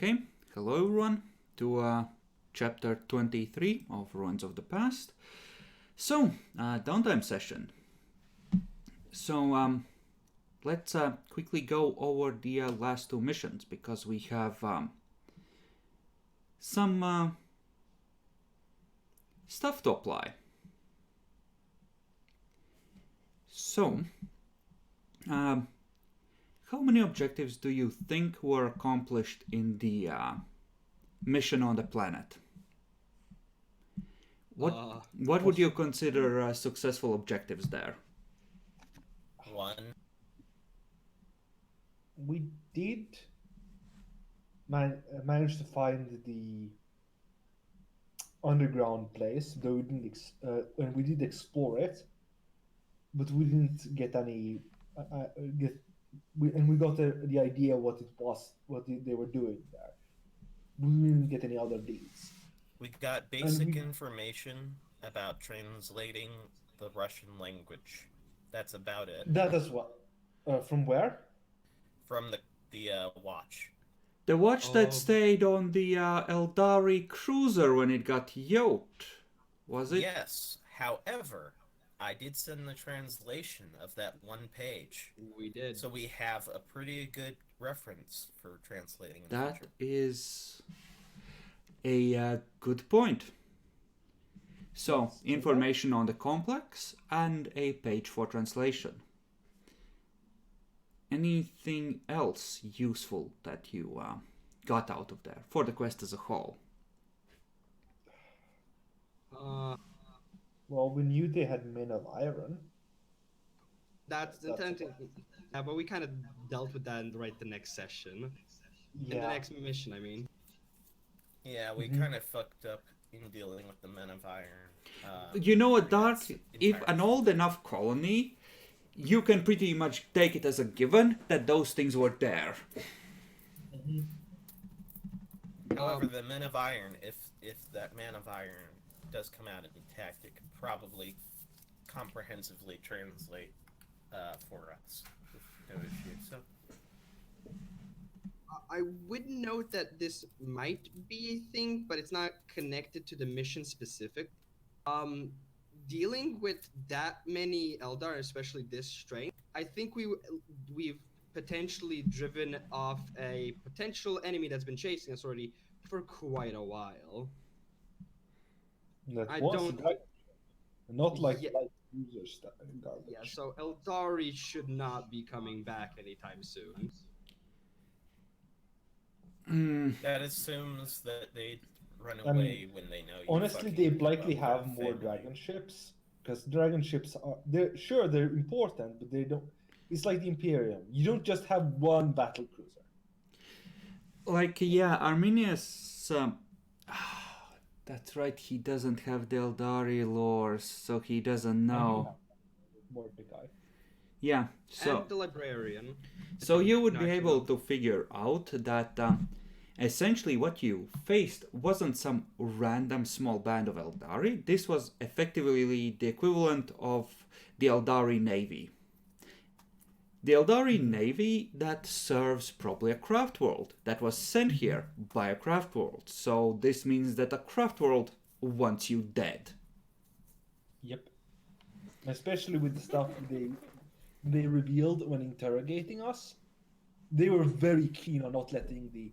Okay, hello everyone to chapter 23 of Ruins of the Past. So, downtime session. So, let's quickly go over the last two missions because we have some stuff to apply. So, how many objectives do you think were accomplished in the mission on the planet? What would you consider successful objectives there? One. We did manage to find the underground place, though we didn't and we did explore it, but we didn't get any we got the idea what it was, they were doing there. We didn't get any other deeds. We got basic information about translating the Russian language. That's about it. That as well. From where? From the watch. The watch that stayed on the Eldari cruiser when it got yoked, was it? Yes. However, I did send the translation of that one page. We did. So we have a pretty good reference for translating in the That future. is a good point. So, information on the complex and a page for translation. Anything else useful that you got out of there for the quest as a whole? Well, we knew they had men of iron. That's the thing. Yeah, but we kind of dealt with that in the next session. In the next mission, I mean. Yeah, we kind of fucked up in dealing with the Men of Iron. You know what, Dark? If an old enough colony, you can pretty much take it as a given that those things were there. However, the Men of Iron, if that Man of Iron does come out intact, it could probably comprehensively translate for us with no issue. So I would note that this might be a thing, but it's not connected to the mission specific. Dealing with that many Eldar, especially this strength, I think we've potentially driven off a potential enemy that's been chasing us already for quite a while. Not like users garbage. Yeah, so Eldari should not be coming back anytime soon. that assumes that they run away when they know you. Honestly, they likely have more dragon ships, because dragon ships they're important, but they don't. It's like the Imperium. You don't just have one battle cruiser. Like, yeah, Arminius. That's right, he doesn't have the Eldari lore, so he doesn't know. Mordecai. Yeah, so. And the librarian. So you would be able to figure out that essentially what you faced wasn't some random small band of Eldari. This was effectively the equivalent of the Eldari Navy. The Eldari Navy that serves probably a craft world that was sent here by a craft world. So this means that a craft world wants you dead. Yep. Especially with the stuff they revealed when interrogating us. They were very keen on not letting the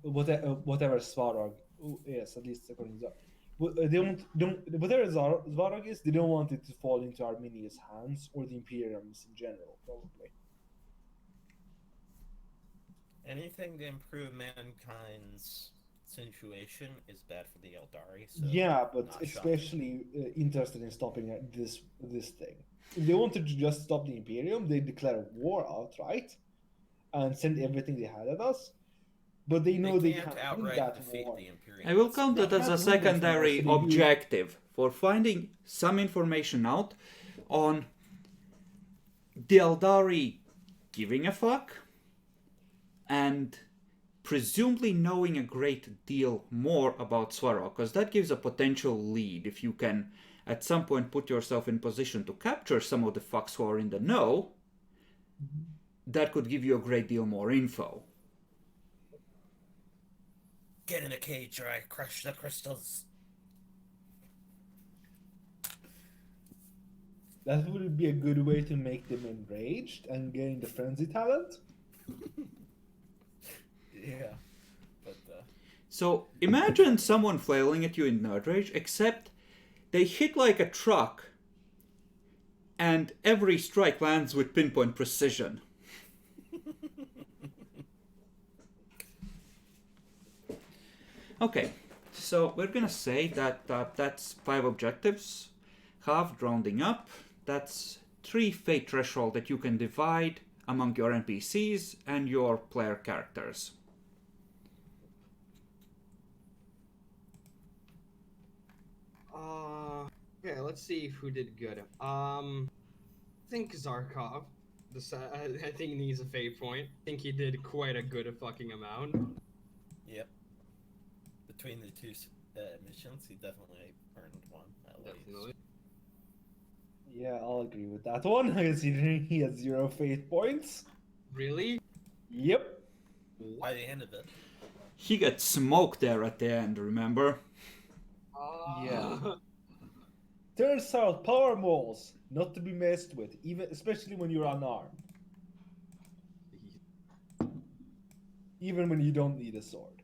whatever Svarog is, at least according to that. Whatever Svarog is, they don't want it to fall into Arminia's hands or the Imperium's in general, probably. Anything to improve mankind's situation is bad for the Eldari. So yeah, but especially interested in stopping this thing. If they wanted to just stop the Imperium, they'd declare war outright and send everything they had at us. But they know they can't outright defeat the Imperium. I will count that as a secondary objective for finding some information out on the Eldari giving a fuck and presumably knowing a great deal more about Svarog, because that gives a potential lead if you can at some point put yourself in position to capture some of the fucks who are in the know. That could give you a great deal more info. Get in a cage or I crush the crystals. That would be a good way to make them enraged and gain the frenzy talent. Yeah. But, So imagine someone flailing at you in Nerd Rage, except they hit like a truck, and every strike lands with pinpoint precision. Okay, so we're gonna say that that's 5 objectives, half rounding up. That's 3 fate threshold that you can divide among your NPCs and your player characters. Okay, let's see who did good. I think Zarkov. I think he needs a fate point. I think he did quite a good fucking amount. yep. Between the two missions, he definitely earned one, at Definitely. least. Yeah, I'll agree with that one, considering he has 0 fate points. Really? Yep. By the end of it. He got smoked there at the end, remember? Yeah. Turns out power moles not to be messed with, even especially when you're unarmed. Even when you don't need a sword.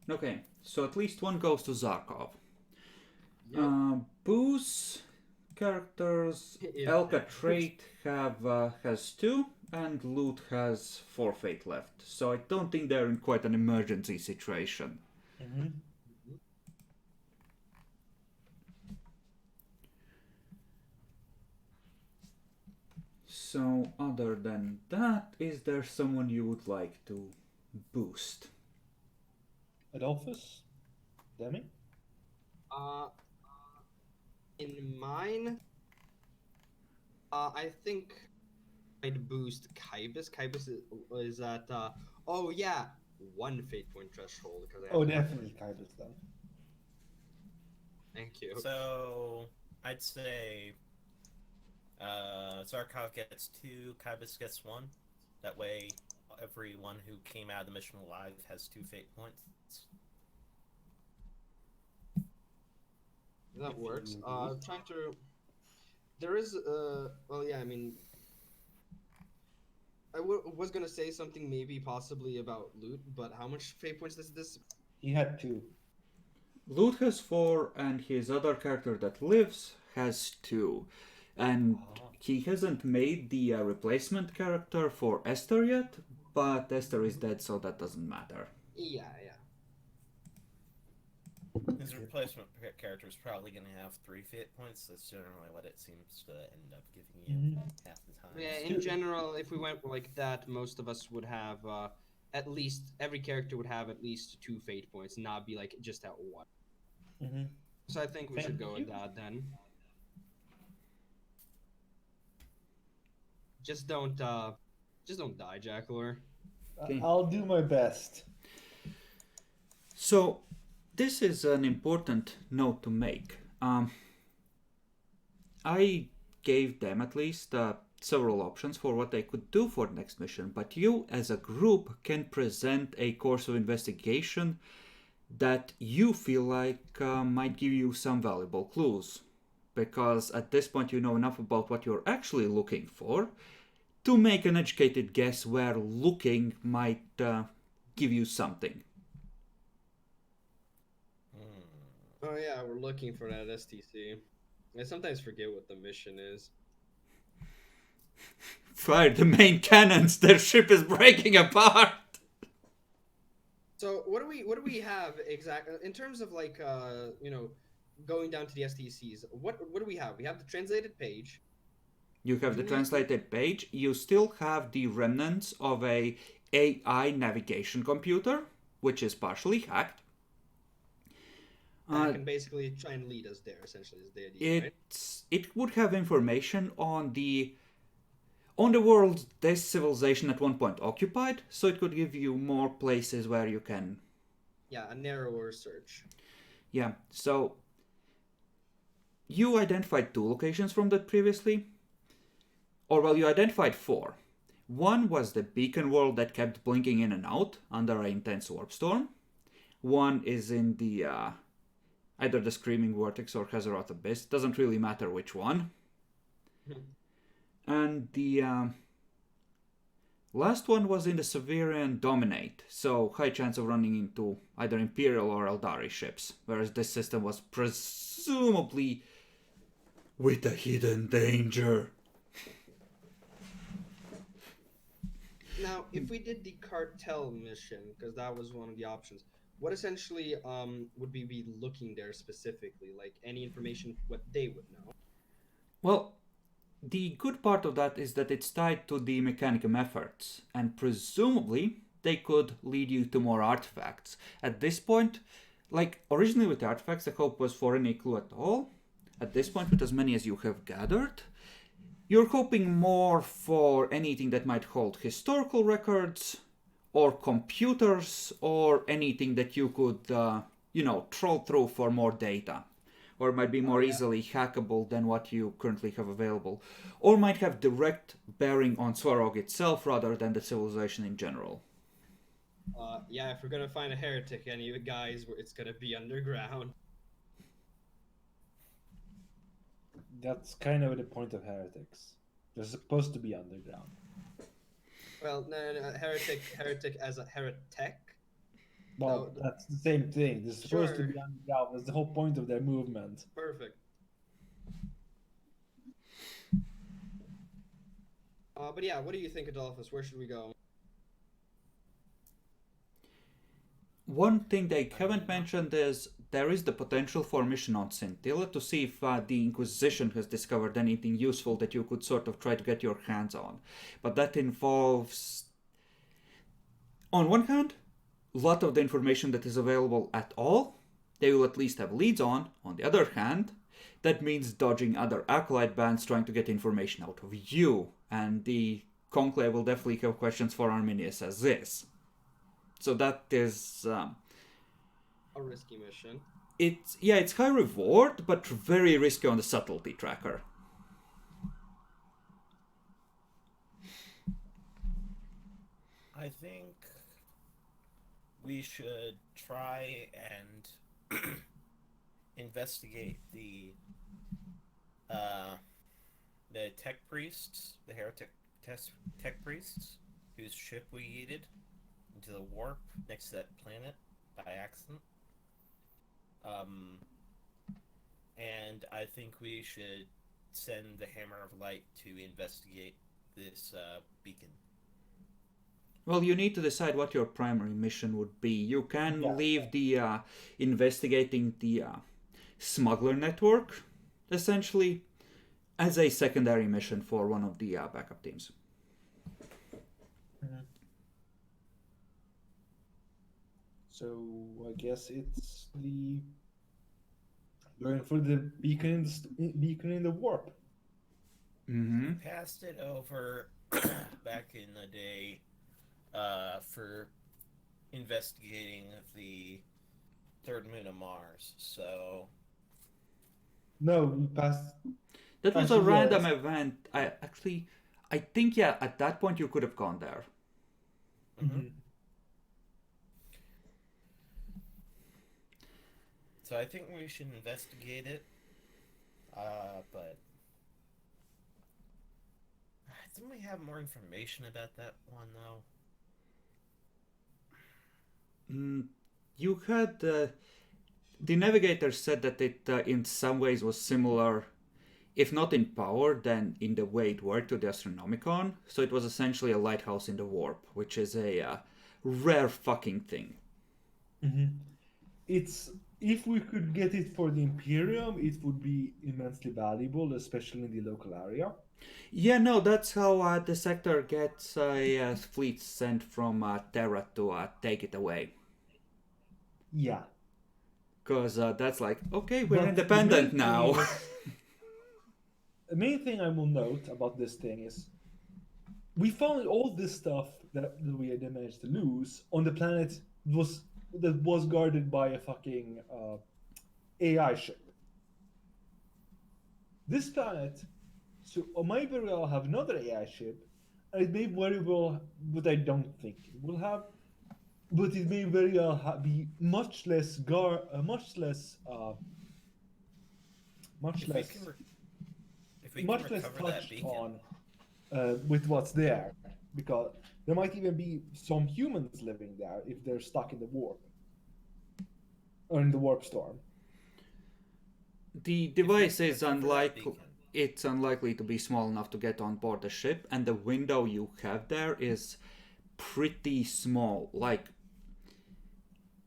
Okay, so at least one goes to Zarkov. Yep. Boo's characters, Is Elka dead. trait has 2, and Loot has 4 fate left. So I don't think they're in quite an emergency situation. Mm-hmm. So other than that, is there someone you would like to boost? Adolphus? Demi? In mine, I think I'd boost Kybus. Kybus is at, oh yeah, 1 fate point threshold. Because I have Oh, one. definitely Kybus then. Thank you. So, I'd say Zarkov gets 2, Kybus gets 1. That way, everyone who came out of the mission alive has 2 fate points. That works. you I'm trying to. There is well, yeah. I mean, was gonna say something maybe possibly about loot, but how much fate points does this? He had 2. Loot has 4, and his other character that lives has 2. And he hasn't made the replacement character for Esther yet, but Esther is dead, so that doesn't matter. Yeah. His replacement character is probably going to have 3 fate points. That's generally what it seems to end up giving you half the time. Yeah. In general, if we went like that, most of us would have at least every character would have at least 2 fate points, not be like just at 1. Mm-hmm. So I think we should go with Thank that then. Just don't die, Jackalor. Okay. I'll do my best. So, this is an important note to make. I gave them at least several options for what they could do for the next mission, but you as a group can present a course of investigation that you feel like might give you some valuable clues. Because at this point you know enough about what you're actually looking for to make an educated guess where looking might give you something. Oh yeah, we're looking for that STC. I sometimes forget what the mission is. Fire the main cannons, their ship is breaking apart! So what do we have exactly in terms of like going down to the STCs? What do we have? We have the translated page. You have the translated page, you still have the remnants of a AI navigation computer, which is partially hacked. That can basically try and lead us there, essentially, is the idea, right? It would have information on the world this civilization at one point occupied, so it could give you more places where you can... Yeah, a narrower search. Yeah, so you identified 2 locations from that previously. Or, well, you identified 4. One was the beacon world that kept blinking in and out under an intense warp storm. One is in the either the Screaming Vortex or Hazaroth Abyss. Doesn't really matter which one. And the last one was in the Severian Dominate, so high chance of running into either Imperial or Eldari ships, whereas this system was presumably with a hidden danger. Now, if we did the cartel mission, because that was one of the options, what essentially would we be looking there specifically? Like any information what they would know? Well, the good part of that is that it's tied to the Mechanicum efforts, and presumably they could lead you to more artifacts. At this point, like originally with the artifacts, the hope was for any clue at all. At this point, with as many as you have gathered, you're hoping more for anything that might hold historical records, or computers, or anything that you could, troll through for more data. Or might be more easily hackable than what you currently have available. Or might have direct bearing on Swarog itself rather than the civilization in general. Yeah, if we're gonna find a heretic, any of you guys, it's gonna be underground. That's kind of the point of heretics. They're supposed to be underground. Well, no, heretic as a heretic. Well, No, that's the same thing. They're supposed to Sure. be underground. That's the whole point of their movement. Perfect. But yeah, what do you think, Adolphus? Where should we go? One thing they haven't mentioned is there is the potential for a mission on Scintilla to see if the Inquisition has discovered anything useful that you could sort of try to get your hands on. But that involves, on one hand, a lot of the information that is available at all, they will at least have leads on. On the other hand, that means dodging other acolyte bands trying to get information out of you. And the Conclave will definitely have questions for Arminius as this. So that is A risky mission. it's high reward, but very risky on the subtlety tracker. I think we should try and investigate the tech priests, the heretic tech priests, whose ship we yeeted into the warp next to that planet by accident. And I think we should send the Hammer of Light to investigate this beacon. Well, you need to decide what your primary mission would be. You can leave the investigating the smuggler network, essentially, as a secondary mission for one of the backup teams. Mm-hmm. So I guess it's the going for the beacon in the warp. Mm-hmm. Passed it over back in the day for investigating the third moon of Mars. So No, we passed. That was a Actually, random yes. event. I think, yeah, at that point you could have gone there. Mm-hmm. So I think we should investigate it. But didn't we have more information about that one though? You had the navigator said that it in some ways was similar, if not in power, then in the way it worked to the Astronomicon. So it was essentially a lighthouse in the warp, which is a rare fucking thing. Mm-hmm. It's if we could get it for the Imperium, it would be immensely valuable, especially in the local area. Yeah, no, that's how the sector gets a fleet sent from Terra to take it away. Yeah. Because that's like, okay, we're But independent the main now. thing is- the main thing I will note about this thing is we found all this stuff that we had managed to lose on the planet that was guarded by a fucking AI ship. This planet, so might very well have another AI ship, it may very well, but I don't think it will have. But it may very well be much If we can, less, if we can much less recover that touched beacon, on with what's there, because there might even be some humans living there if they're stuck in the warp or in the warp storm. The if we device can is recover that unlikely. beacon, It's unlikely to be small enough to get on board the ship, and the window you have there is pretty small. Like,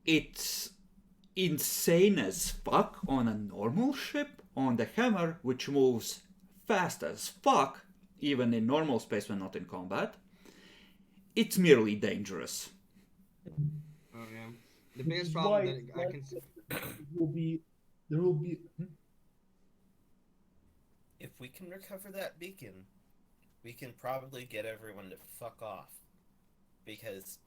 it's insane as fuck on a normal ship. On the Hammer, which moves fast as fuck, even in normal space when not in combat, it's merely dangerous. Oh yeah. The Which biggest is problem why that I like, can see. there will be. if we can recover that beacon, we can probably get everyone to fuck off, because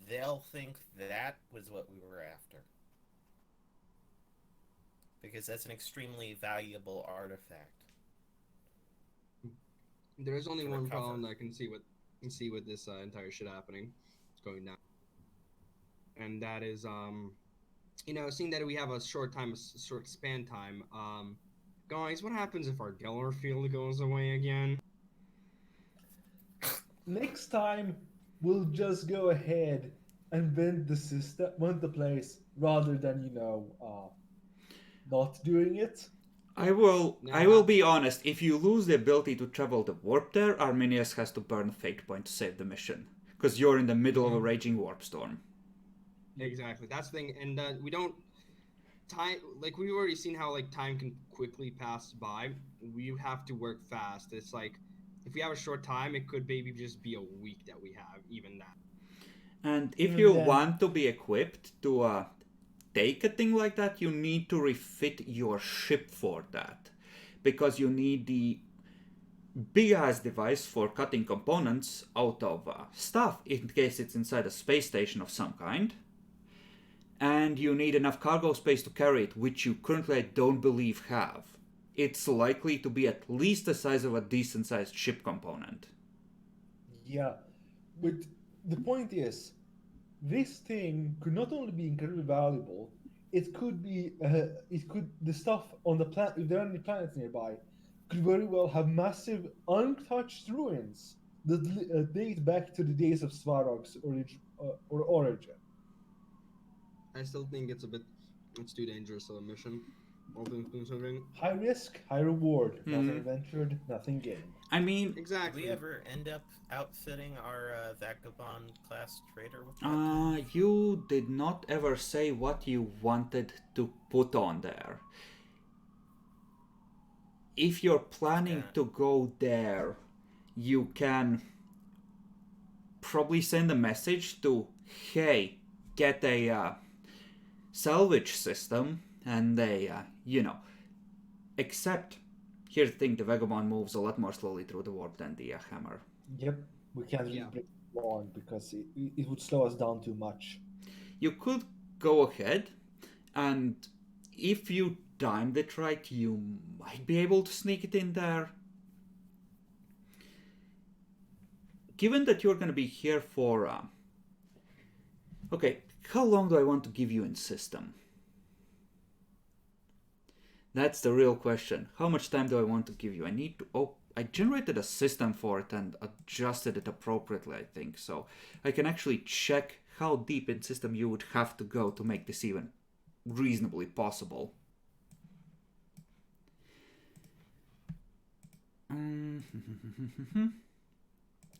they'll think that was what we were after. Because that's an extremely valuable artifact. There is only To one recover. problem that I can see with this entire shit happening. It's going down, and that is seeing that we have a short span time. Guys, what happens if our Geller field goes away again? Next time, we'll just go ahead and vent the place, rather than not doing it. I will Nah. be honest, if you lose the ability to travel the warp there, Arminius has to burn Fate Point to save the mission. Because you're in the middle of a raging warp storm. Exactly. That's the thing, and we don't time like we've already seen how like time can quickly pass by. We have to work fast. It's like if we have a short time, it could maybe just be a week that we have, even that. And if Even you then- want to be equipped to take a thing like that, you need to refit your ship for that. Because you need the big ass device for cutting components out of stuff in case it's inside a space station of some kind. And you need enough cargo space to carry it, which you currently I don't believe have. It's likely to be at least the size of a decent sized ship component. Yeah, but the point is, this thing could not only be incredibly valuable, the stuff on the planet, if there are any planets nearby, could very well have massive untouched ruins that date back to the days of Svarog's origin. I still think it's too dangerous of a mission, all things considering. High risk, high reward. Nothing Mhm. ventured, nothing gained. I mean, Did Exactly. we ever end up outfitting our Vagabond class trader with that? you did not ever say what you wanted to put on there. If you're planning Okay. to go there, you can probably send a message to, hey, get a salvage system, and except, here's the thing, the Vagabond moves a lot more slowly through the warp than the Hammer. Yep, we can't really Yeah. break it long because it would slow us down too much. You could go ahead, and if you timed it right, you might be able to sneak it in there. Given that you're going to be here for... Okay, how long do I want to give you in system? That's the real question. How much time do I want to give you? I need to... Oh, I generated a system for it and adjusted it appropriately, I think. So I can actually check how deep in system you would have to go to make this even reasonably possible.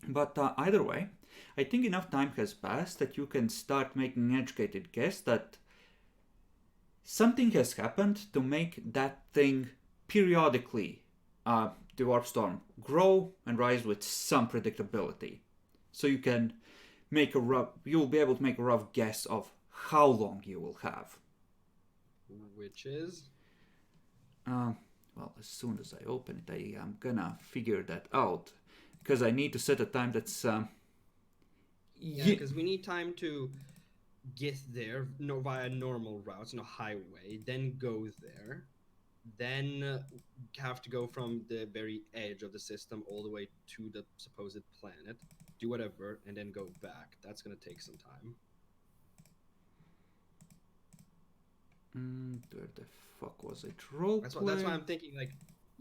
But either way, I think enough time has passed that you can start making an educated guess that something has happened to make that thing periodically, the warp storm, grow and rise with some predictability. So you can you'll be able to make a rough guess of how long you will have. Which is Well, as soon as I open it, I am gonna figure that out. Because I need to set a time that's... yeah, because we need time to get there via normal routes, no highway, then go there. then have to go from the very edge of the system all the way to the supposed planet, do whatever, and then go back. That's gonna take some time. Where the fuck was it? Roleplay. That's why I'm thinking, like,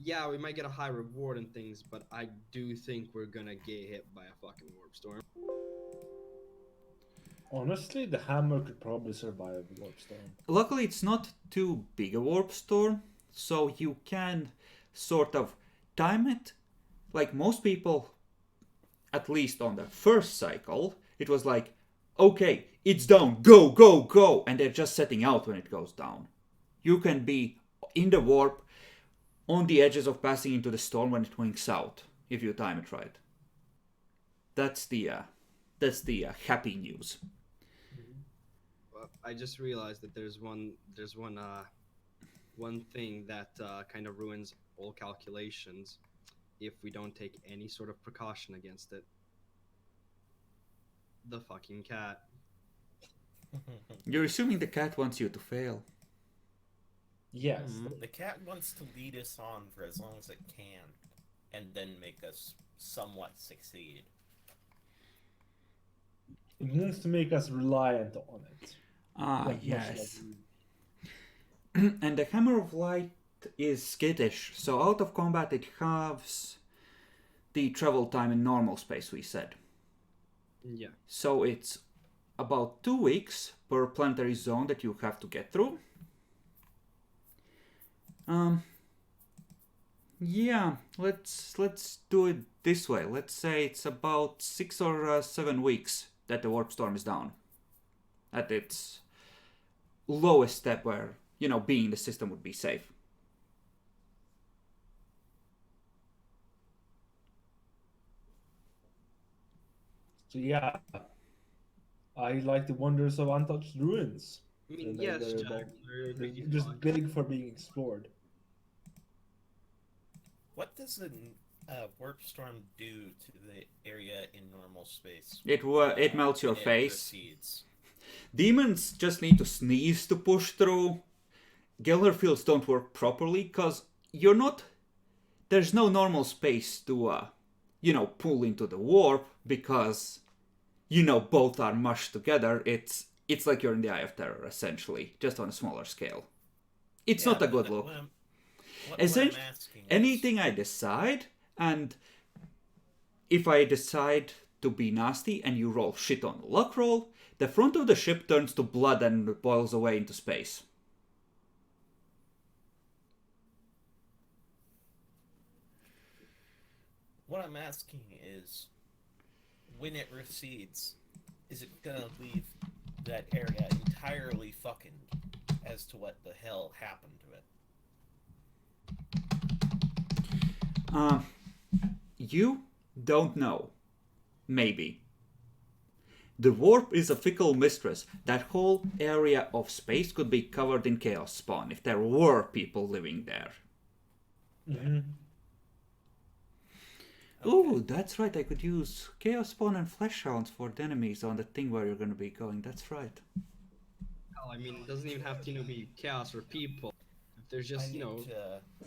yeah, we might get a high reward and things, but I do think we're gonna get hit by a fucking warp storm. Honestly, the hammer could probably survive warp storm. Luckily, it's not too big a warp storm, so you can sort of time it. Like most people, at least on the first cycle, it was like, okay, it's down, go, go, go, and they're just setting out when it goes down. You can be in the warp, on the edges of passing into the storm when it winks out, if you time it right. That's the happy news. Well, I just realized that there's one thing that kind of ruins all calculations if we don't take any sort of precaution against it. The fucking cat. You're assuming the cat wants you to fail. Yes. The cat wants to lead us on for as long as it can, and then make us somewhat succeed. It wants to make us reliant on it. Ah, Like, much yes. like And the Hammer of Light is skittish, so out of combat it halves the travel time in normal space, we said. Yeah. So it's about 2 weeks per planetary zone that you have to get through. Yeah, let's do it this way. Let's say it's about 6 or 7 weeks that the warp storm is down. At its lowest step where, being in the system would be safe. So yeah, I like the wonders of untouched ruins. I mean, And yes, they're Jack. about- They're They're just big for being explored. What does a warp storm do to the area in normal space? It melts your when it face. recedes? Demons just need to sneeze to push through. Gelner fields don't work properly because there's no normal space to, pull into the warp because, both are mushed together. It's like you're in the Eye of Terror, essentially, just on a smaller scale. It's not a good look. What I'm Essentially, asking is, anything I decide, and if I decide to be nasty and you roll shit on the luck roll, the front of the ship turns to blood and boils away into space. what I'm asking is, when it recedes, is it gonna leave that area entirely fucking as to what the hell happened to it? You don't know. Maybe. The warp is a fickle mistress. That whole area of space could be covered in chaos spawn if there were people living there. Mm-hmm. Ooh, that's right. I could use chaos spawn and flesh hounds for the enemies on the thing where you're going to be going. That's right. Hell, I mean, it doesn't even have to be chaos or people. If there's just,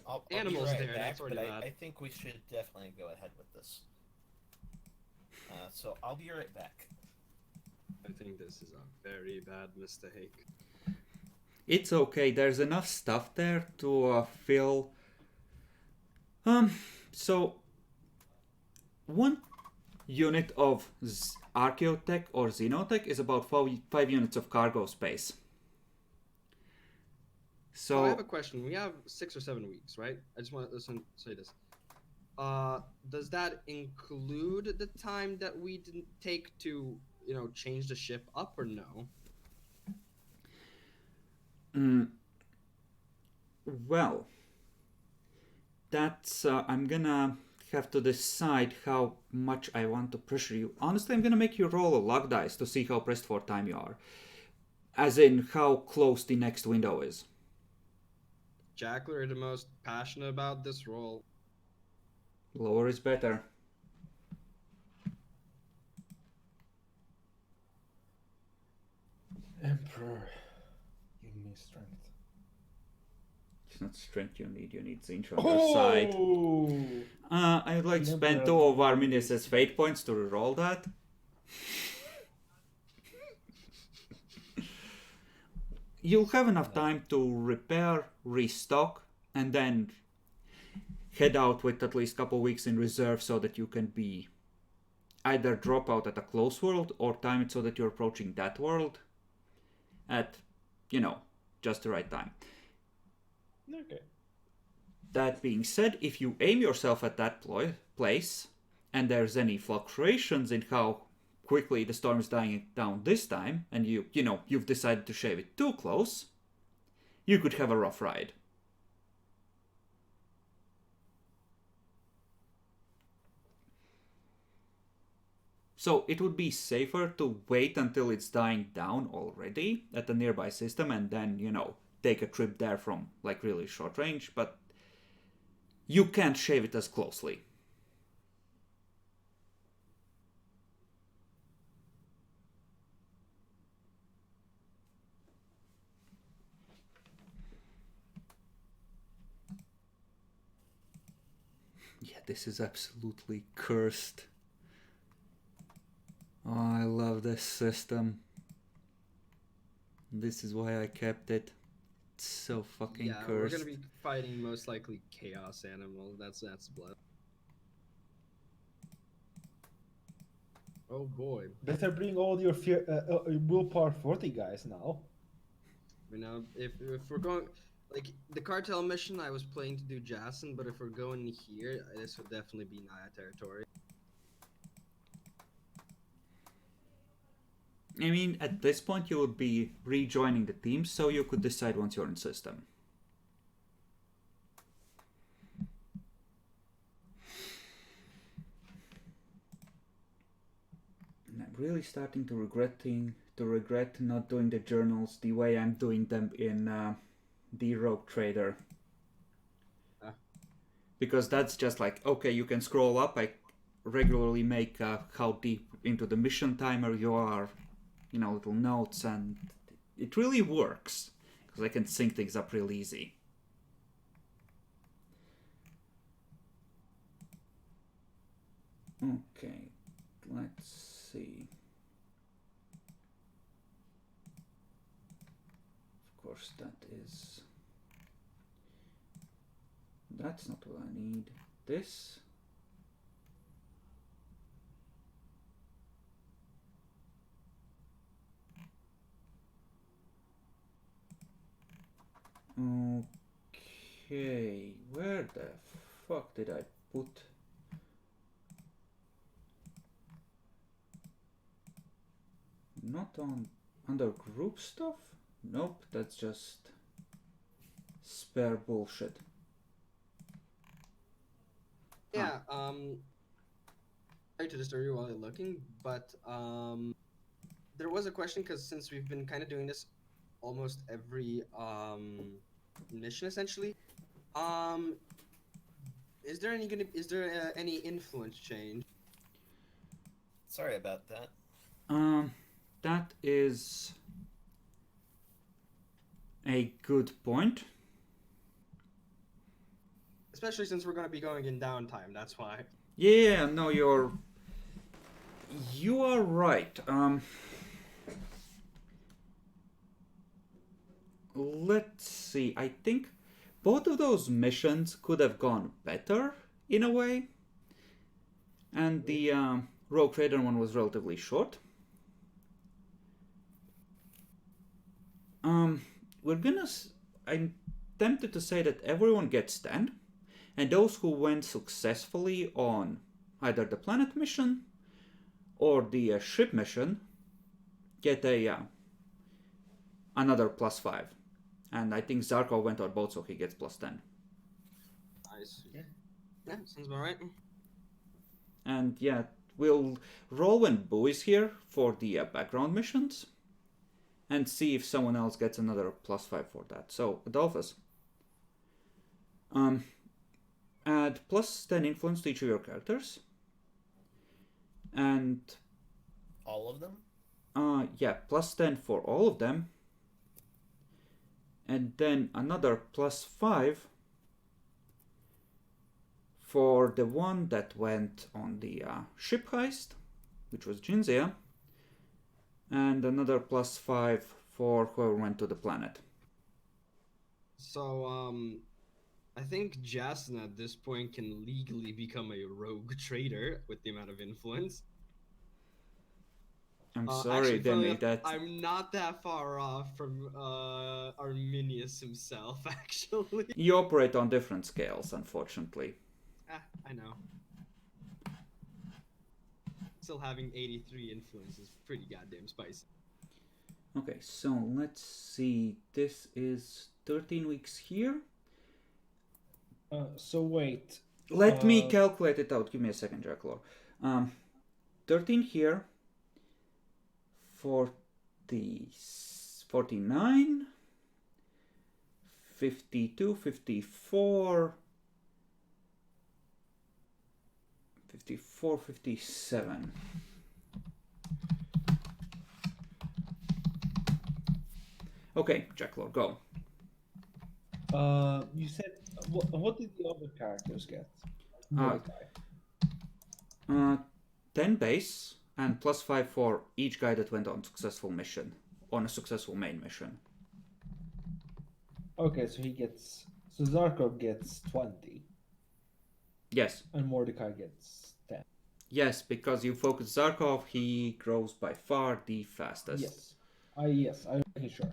I'll animals be right there, back, that's already but bad. I think we should definitely go ahead with this. So I'll be right back. I think this is a very bad mistake. It's okay. There's enough stuff there to fill. So one unit of archaeotech or xenotech is about 5 units of cargo space. So I have a question. We have 6 or 7 weeks, right? I just want to say this. Does that include the time that we didn't take to, change the ship up, or no? Well, that's I'm gonna have to decide how much I want to pressure you. Honestly, I'm gonna make you roll a luck dice to see how pressed for time you are. As in, how close the next window is. Jackler are the most passionate about this role. Lower is better. Emperor, give me strength. It's not strength you need Zinch on your side. Oh! I'd like to spend 2 of Arminius' fate points to reroll that. You'll have enough time to repair, restock, and then head out with at least a couple weeks in reserve so that you can be either drop out at a close world or time it so that you're approaching that world at, just the right time. Okay. That being said, if you aim yourself at that place and there's any fluctuations in how quickly the storm is dying down this time, and you've decided to shave it too close, you could have a rough ride. So it would be safer to wait until it's dying down already at a nearby system and then, take a trip there from like really short range, but you can't shave it as closely. Yeah, this is absolutely cursed. Oh, I love this system. This is why I kept it. It's so fucking cursed. We're gonna be fighting most likely chaos animal. That's blood. Oh boy. Better bring all your willpower 40 guys now. If we're going like the cartel mission, I was planning to do Jason, but if we're going here, this would definitely be Naya territory. I mean, at this point you would be rejoining the team, so you could decide once you're in system. And I'm really starting to regret not doing the journals the way I'm doing them in the Rogue Trader. Because that's just like, okay, you can scroll up, I regularly make how deep into the mission timer you are, little notes, and it really works because I can sync things up real easy. Okay, let's see. Of course, that's not what I need. This. Okay, where the fuck did I put? Not under group stuff? Nope, that's just spare bullshit. Yeah, sorry to disturb you while you're looking, but there was a question because since we've been kind of doing this almost every mission essentially, is there any influence change? Sorry about that. That is a good point. Especially since we're going to be going in downtime, that's why. Yeah, no, you are right. Let's see. I think both of those missions could have gone better in a way. And the Rogue Trader one was relatively short. I'm tempted to say that everyone gets 10, and those who went successfully on either the planet mission or the ship mission get another +5. And I think Zarko went on both, so he gets +10. Nice. Yeah, sounds about right. And yeah, we'll roll when Boo is here for the background missions and see if someone else gets another +5 for that. So, Adolphus, add +10 influence to each of your characters. And all of them? Yeah, +10 for all of them. And then another +5 for the one that went on the ship heist, which was Jinzia. And another +5 for whoever went to the planet. So, I think Jason at this point can legally become a rogue trader with the amount of influence. I'm sorry, Actually, funnily Demi, enough, that... I'm not that far off from Arminius himself, actually. You operate on different scales, unfortunately. I know. Still having 83 influence is pretty goddamn spicy. Okay, so let's see. This is 13 weeks here. So wait. Let me calculate it out. Give me a second, Jacklor. 13 here. 49. 52, 54. 54, 57. Okay, Jacklor, go. You said what did the other characters get? Uh, 10 base and +5 for each guy that went on successful mission, on a successful main mission. Okay, so Zarkov gets 20. Yes. And Mordecai gets 10. Yes, because you focus Zarkov, he grows by far the fastest. Yes. I'm making sure.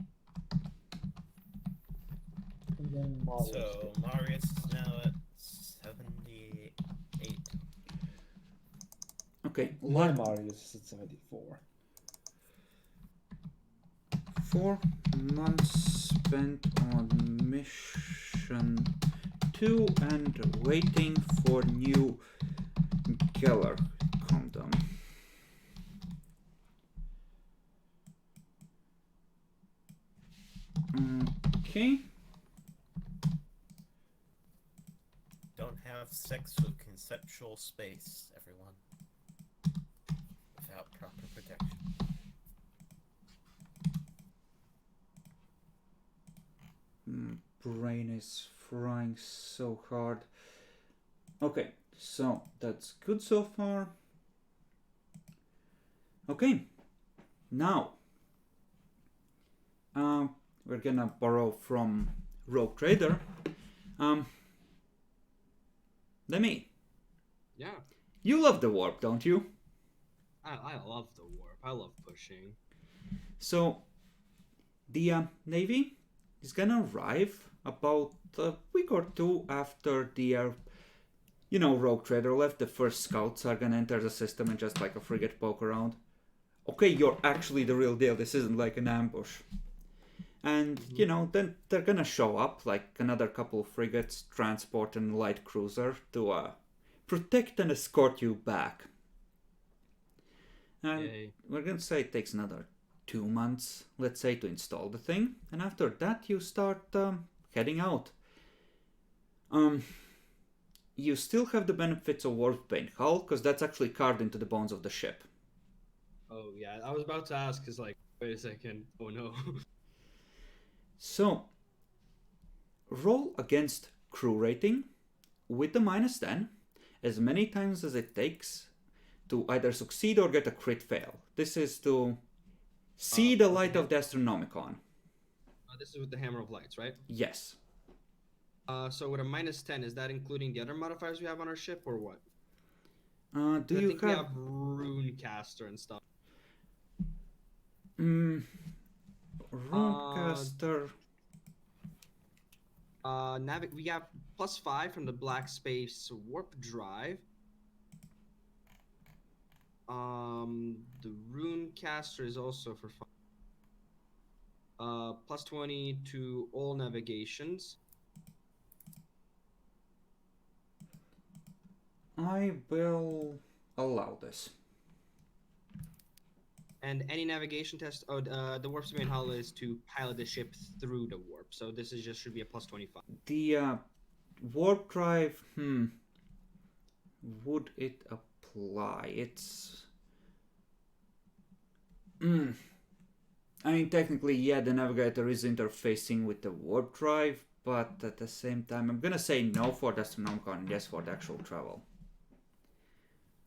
And then Marius So Marius is now at 78. Okay. My Marius is at 74. 4 months spent on mission 2 and waiting for new Geller condom. Okay. Don't have sex with conceptual space, everyone. Without proper protection. Brain is frying so hard. Okay, so that's good so far. Okay, now we're gonna borrow from Rogue Trader. Demi. Yeah. You love the warp, don't you? I love the warp. I love pushing. So the Navy is gonna arrive about a week or two after the Rogue Trader left. The first scouts are gonna enter the system and just like a frigate poke around. Okay, you're actually the real deal. This isn't like an ambush. And, then they're gonna show up, like another couple of frigates, transport, and light cruiser to protect and escort you back. And Yay. we're gonna say it takes another 2 months, let's say, to install the thing. And after that, you start heading out. You still have the benefits of Warpbane Hull, because that's actually carved into the bones of the ship. Oh, yeah. I was about to ask, because, wait a second. Oh, no. So, roll against crew rating with the -10 as many times as it takes to either succeed or get a crit fail. This is to see the light of the Astronomicon. This is with the Hammer of Lights, right? Yes. So with a -10, is that including the other modifiers we have on our ship, or what? Do I you think we have Runecaster and stuff. Runecaster. We have +5 from the Black Space Warp Drive. The Runecaster is also for fun. +20 to all navigations. I will allow this. And any navigation test. Oh, the warp's main hull is to pilot the ship through the warp. So this is just should be a +25. The warp drive. Would it apply? It's. I mean, technically, yeah, the navigator is interfacing with the warp drive, but at the same time, I'm gonna say no for the Astronomicon and yes for the actual travel.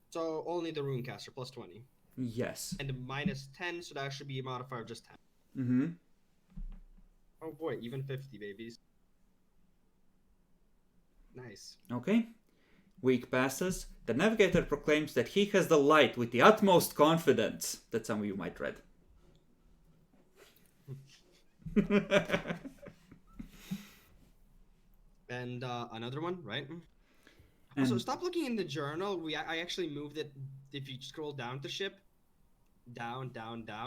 So only the Runecaster plus 20. Yes. And minus 10, so that should be a modifier of just 10. Mm-hmm. Oh boy, even 50, babies. Nice. Okay. Week passes. The navigator proclaims that he has the light with the utmost confidence that some of you might read. And another one, right? And So stop looking in the journal. I actually moved it. If you scroll down to ship, down,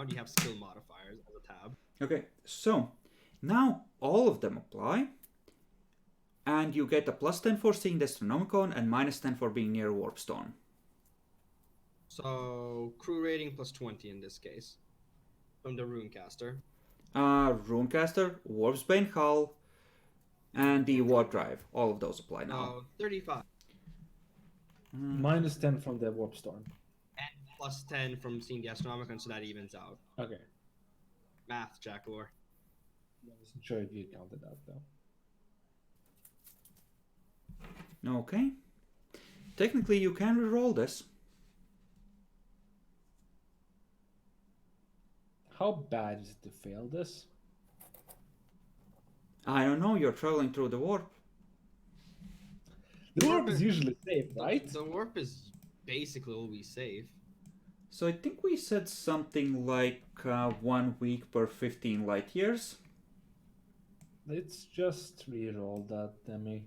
you have skill modifiers as a tab. okay, so now all of them apply, and you get a plus 10 for seeing the Astronomicon and minus 10 for being near Warpstone. So crew rating plus 20 in this case, from the Runecaster. Runecaster, Warpsbane Hull, and the Warp Drive. All of those apply now. 35. Minus 10 from the warp storm. And plus 10 from seeing the Astronomicon, so that evens out. Okay. Math, Jackalore. I wasn't sure if you counted that though. Okay. Technically, you can reroll this. How bad is it to fail this? I don't know, you're traveling through the warp. The warp is usually safe, right? The warp is basically always safe. So I think we said something like 1 week per 15 light years. Let's just reroll that, Demi.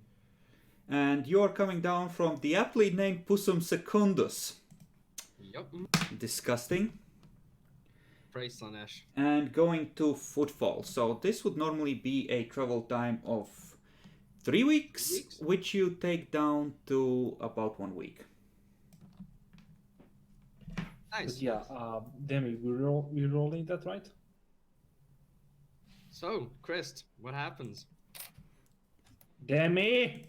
And you're coming down from the aptly named Pussum Secundus. Yup. Disgusting. Praise Slanesh. And going to Footfall. So this would normally be a travel time of 3 weeks, which you take down to about 1 week. Nice. But yeah, Demi, we're rolling that, right? So, Christ, what happens? Demi!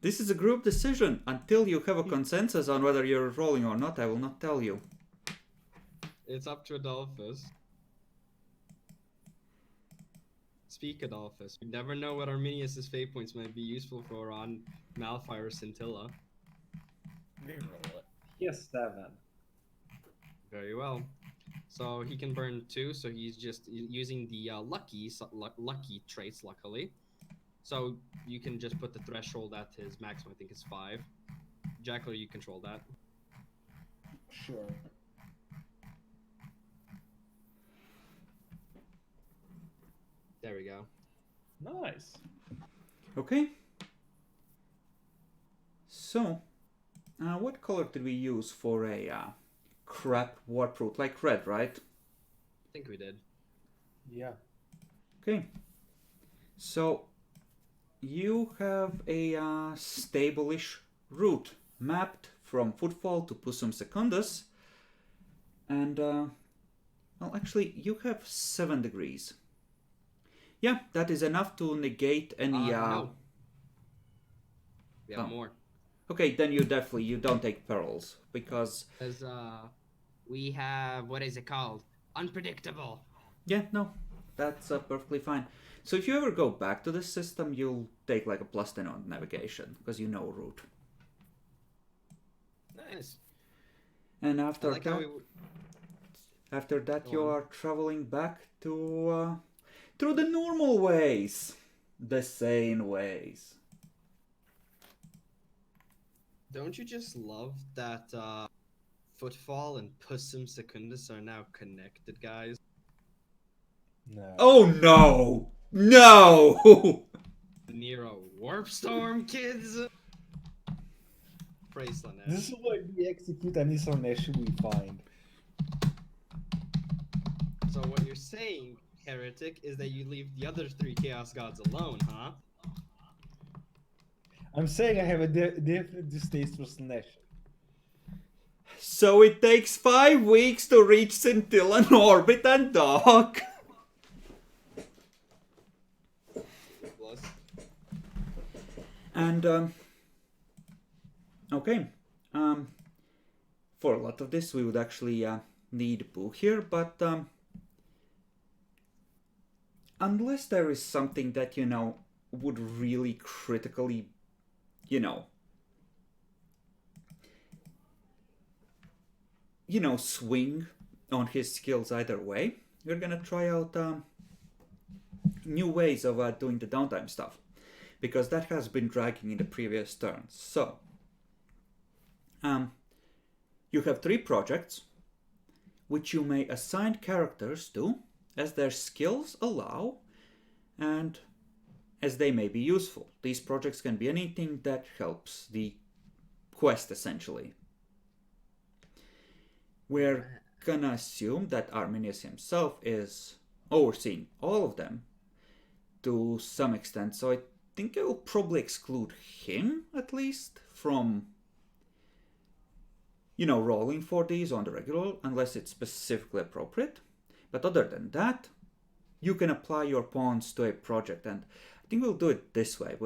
This is a group decision. Until you have a consensus on whether you're rolling or not, I will not tell you. It's up to Adolphus. Speak, Adolphus. We never know what Arminius' fate points might be useful for on Malfire or Scintilla. Reroll it. Yes, 7. Very well. So he can burn 2, so he's just using the lucky traits, luckily. So you can just put the threshold at his maximum, I think is 5. Jackler, you control that. Sure. There we go. Nice. Okay. So, what color did we use for a crap warp route? Like red, right? I think we did. Yeah. Okay. So, you have a stable-ish route mapped from Footfall to Pussum Secundus. And, well, actually, you have 7 degrees. Yeah, that is enough to negate any... No. We have Oh. more. Okay, then you don't take perils, because... Because, we have, what is it called? Unpredictable. Yeah, no, that's perfectly fine. So if you ever go back to this system, you'll take like a plus 10 on navigation, because you know route. Nice. And after I like how after that Go you on. are traveling back to through the normal ways. The sane ways. Don't you just love that Footfall and Pussum Secundus are now connected, guys? No. Oh no! No! Near a warp storm, kids! Praise Slanesh. This is why we execute any Slanesh we find. So what you're saying, heretic, is that you leave the other 3 Chaos Gods alone, huh? I'm saying I have a definite distaste for Slanesh. So it takes 5 weeks to reach Scintillan orbit and dock. Plus. And okay, for a lot of this we would actually need Book here, but unless there is something that, would really critically, swing on his skills either way, we're gonna try out new ways of doing the downtime stuff, because that has been dragging in the previous turns. So, you have 3 projects, which you may assign characters to as their skills allow, and as they may be useful. These projects can be anything that helps the quest, essentially. We're gonna assume that Arminius himself is overseeing all of them to some extent, so I think I will probably exclude him, at least, from rolling for these on the regular, unless it's specifically appropriate. But other than that, you can apply your pawns to a project, and I think we'll do it this way.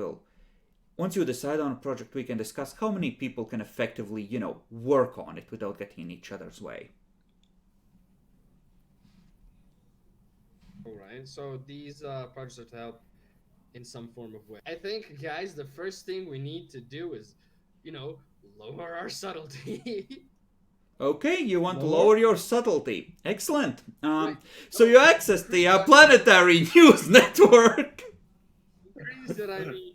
Once you decide on a project, we can discuss how many people can effectively, work on it without getting in each other's way. Alright, so these projects are to help in some form of way. I think, guys, the first thing we need to do is, lower our subtlety. Okay, you want to Lower? lower your subtlety. Excellent. So you access the planetary news network. That I need.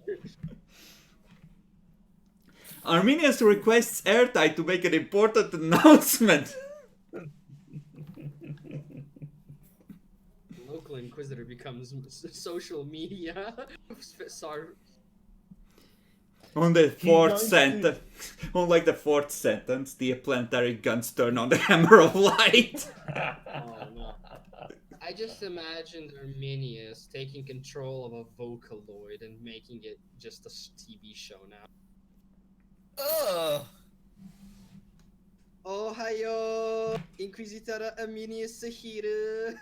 Arminius requests airtime to make an important announcement. Local Inquisitor becomes social media. Sorry. On the fourth joins sentence, on the 4th sentence, the planetary guns turn on the hammer of light. Oh no. I just imagined Arminius taking control of a Vocaloid and making it just a TV show now. Ugh. Ohio! Inquisitora Arminius Sahira!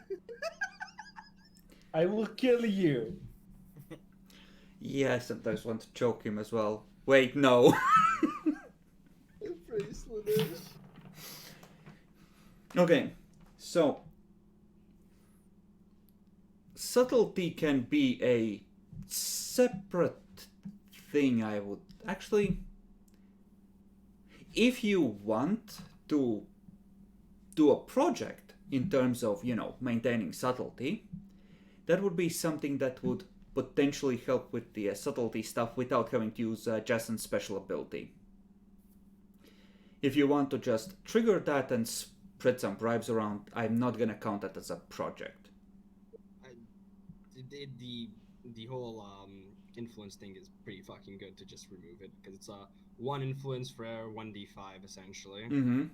I will kill you. Yeah, I sometimes want to choke him as well. Wait, no. Okay, so subtlety can be a separate thing, I would actually. If you want to do a project in terms of, maintaining subtlety, that would be something that would potentially help with the subtlety stuff without having to use Jason's special ability. If you want to just trigger that and spread some bribes around, I'm not gonna count that as a project. The whole influence thing is pretty fucking good to just remove it, because it's a 1 influence for 1d5 essentially. Mm-hmm.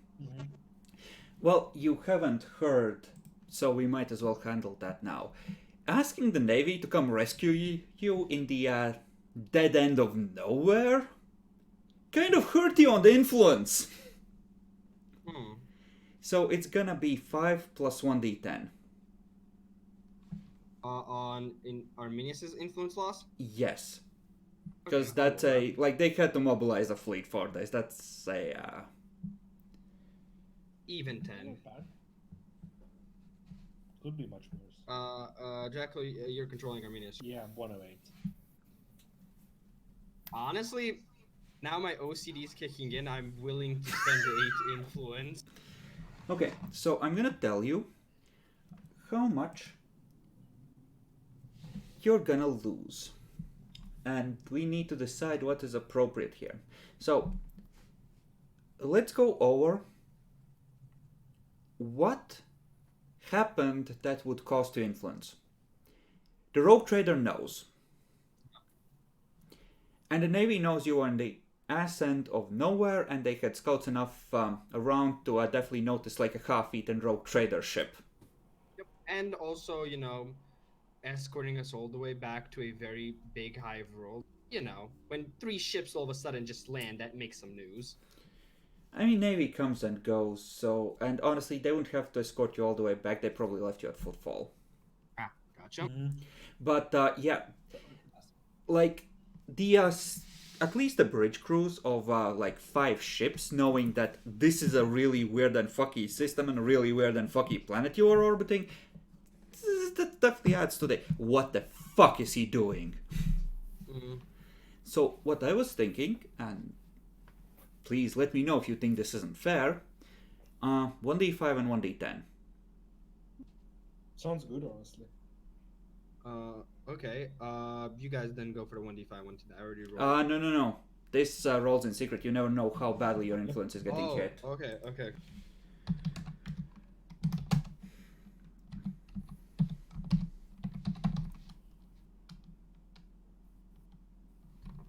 Well, you haven't heard, so we might as well handle that now. Asking the Navy to come rescue you in the dead end of nowhere kind of hurt you on the influence. So it's gonna be 5 plus 1d10. In Arminius's influence loss? Yes. Because Okay, that's cool. they had to mobilize a fleet for this. That's a Even 10. Not bad. Could be much worse. Jacko, you're controlling Arminius. Yeah, 108. Honestly, now my OCD is kicking in. I'm willing to spend 8 influence. Okay, so I'm gonna tell you how much you're gonna lose. And we need to decide what is appropriate here. So, let's go over what happened that would cost you influence. The rogue trader knows. And the Navy knows you are in the ass end of nowhere, and they had scouts enough around to definitely notice like a half-eaten rogue trader ship. Yep. And also, escorting us all the way back to a very big hive world. When 3 ships all of a sudden just land, that makes some news. I mean, Navy comes and goes, so... And honestly, they wouldn't have to escort you all the way back. They probably left you at footfall. Ah, gotcha. Mm-hmm. But, yeah. Like, the... at least the bridge crews of, 5 ships, knowing that this is a really weird and fucky system and a really weird and fucky planet you are orbiting, that definitely adds to the what the fuck is he doing? Mhm. So what I was thinking, and please let me know if you think this isn't fair, 1d5 and 1d10. Sounds good, honestly. Okay. You guys then go for the 1d5, 1d10. I already rolled. No. This rolls in secret. You never know how badly your influence is getting hit. Okay.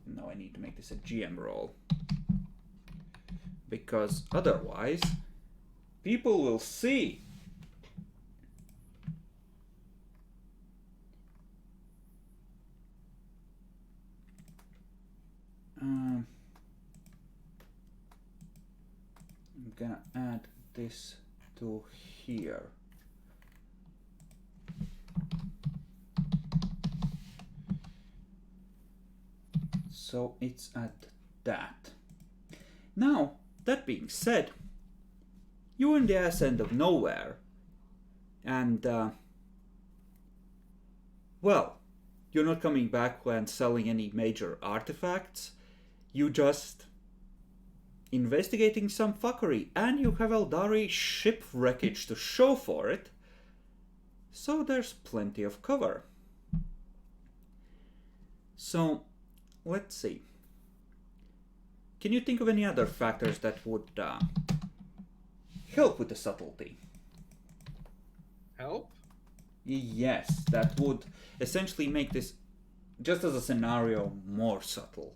Now I need to make this a GM roll. Because otherwise, people will see. I'm gonna add this to here. So it's at that. Now, that being said, you're in the ass end of nowhere. And, well, you're not coming back when selling any major artifacts. You just investigating some fuckery, and you have Eldari ship wreckage to show for it. So there's plenty of cover. So, let's see. Can you think of any other factors that would help with the subtlety? Help? Yes, that would essentially make this, just as a scenario, more subtle.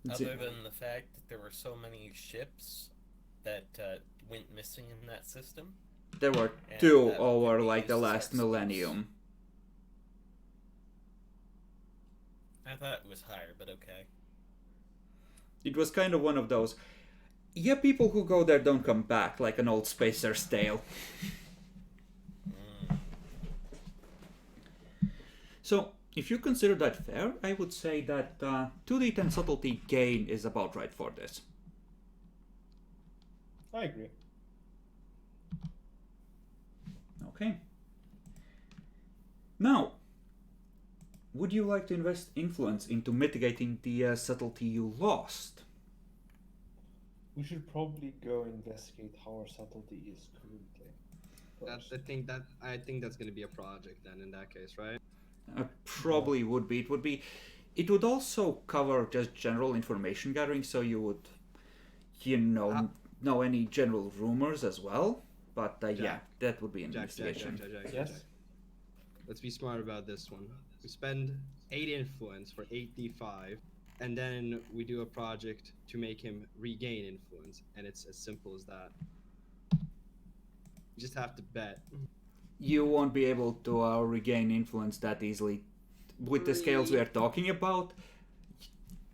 Other than the fact that there were so many ships that went missing in that system. There were And two that over could be like the used as last excuse. millennium. I thought it was higher, but okay. It was kind of one of those, yeah, people who go there don't come back, like an old spacer's tale. So, if you consider that fair, I would say that 2d10 subtlety gain is about right for this. I agree. Okay. Now, would you like to invest influence into mitigating the subtlety you lost? We should probably go investigate how our subtlety is currently. first. I think that's gonna be a project then in that case, right? Probably would be. It would also cover just general information gathering, so you would, know any general rumors as well. But yeah, that would be an investigation. Jack. Yes. Let's be smart about this one. We spend 8 influence for 8d5, and then we do a project to make him regain influence, and it's as simple as that. You just have to bet. You won't be able to regain influence that easily. With the scales we are talking about,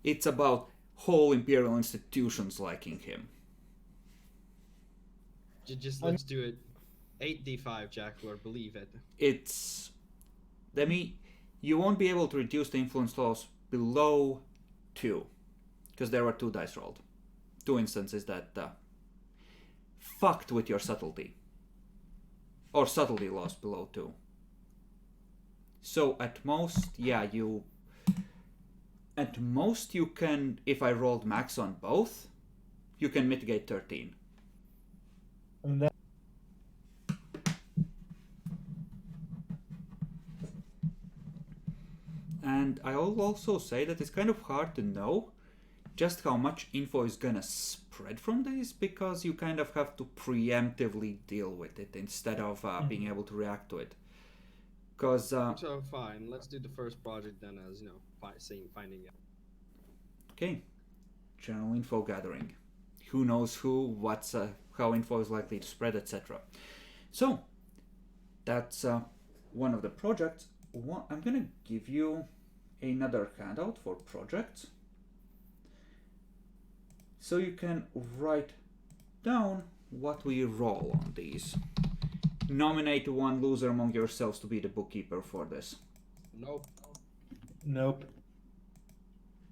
it's about whole imperial institutions liking him. Just let's do it. 8d5, Jack, Lord, believe it. It's... you won't be able to reduce the influence loss below 2. Because there were 2 dice rolled. 2 instances that fucked with your subtlety. Or subtlety loss below 2. So at most, you can, if I rolled max on both, you can mitigate 13. And then And I'll also say that it's kind of hard to know just how much info is gonna spread from this, because you kind of have to preemptively deal with it instead of being able to react to it. Because So fine, let's do the first project then as, finding out. okay, general info gathering. Who knows who, how info is likely to spread, etc. So, that's one of the projects. I'm gonna give you another handout for projects. So you can write down what we roll on these. Nominate one loser among yourselves to be the bookkeeper for this. nope.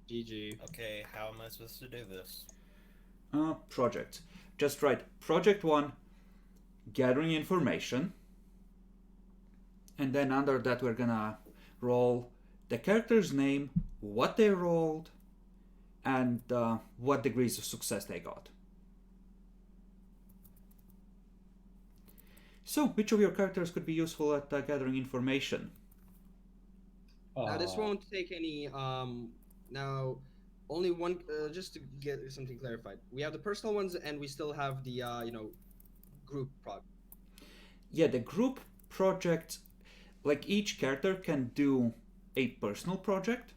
GG. Okay, how am I supposed to do this? Projects. Just write Project 1, gathering information. And then under that we're gonna roll the character's name, what they rolled, and what degrees of success they got. So, which of your characters could be useful at gathering information? Now this won't take any. Now, only one. Just to get something clarified, we have the personal ones, and we still have the group project. Yeah, the group project, like each character can do a personal project,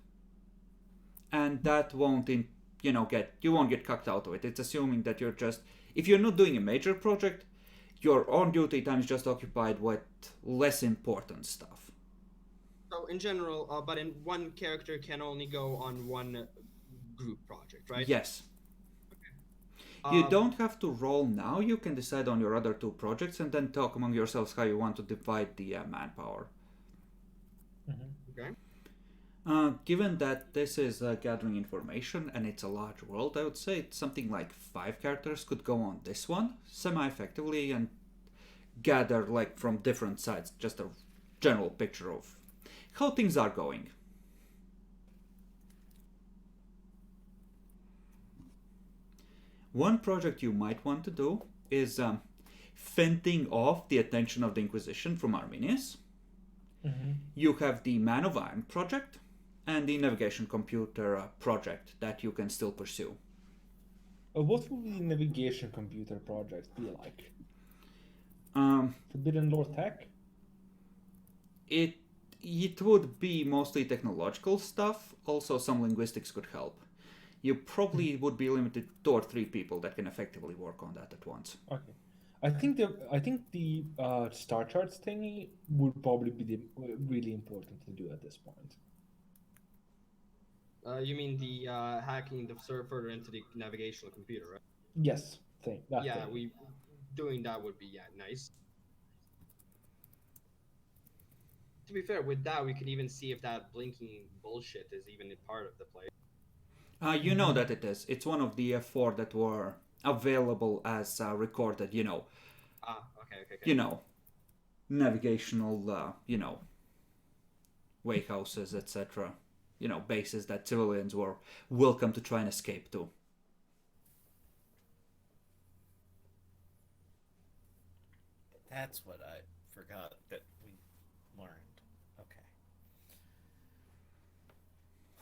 and that won't you won't get cucked out of it. It's assuming that you're just, if you're not doing a major project, your on duty time is just occupied with less important stuff. So in general, but in one character can only go on one group project, right? Yes. You don't have to roll now. You can decide on your other two projects and then talk among yourselves how you want to divide the manpower. Okay. Given that this is gathering information and it's a large world, I would say it's something like 5 characters could go on this one semi-effectively and gather like from different sides just a general picture of how things are going. One project you might want to do is fending off the attention of the Inquisition from Arminius. You have the Man of Iron project and the navigation computer project that you can still pursue. What would the navigation computer project be like? Forbidden Lore tech? It would be mostly technological stuff. Also, some linguistics could help. You probably would be limited to 2 or 3 people that can effectively work on that at once. Okay. I think the star charts thingy would probably be really important to do at this point. You mean the hacking the server into the navigational computer, right? Yes, Yeah, doing that would be nice. To be fair, with that we could even see if that blinking bullshit is even a part of the play. You know that it is. It's one of the 4 that were available as recorded, Okay. Navigational, wakhouses, etc. Bases that civilians were welcome to try and escape to. That's what I forgot that we learned. Okay.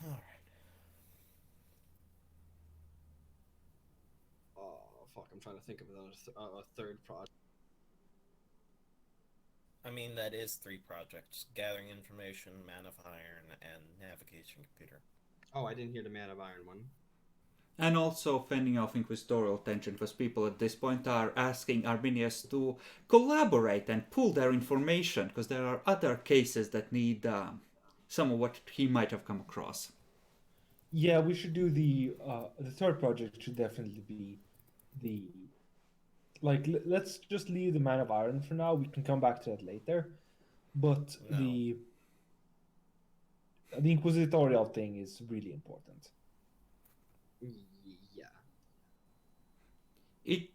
All right. Oh fuck! I'm trying to think of a third project. I mean, that is 3 projects: gathering information, Man of Iron, and navigation computer. Oh, I didn't hear the Man of Iron one. And also fending off inquisitorial tension, because people at this point are asking Arminius to collaborate and pool their information, because there are other cases that need some of what he might have come across. Yeah, we should do the third project should definitely be the let's just leave the Man of Iron for now. We can come back to that later. But No. the inquisitorial thing is really important. Yeah. It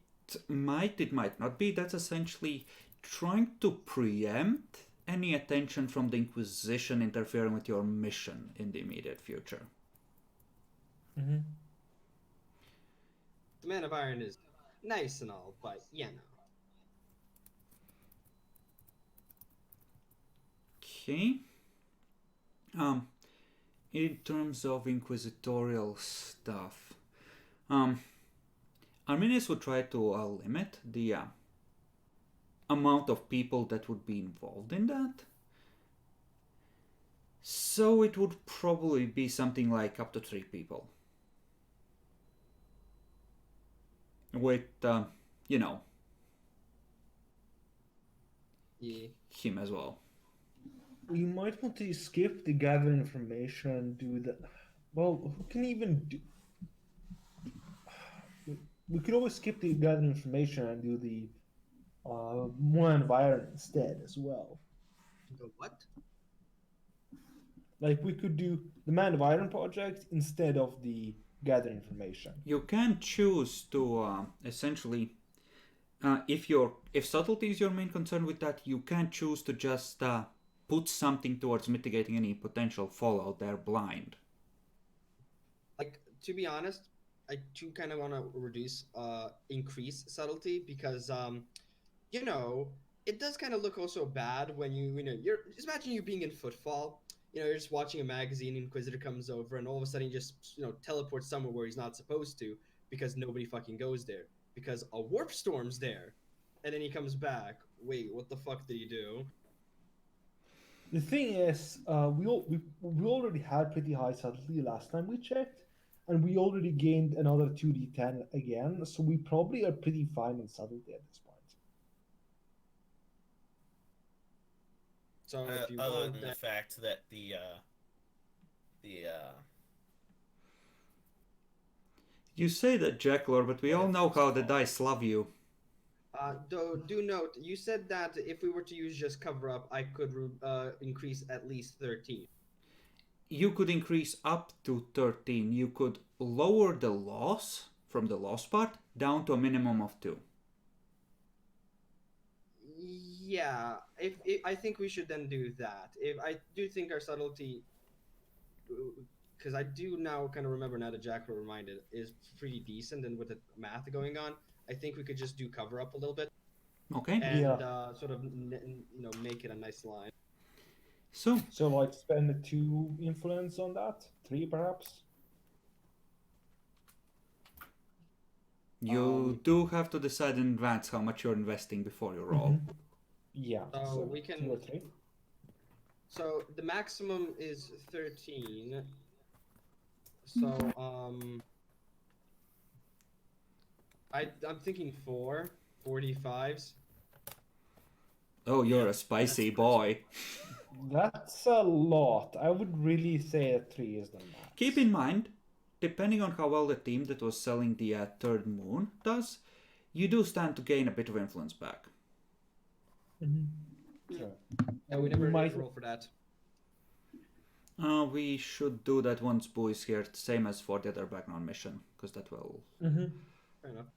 might not be. That's essentially trying to preempt any attention from the Inquisition interfering with your mission in the immediate future. Mm-hmm. The Man of Iron is nice and all, but Okay. In terms of inquisitorial stuff, Arminius would try to limit the amount of people that would be involved in that. So it would probably be something like up to 3 people. With, Yeah. him as well. We might want to skip the gather information and do that. Well, who can even do? We could always skip the gather information and do the Man of Iron instead as well. The what? Like we could do the Man of Iron project instead of the gather information. You can choose to essentially, if subtlety is your main concern with that, you can choose to just put something towards mitigating any potential fallout, they're blind. Like, to be honest, I do kind of want to increase subtlety because, you know, it does kind of look also bad when you're just imagine you being in footfall. You're just watching a magazine, Inquisitor comes over, and all of a sudden he just, teleports somewhere where he's not supposed to because nobody fucking goes there. Because a warp storm's there. And then he comes back. Wait, what the fuck did he do? The thing is, we already had pretty high subtlety last time we checked, and we already gained another 2d10 again, so we probably are pretty fine in subtlety at this point. So if you other want than the that, fact that You say that, Jacklor, but we all know how the dice love you. do note, you said that if we were to use just cover up, I could increase at least 13. You could increase up to 13. You could lower the loss from the loss part down to a minimum of 2. Yeah, if I think we should then do that. If I do think our subtlety, because I do now kind of remember now that Jack were reminded, is pretty decent, and with the math going on, I think we could just do cover up a little bit Okay? and Yeah. sort of make it a nice line. So, So, spend 2 influence on that? 3 perhaps? you do have to decide in advance how much you're investing before you roll. Mhm. Yeah. So we can- 2 or 3. So the maximum is 13. So I'm thinking 45s. Oh, you're a spicy boy. That's a lot. I would really say a 3 is the max. Keep in mind, depending on how well the team that was selling the third moon does, you do stand to gain a bit of influence back. Sure. Yeah, we never might roll for that. We should do that once Boo is here, same as for the other background mission, because that will... Fair enough.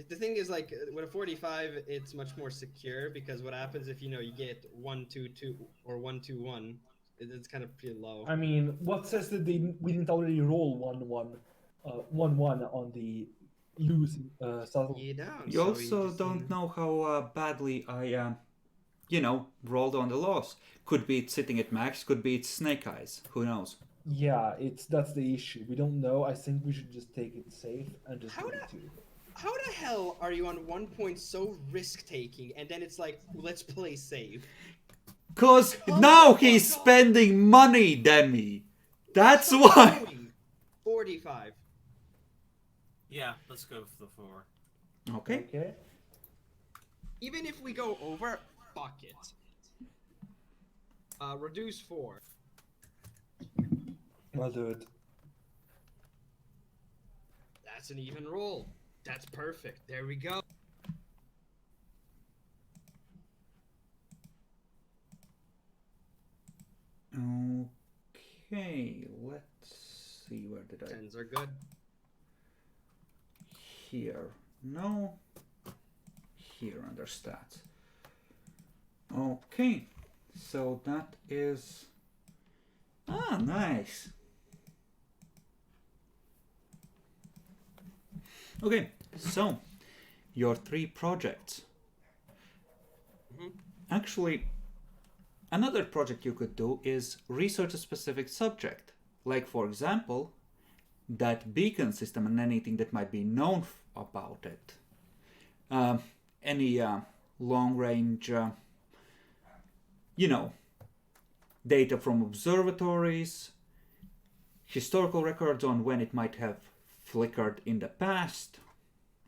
The thing is, like, with a 45, it's much more secure because what happens if you get 1-2-2 or 1-2-1, it's kind of pretty low. I mean, what says that we didn't already roll 1-1 on the lose subtlety? You also don't know how badly I, rolled on the loss. Could be it sitting at max, could be it's snake eyes. Who knows? Yeah, that's the issue. We don't know. I think we should just take it safe and just do it too. How the hell are you on 1 point so risk-taking, and then it's like, let's play safe? Cause now he's spending money, Demi. That's why. 45. Yeah, let's go for the 4. Okay. Even if we go over, fuck it. Reduce 4. I'll do it. That's an even roll. That's perfect. There we go. Okay, let's see, where did I... 10s are good. Here. No. Here under stats. Okay, so that is... Ah, nice. Okay, so your 3 projects. Actually, another project you could do is research a specific subject. Like, for example, that beacon system and anything that might be known about it. Any long range, data from observatories, historical records on when it might have flickered in the past,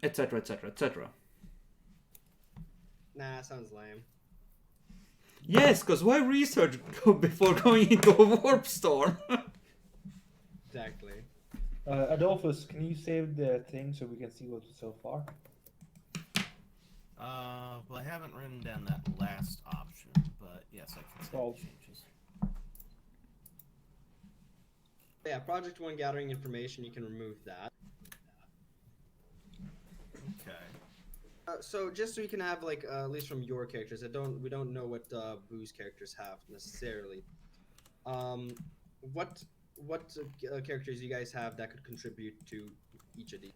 etc., etc., etc. Nah, sounds lame. Yes, because why research before going into a warp storm? Exactly. Adolphus, can you save the thing so we can see what's so far? Well, I haven't written down that last option, but yes, I can save Well, the changes. Yeah, Project 1 gathering information, you can remove that. Okay. So just so we can have like at least from your characters, we don't know what Boo's characters have necessarily. What characters you guys have that could contribute to each of these?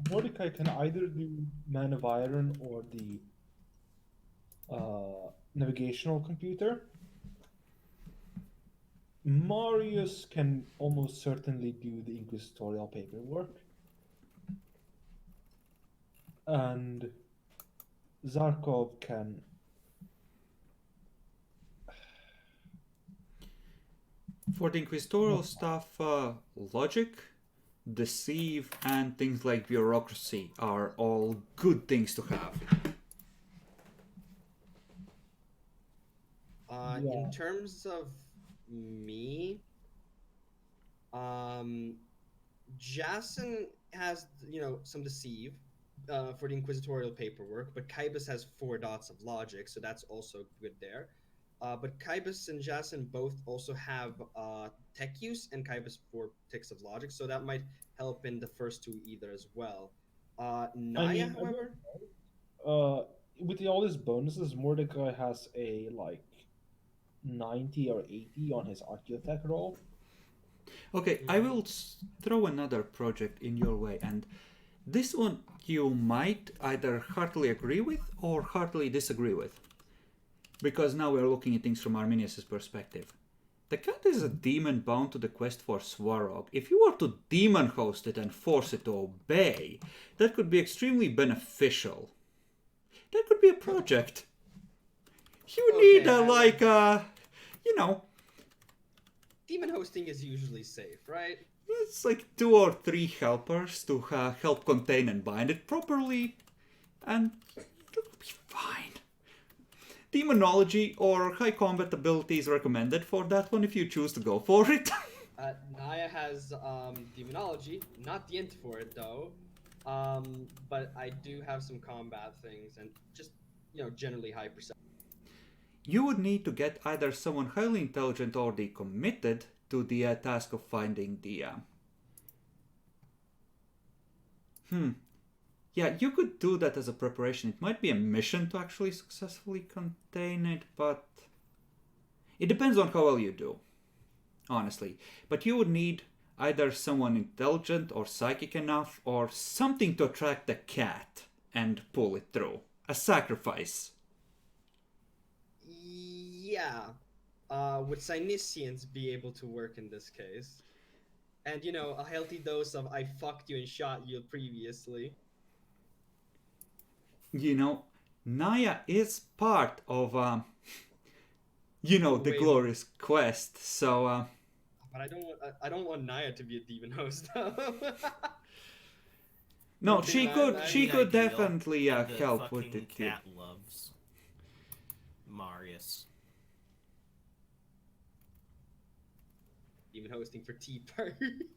Mordecai can either do Man of Iron or the navigational computer. Marius can almost certainly do the inquisitorial paperwork. And Zarkov can. For the inquisitorial stuff, logic, deceive, and things like bureaucracy are all good things to have. In terms of me, Jason has some deceive for the inquisitorial paperwork, but Kybus has 4 dots of logic, so that's also good there. But Kybus and Jason both also have tech use, and Kybus 4 ticks of logic, so that might help in the first 2 either as well. Naya, however, with all his bonuses, Mordecai has a like 90 or 80 on his Archaeotech roll. Okay, I will throw another project in your way, and this one you might either heartily agree with or heartily disagree with. Because now we're looking at things from Arminius' perspective. The cat is a demon bound to the quest for Swarog. If you were to demon host it and force it to obey, that could be extremely beneficial. That could be a project. You need demon hosting is usually safe, right? it's like 2 or 3 helpers to help contain and bind it properly, and it'll be fine. Demonology or high combat abilities recommended for that one if you choose to go for it. Naya has demonology, not the int for it though. But I do have some combat things and just generally high percent. You would need to get either someone highly intelligent or the committed to the task of finding the. Yeah, you could do that as a preparation. It might be a mission to actually successfully contain it, but it depends on how well you do, honestly. But you would need either someone intelligent or psychic enough, or something to attract the cat and pull it through. A sacrifice. Yeah. Would Cynicians be able to work in this case? And a healthy dose of I fucked you and shot you previously. Naya is part of, the glorious quest, so, But I don't want Naya to be a demon host. No, she could definitely The help with fucking it too. cat loves Marius. Demon hosting for Tea Party.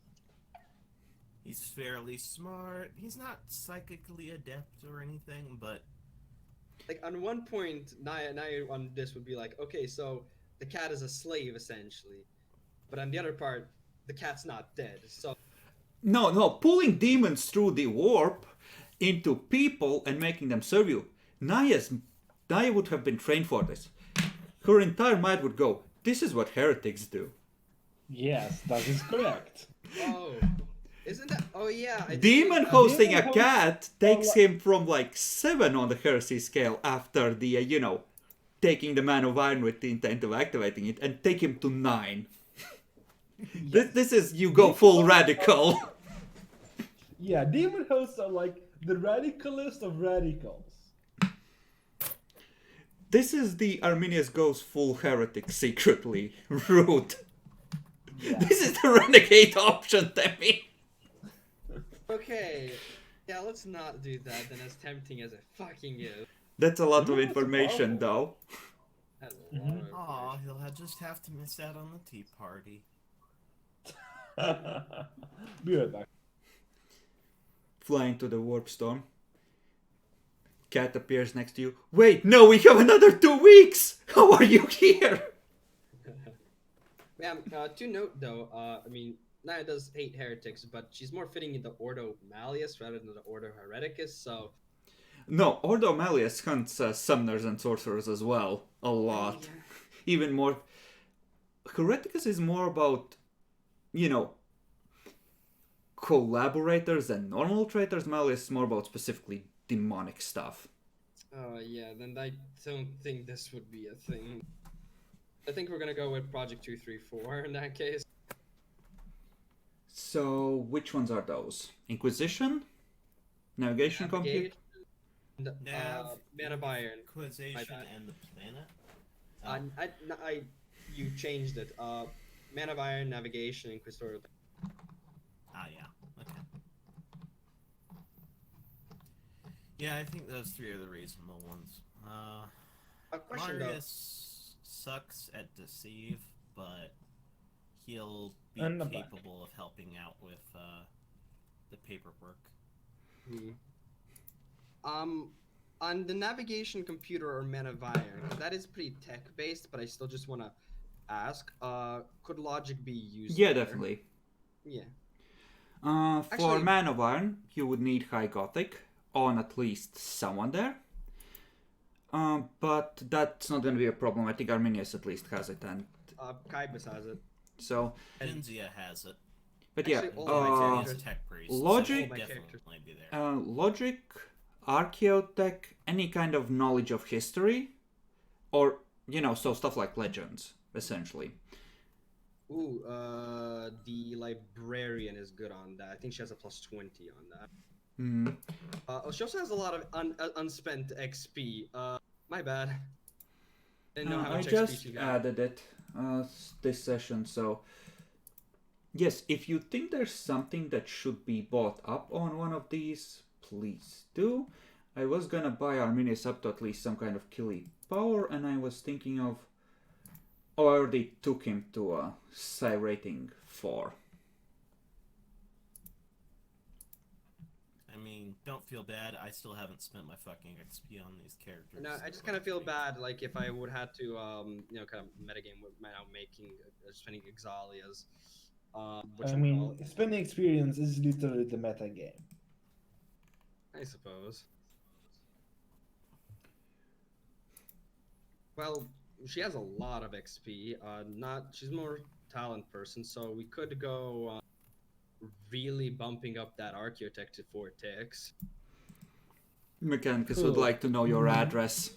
He's fairly smart. He's not psychically adept or anything, but Like on one point, Naya on this would be like, okay, so the cat is a slave essentially, but on the other part, the cat's not dead. So No, pulling demons through the warp into people and making them serve you. Naya would have been trained for this. Her entire mind would go, this is what heretics do. Yes, that is correct. oh, isn't that? Oh yeah. Demon hosting a Demon cat takes him from like 7 on the heresy scale after the, taking the Man of Iron with the intent of activating it, and take him to 9. Yes. This is, you go full radical. Yeah, demon hosts are like the radicalist of radicals. This is the Arminius goes full heretic secretly route. Yeah. This is the renegade option, Demi. Okay. Yeah, let's not do that. Then, as tempting as it fucking is. That's a lot of Ooh, that's information, though. That's a lot of aw, he'll just have to miss out on the tea party. Be right back. Flying to the warp storm. Cat appears next to you. Wait, no, we have another 2 weeks! How are you here? Yeah, to note though, Naya does hate heretics, but she's more fitting in the Ordo Malleus rather than the Ordo Hereticus, so No, Ordo Malleus hunts summoners and sorcerers as well. A lot. Yeah. Even more. Hereticus is more about, you know, collaborators and normal traitors. Malleus is more about specifically demonic stuff. Yeah, then I don't think this would be a thing. I think we're gonna go with Project 234 in that case. So, which ones are those? Inquisition? Navigation compute? Navigate, Nav, Man of Iron. Inquisition, bad. and the planet. You changed it. Man of Iron, Navigation, Inquisitor. Ah, yeah. Okay. Yeah, I think those three are the reasonable ones. A question though. Marius sucks at deceive, but he'll be And the back. capable of helping out with the paperwork. On the navigation computer or Man of Iron, 'cause that is pretty tech based, but I still just want to ask, could logic be used? Yeah, there? definitely. Yeah. For Actually- Man of Iron, you would need High Gothic on at least someone there. But that's not going to be a problem. I think Arminius at least has it, and Kybus has it. so. Enzia has it. But Actually, yeah, all Oh, my my characters- tech priest. Logic- So All my he'd characters. definitely be there. Logic, Archaeotech, any kind of knowledge of history, or so stuff like legends, essentially. Ooh, the librarian is good on that. I think she has a plus 20 on that. She also has a lot of unspent XP. My bad. Didn't know how I much XP just she got. added it this session, so yes, if you think there's something that should be bought up on one of these, please do. I was gonna buy Arminius up to at least some kind of killy power, and I was thinking of... Oh, I already took him to a psi rating 4. I mean, don't feel bad. I still haven't spent my fucking XP on these characters. No, I just kind of feel bad, like if I would have to, kind of metagame with now making spending Exalias. Spending experience is literally the meta game. I suppose. Well, she has a lot of XP. She's more talent person, so we could go really bumping up that Archaeotech to 4 ticks. Mechanicus would Cool. like to know your address.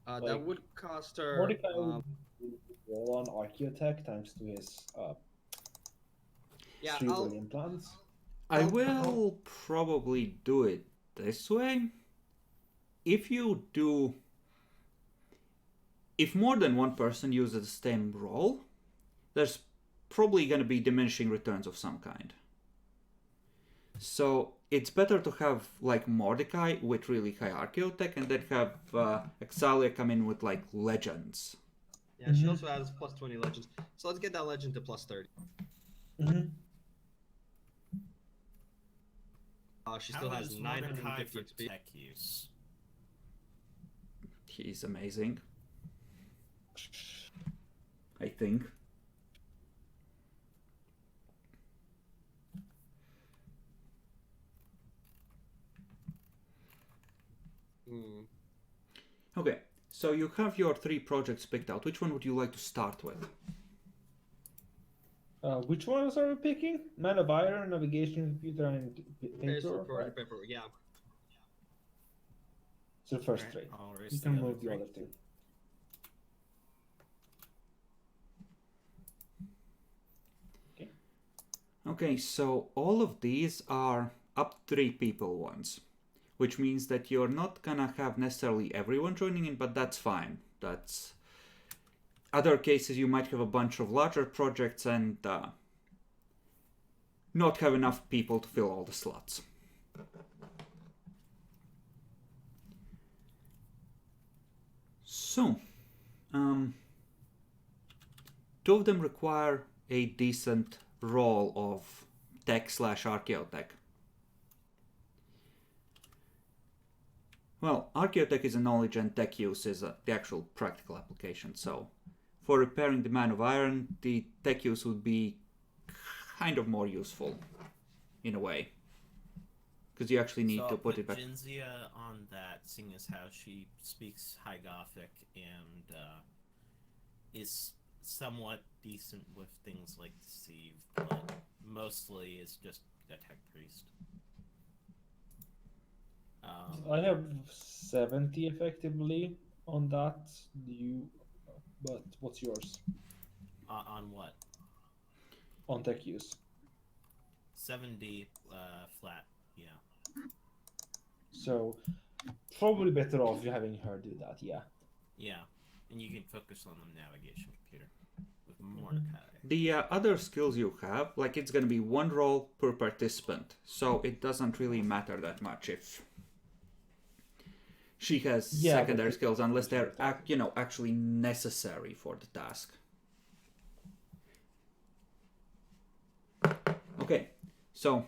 That Like, would cost her. Mordecai would roll on Archaeotech thanks to his Yeah, cerebral implants. I will probably do it this way. If more than one person uses the same role, there's probably going to be diminishing returns of some kind. So it's better to have like Mordecai with really high Archaeotech, and then have Exalia come in with like legends. Yeah, she also has plus 20 legends. So let's get that legend to plus 30. She still How has is Mordecai 950 for XP. tech use? He's amazing. I think. Okay, so you have your 3 projects picked out. Which one would you like to start with? Which ones are we picking? Man of Iron, Navigation Computer, and There's Paper. recorded paper, yeah. So the first Alright, 3. I'll erase You the can other move the 3. other 2. Okay, so all of these are up 3 people ones, which means that you're not gonna have necessarily everyone joining in, but that's fine. That's other cases you might have a bunch of larger projects and not have enough people to fill all the slots. So, 2 of them require a decent roll of tech/archaeotech. Well, archaeotech is a knowledge and tech use is the actual practical application. So, for repairing the Man of Iron, the tech use would be kind of more useful, in a way. because you actually need So to I'll put it back. Jinzia on that, seeing as how she speaks High Gothic and is somewhat decent with things like Deceive, but mostly is just a tech priest. I have 70 effectively on that. But what's yours On what? on tech use? 70 flat, yeah. So probably better off you having her do that. Yeah. Yeah, and you can focus on the navigation computer with Mordecai. The other skills you have, like it's going to be one roll per participant, so it doesn't really matter that much if she has secondary skills, unless they're actually necessary for the task. Okay, so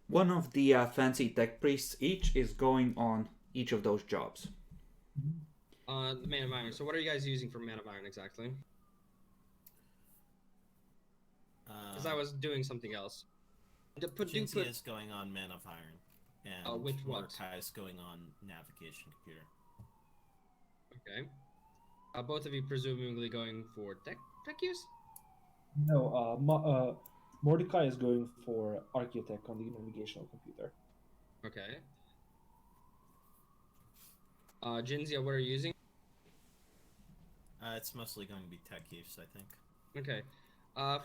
one of the fancy tech priests each is going on each of those jobs. The Man of Iron. So what are you guys using for Man of Iron exactly? Because I was doing something else. Jinzia is going on Man of Iron, and with what? Mordecai is going on navigation computer. Okay. Both of you presumably going for tech use? No, Mordecai is going for Architect on the navigational computer. Okay. Jinzia, what are you using? It's mostly going to be tech use, I think. Okay.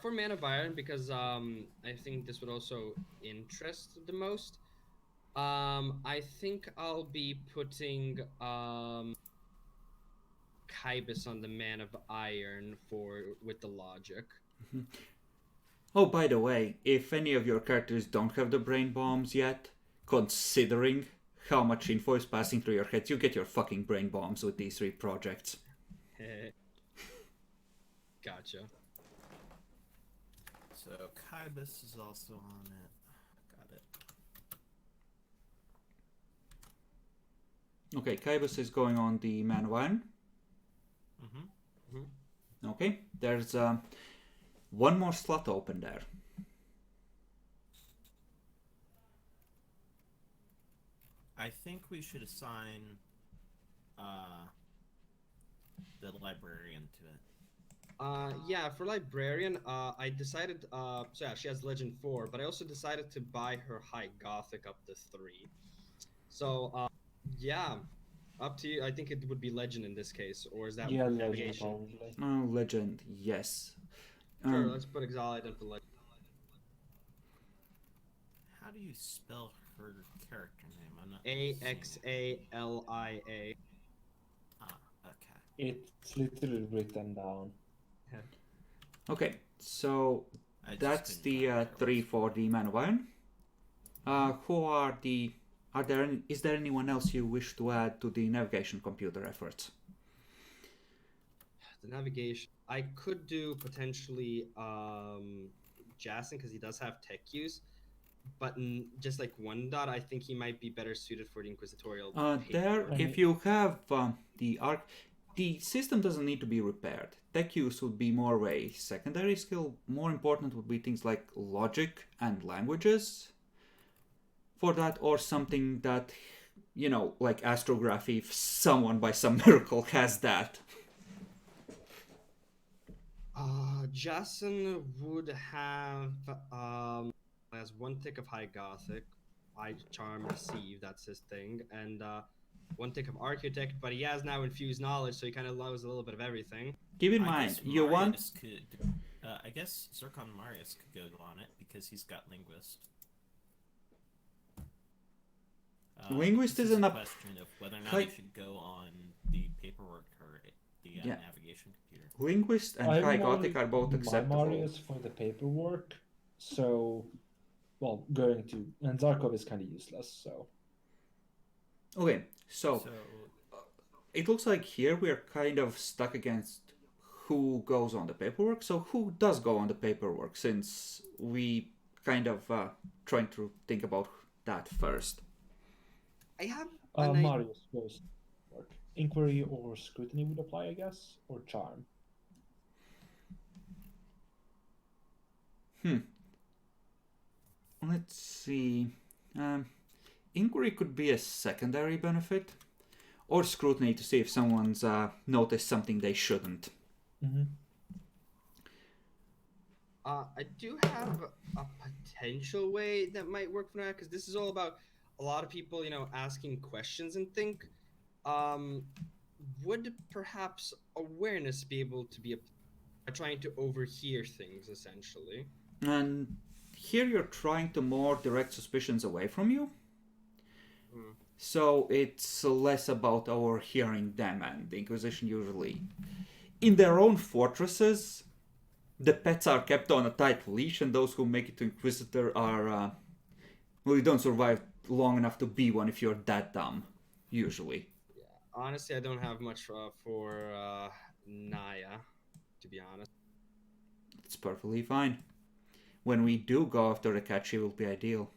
For Man of Iron, because I think this would also interest the most. I think I'll be putting Kybus on the Man of Iron with the logic. Oh, by the way, if any of your characters don't have the brain bombs yet, considering how much info is passing through your heads, you get your fucking brain bombs with these 3 projects. Gotcha. So Kybus is also on it. Got it. Okay, Kybus is going on the Man of Iron. Okay, there's one more slot open there. I think we should assign the librarian to it. Yeah, for Librarian, I decided, so yeah, she has Legend 4, but I also decided to buy her High Gothic up to 3. So, yeah, up to you. I think it would be Legend in this case, or is that navigation? Legend probably. Legend, yes. Sure, let's put Exiled and for Legend. How do you spell her character name? I'm not Axalia. Ah, okay. It's literally written down. Okay, so that's the 3 for the Man of Iron. Is there anyone else you wish to add to the navigation computer efforts? The navigation, I could do potentially Jason, because he does have tech use, but just like one dot, I think he might be better suited for the inquisitorial. If you have the system doesn't need to be repaired. Tech use would be more of a secondary skill. More important would be things like logic and languages for that, or something that, like astrography, if someone by some miracle has that. Jason would have has 1 tick of High Gothic, Charm, Deceive, that's his thing, and 1 tick of Architect, but he has now Infused Knowledge, so he kind of knows a little bit of everything. Keep in mind, you want... I guess Zircon Marius could go on it, because he's got Linguist. Linguist is a question of whether or not he should go on the paperwork or the navigation computer. Linguist and High Gothic are both acceptable. Marius for the paperwork, so... Well, and Zarkov is kind of useless, so... Okay, so it looks like here we're kind of stuck against who goes on the paperwork. So who does go on the paperwork, since we kind of trying to think about that first? I have Marius goes work. Inquiry or Scrutiny would apply, I guess, or Charm. Let's see. inquiry could be a secondary benefit, or scrutiny to see if someone's noticed something they shouldn't. Mm-hmm. I do have a potential way that might work for now, because this is all about a lot of people, asking questions and think. Would perhaps awareness be able to be trying to overhear things, essentially? And here you're trying to more direct suspicions away from you. So it's less about overhearing them, and the Inquisition usually, in their own fortresses, the pets are kept on a tight leash, and those who make it to Inquisitor are, well, you don't survive long enough to be one if you're that dumb, usually. Yeah, honestly, I don't have much for Naya, to be honest. It's perfectly fine. When we do go after the cat, she will be ideal.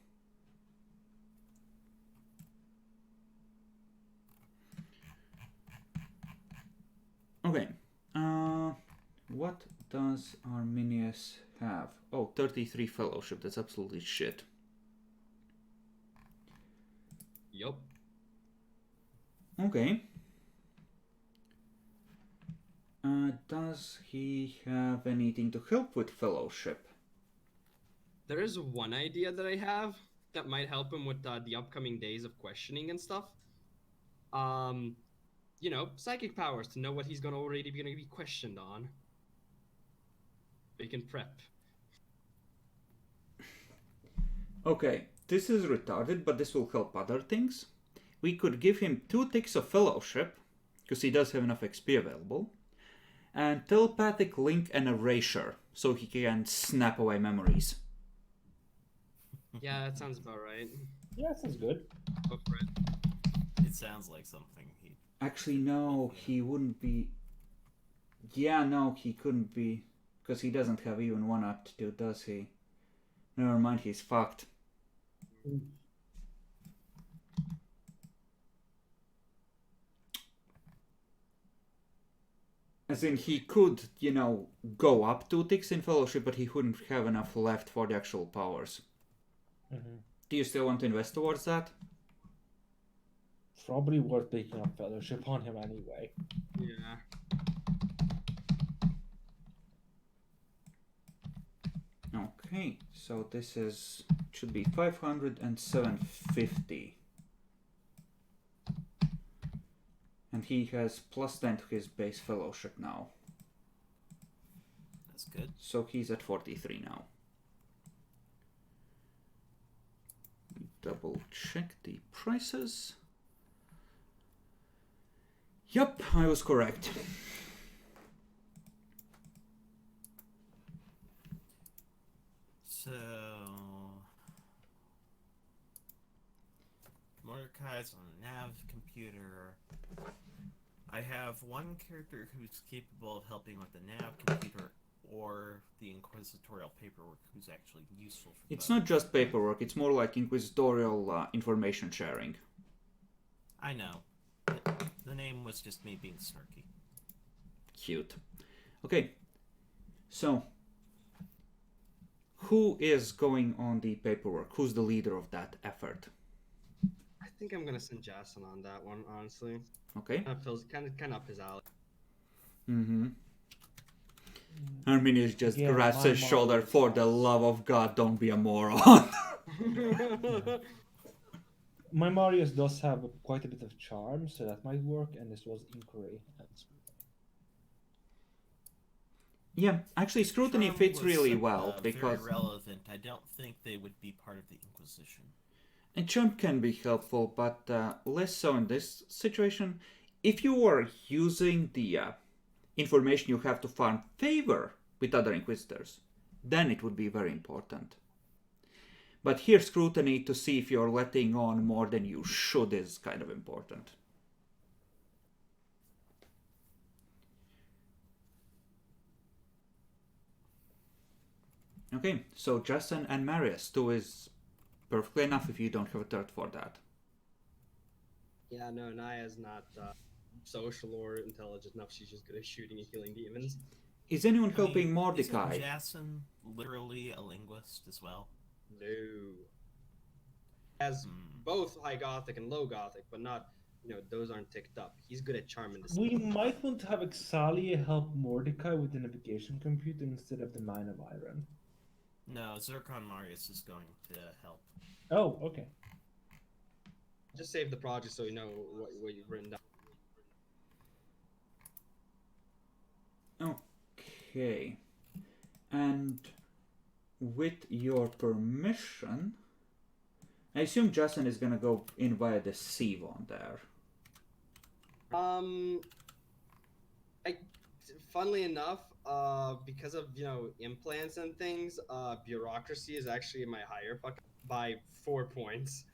Okay. What does Arminius have? Oh, 33 fellowship. That's absolutely shit. Yup. Okay. Does he have anything to help with fellowship? There is one idea that I have that might help him with the upcoming days of questioning and stuff. Psychic powers to know what he's already gonna be questioned on. He can prep. Okay, this is retarded, but this will help other things. We could give him 2 ticks of fellowship, because he does have enough XP available, and telepathic link and erasure, so he can snap away memories. Yeah, that sounds about right. Yeah, that sounds good. Go for it. It sounds like something he. Actually, no, he wouldn't be... Yeah, no, he couldn't be, because he doesn't have even one aptitude, does he? Never mind, he's fucked. As in, he could, go up 2 ticks in fellowship, but he wouldn't have enough left for the actual powers. Mm-hmm. Do you still want to invest towards that? Probably worth picking up fellowship on him anyway. Yeah. Okay, so this should be 500 and 750. And he has plus 10 to his base fellowship now. That's good. So he's at 43 now. Double check the prices. Yup, I was correct. So Mordecai's on a nav computer. I have one character who's capable of helping with the nav computer or the inquisitorial paperwork who's actually useful for It's both. not just paperwork, it's more like inquisitorial information sharing. I know. The name was just me being snarky. Cute. Okay, so who is going on the paperwork? Who's the leader of that effort? I think I'm gonna send Jason on that one, honestly. Okay. Kind of up his alley. Mm-hmm. Arminius just Yeah, grabs my his shoulder. mom For is the nice. love of God, don't be a moron. My Marius does have quite a bit of charm, so that might work, and this was inquiry. Yeah, actually, scrutiny Charm fits was, really well because very relevant. I don't think they would be part of the Inquisition. and charm can be helpful, but less so in this situation. If you are using the information you have to farm favor with other inquisitors, then it would be very important. But here, scrutiny to see if you're letting on more than you should is kind of important. Okay, so Jason and Marius, 2 is perfectly enough if you don't have a third for that. Yeah, no, Naya's not social or intelligent enough. She's just good at shooting and killing demons. Is anyone I helping mean, Mordecai? Isn't Jason literally a linguist as well? No. As both high gothic and low gothic, but not, those aren't ticked up. He's good at charm and We deceit. might want to have Exalia help Mordecai with the navigation computer instead of the Mine of Iron. No, Zircon Marius is going to help. Oh, okay. Just save the project so you know what you've written down. Okay. And with your permission, I assume Justin is gonna go in via the sieve on there. Funnily enough, because of implants and things, bureaucracy is actually my higher by 4 points.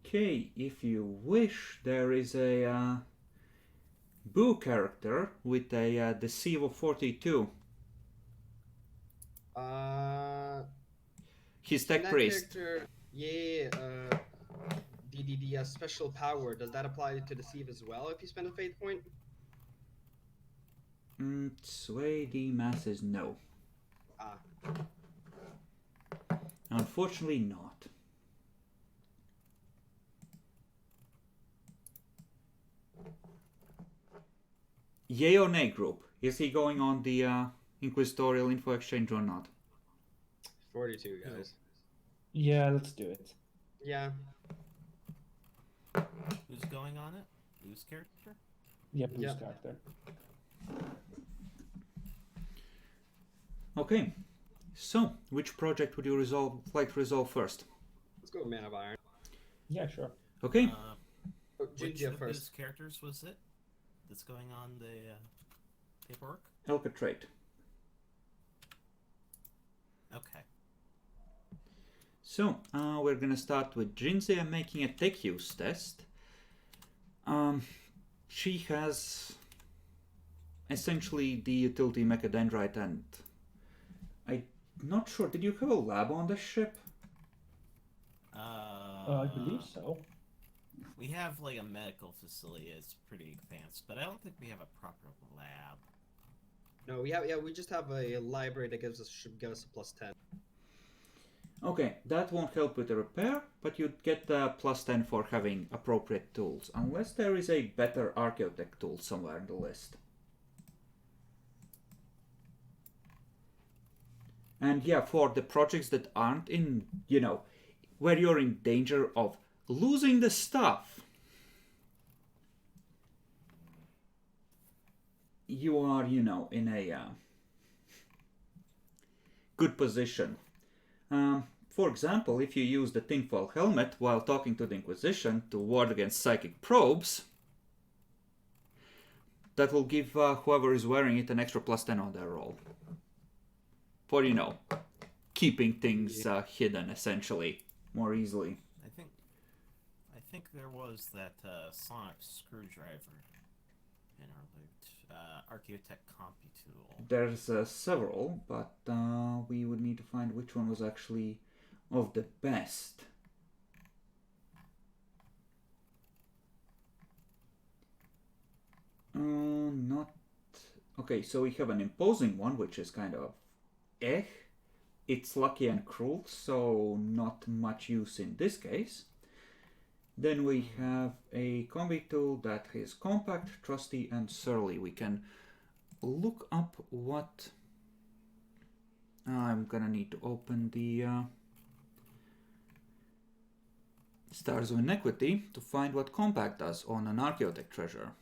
Okay, if you wish, there is a Boo character with a deceive of 42. He's tech that priest. Character, the special power, does that apply to deceive as well if you spend a fate point? Sway the masses, no. Unfortunately not. Yay or nay group? Is he going on the Inquisitorial Info Exchange or not? 42, guys. Yeah, let's do it. Yeah. Who's going on it? Whose character? Yeah, Boo's Yep. character. Okay, so which project would you like to resolve first? Let's go Man of Iron. Yeah, sure. Okay, Which Ginger of first. his characters was it that's going on the paperwork? Elka trait. Okay. So, we're gonna start with Jinze and making a tech use test. She has essentially the utility mechadendrite, and I'm not sure, did you have a lab on the ship? I believe so. We have like a medical facility. It's pretty advanced, but I don't think we have a proper lab. No, we just have a library that should give us a +10. Okay, that won't help with the repair, but you'd get the +10 for having appropriate tools, unless there is a better Archaeotech tool somewhere in the list. And yeah, for the projects that aren't in, where you're in danger of losing the stuff, you are, in a good position. For example, if you use the tinfoil helmet while talking to the Inquisition to ward against psychic probes, that will give whoever is wearing it an extra +10 on their roll. For, keeping things hidden, essentially, more easily. I think there was that sonic screwdriver in our loot. Archaeotech Compitool. There's several, but we would need to find which one was actually of the best. Not... Okay, so we have an imposing one, which is kind of It's lucky and cruel, so not much use in this case. Then we have a combi tool that is compact, trusty, and surly. We can look up what... I'm gonna need to open the Stars of Inequity to find what compact does on an Archaeotech treasure.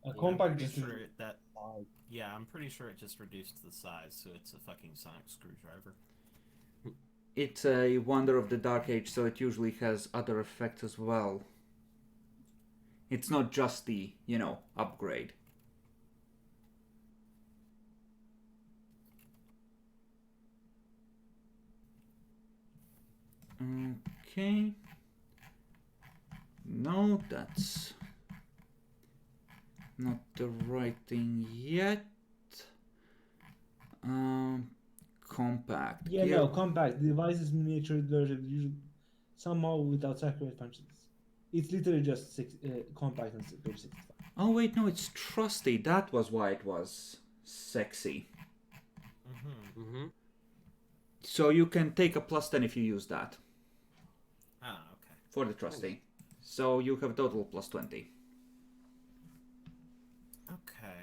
A I'm compact pretty is sure Yeah, I'm pretty sure it just reduced the size, so it's a fucking sonic screwdriver. It's a Wonder of the Dark Age, so it usually has other effects as well. It's not just the, upgrade. Okay. No, that's not the right thing yet. Compact. Yeah, no, compact. The device is miniature version, usually somehow without accurate functions. It's literally just compact and page 65. Oh wait, no, it's trusty. That was why it was sexy. Mm-hmm. So you can take a +10 if you use that. for the trustee. So you have a total plus 20. Okay.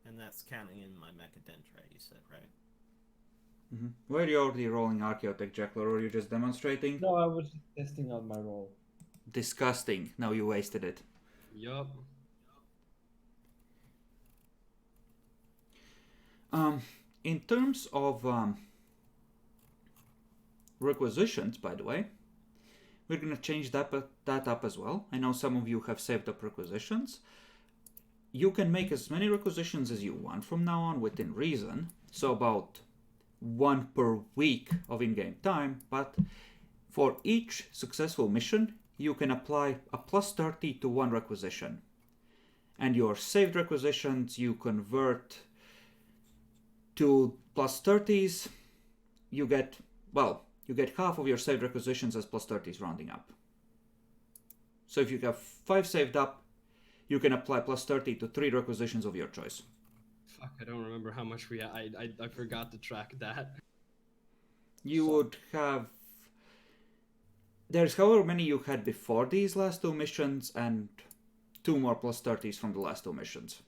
And that's counting in my mechadendrite, you said, right? Were you already rolling Archaeotech, Jackler, or are you just demonstrating? No, I was testing out my roll. Disgusting. Now you wasted it. Yup. In terms of requisitions, by the way, we're going to change that up as well. I know some of you have saved up requisitions. You can make as many requisitions as you want from now on within reason. So about 1 per week of in-game time, but for each successful mission, you can apply a plus 30 to 1 requisition. And your saved requisitions you convert to plus 30s. You get half of your saved requisitions as plus 30s rounding up. So if you have 5 saved up, you can apply plus 30 to 3 requisitions of your choice. Fuck, I don't remember how much we had. I forgot to track that. You would have... There's however many you had before these last 2 missions and 2 more plus 30s from the last 2 missions.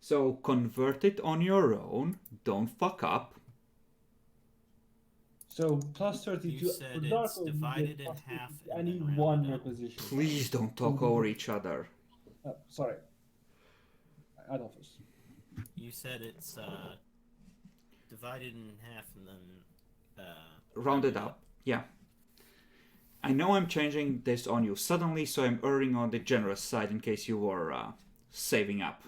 So convert it on your own. Don't fuck up. So plus 32. You said for it's Dark Oak, you divided get in plus half 32. I and then need rounded 1 up. requisition. Please don't talk over each other. Sorry. Adolphus. You said it's divided in half and then Rounded up. Yeah. I know I'm changing this on you suddenly, so I'm erring on the generous side in case you were saving up.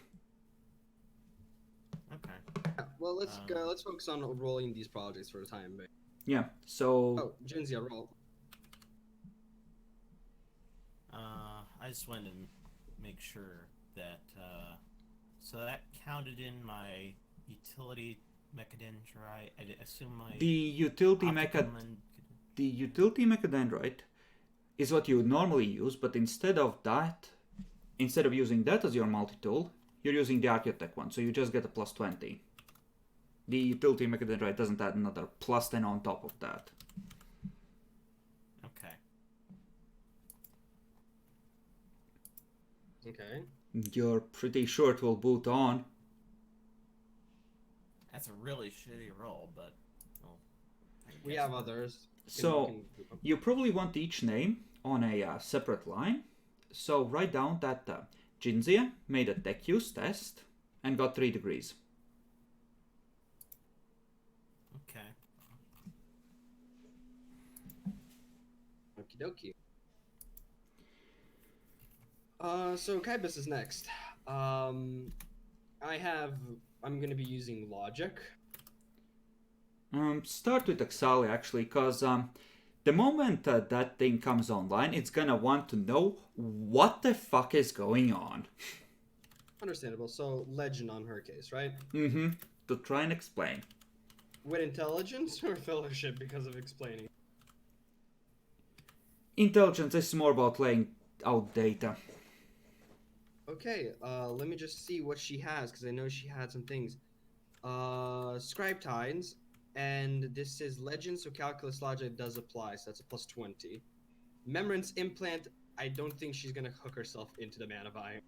Okay. Well, let's go. Let's focus on rolling these projects for a time being. Yeah, so... Oh, Jinzia, roll. I just wanted to make sure that so that counted in my utility mechadendrite. I assume my The utility mechadendrite is what you would normally use, but instead of using that as your multi-tool, you're using the Archaeotech one, so you just get a plus 20. The utility mechadendrite doesn't add another plus 10 on top of that. Okay. Okay. You're pretty sure it will boot on. That's a really shitty roll, but well, We have others. So you probably want each name on a separate line. So write down that Jinzia made a tech use test and got 3 degrees. Okay. Okie dokie. So Kybus is next. I'm gonna be using logic. Start with Exali actually, because the moment that thing comes online, it's gonna want to know what the fuck is going on. Understandable. So legend on her case, right? To try and explain. With intelligence or fellowship because of explaining? Intelligence is more about laying out data. Okay, let me just see what she has, because I know she had some things. Scribe Tines, and this is Legend, so Calculus Logic does apply, so that's a plus 20. Memorance Implant, I don't think she's gonna hook herself into the Man of Iron.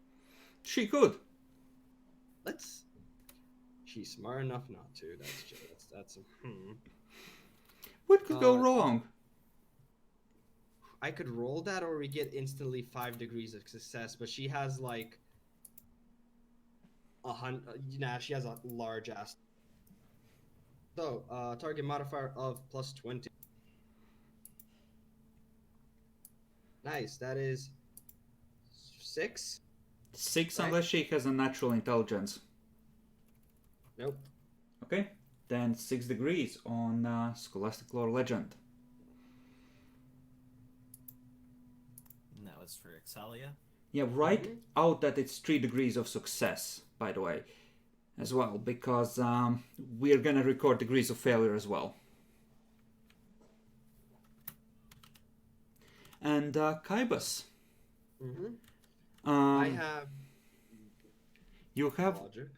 She could. She's smart enough not to, that's What could go wrong? I could roll that, or we get instantly 5 degrees of success, but she has like she has a large ass. So, target modifier of plus 20. Nice, that is 6? 6 right? unless she has a natural intelligence. Nope. Okay, then 6 degrees on Scholastic Lore Legend. And that was for Exalia. Yeah, write out that it's 3 degrees of success, by the way, as well, because we're gonna record degrees of failure as well. And Kybus. I have. You have Logic.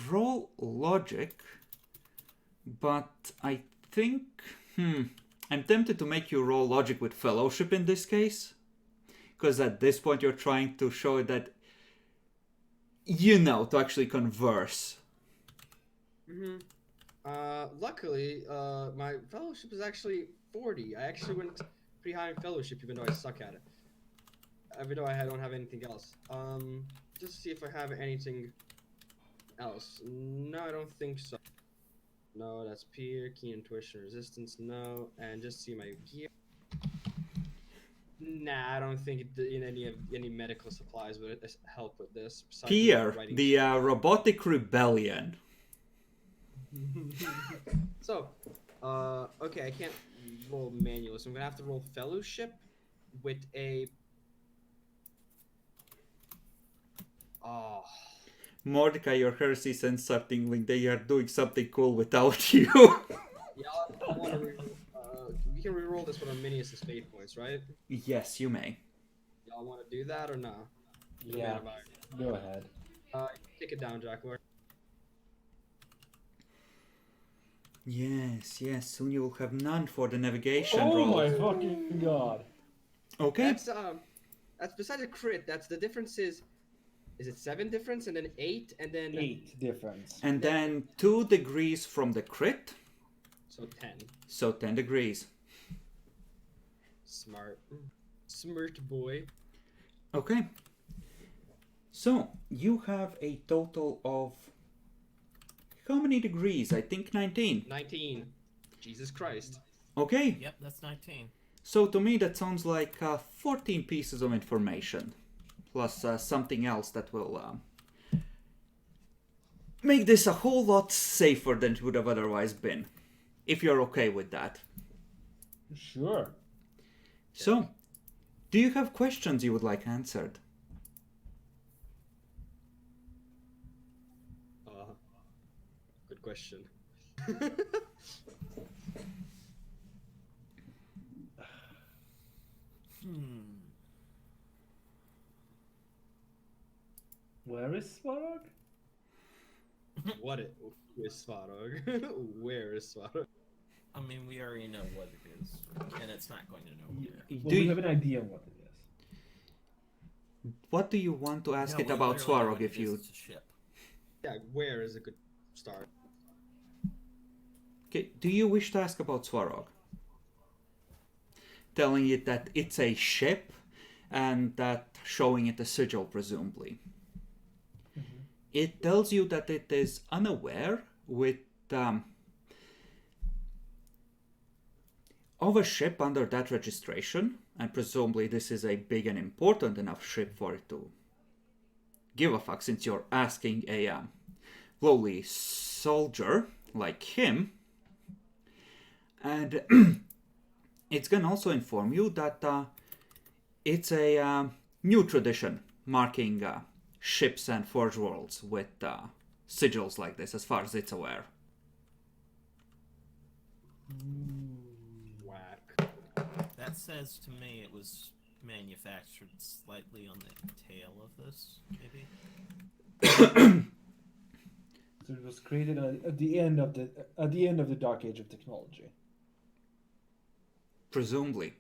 roll logic, but I think I'm tempted to make you roll logic with fellowship in this case, because at this point you're trying to show that to actually converse. Luckily, my fellowship is actually 40. I actually went pretty high in fellowship, even though I suck at it. Even though I don't have anything else. Just to see if I have anything else. No, I don't think so. No, that's peer, key intuition, resistance, no. And just see my gear. Nah, I don't think in any medical supplies would help with this. besides Peer, writing the robotic rebellion. So, okay, I can't roll manual, so I'm gonna have to roll fellowship with a. Oh, Mordecai, your heresy sense are tingling. They are doing something cool without you. yeah, I want to. We can reroll this with our Minius' fate points, right? Yes, you may. Y'all want to do that or not? Yeah. Go ahead. Take it down, Jacklord. Yes, soon you will have none for the navigation Oh roll. my fucking god. Okay. That's besides a crit. That's the difference is it 7 difference and then 8 and then 8 difference. And then 2 degrees from the crit. So 10. So 10 degrees. Smart boy. Okay. So you have a total of how many degrees? I think 19. 19. Jesus Christ. Okay. Yep, that's 19. So to me that sounds like 14 pieces of information. Plus something else that will make this a whole lot safer than it would have otherwise been. If you're okay with that. Sure. So, do you have questions you would like answered? Good question. Where is Svarog? Who is Svarog? Where is Svarog? I mean, we already know what it is, and it's not going to know what it is. Well, we have an idea of what it is. What do you want to ask No, it we about literally know Swarog what if it is, you... It's a ship. Yeah, where is a good start? Okay, do you wish to ask about Swarog? Telling it that it's a ship and that showing it a sigil presumably. Mm-hmm. It tells you that it is unaware with of a ship under that registration, and presumably this is a big and important enough ship for it to give a fuck, since you're asking a lowly soldier like him. And it's gonna also inform you that it's a new tradition marking ships and forge worlds with sigils like this, as far as it's aware. Whack. That says to me it was manufactured slightly on the tail of this, maybe. So it was created at the end of the dark age of technology. Presumably.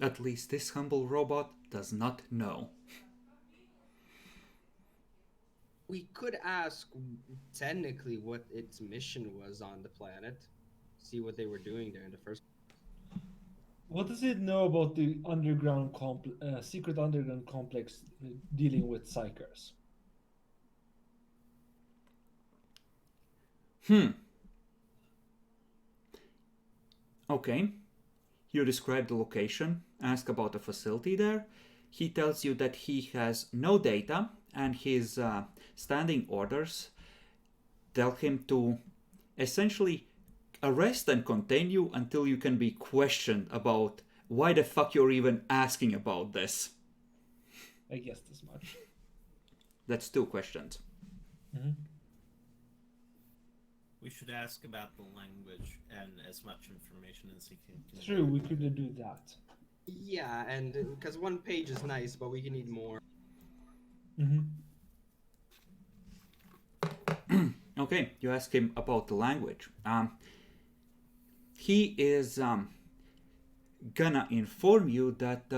At least this humble robot does not know. We could ask technically what its mission was on the planet. See what they were doing there in the first. What does it know about the underground secret underground complex dealing with psychers? Okay. You describe the location, ask about the facility there. He tells you that he has no data, and his standing orders tell him to essentially arrest and contain you until you can be questioned about why the fuck you're even asking about this. I guessed as much. That's 2 questions. Mm-hmm. We should ask about the language and as much information as he can. True, we could do that. Yeah, and because 1 page is nice, but we can need more. Mm-hmm. Okay, you ask him about the language. He is gonna inform you that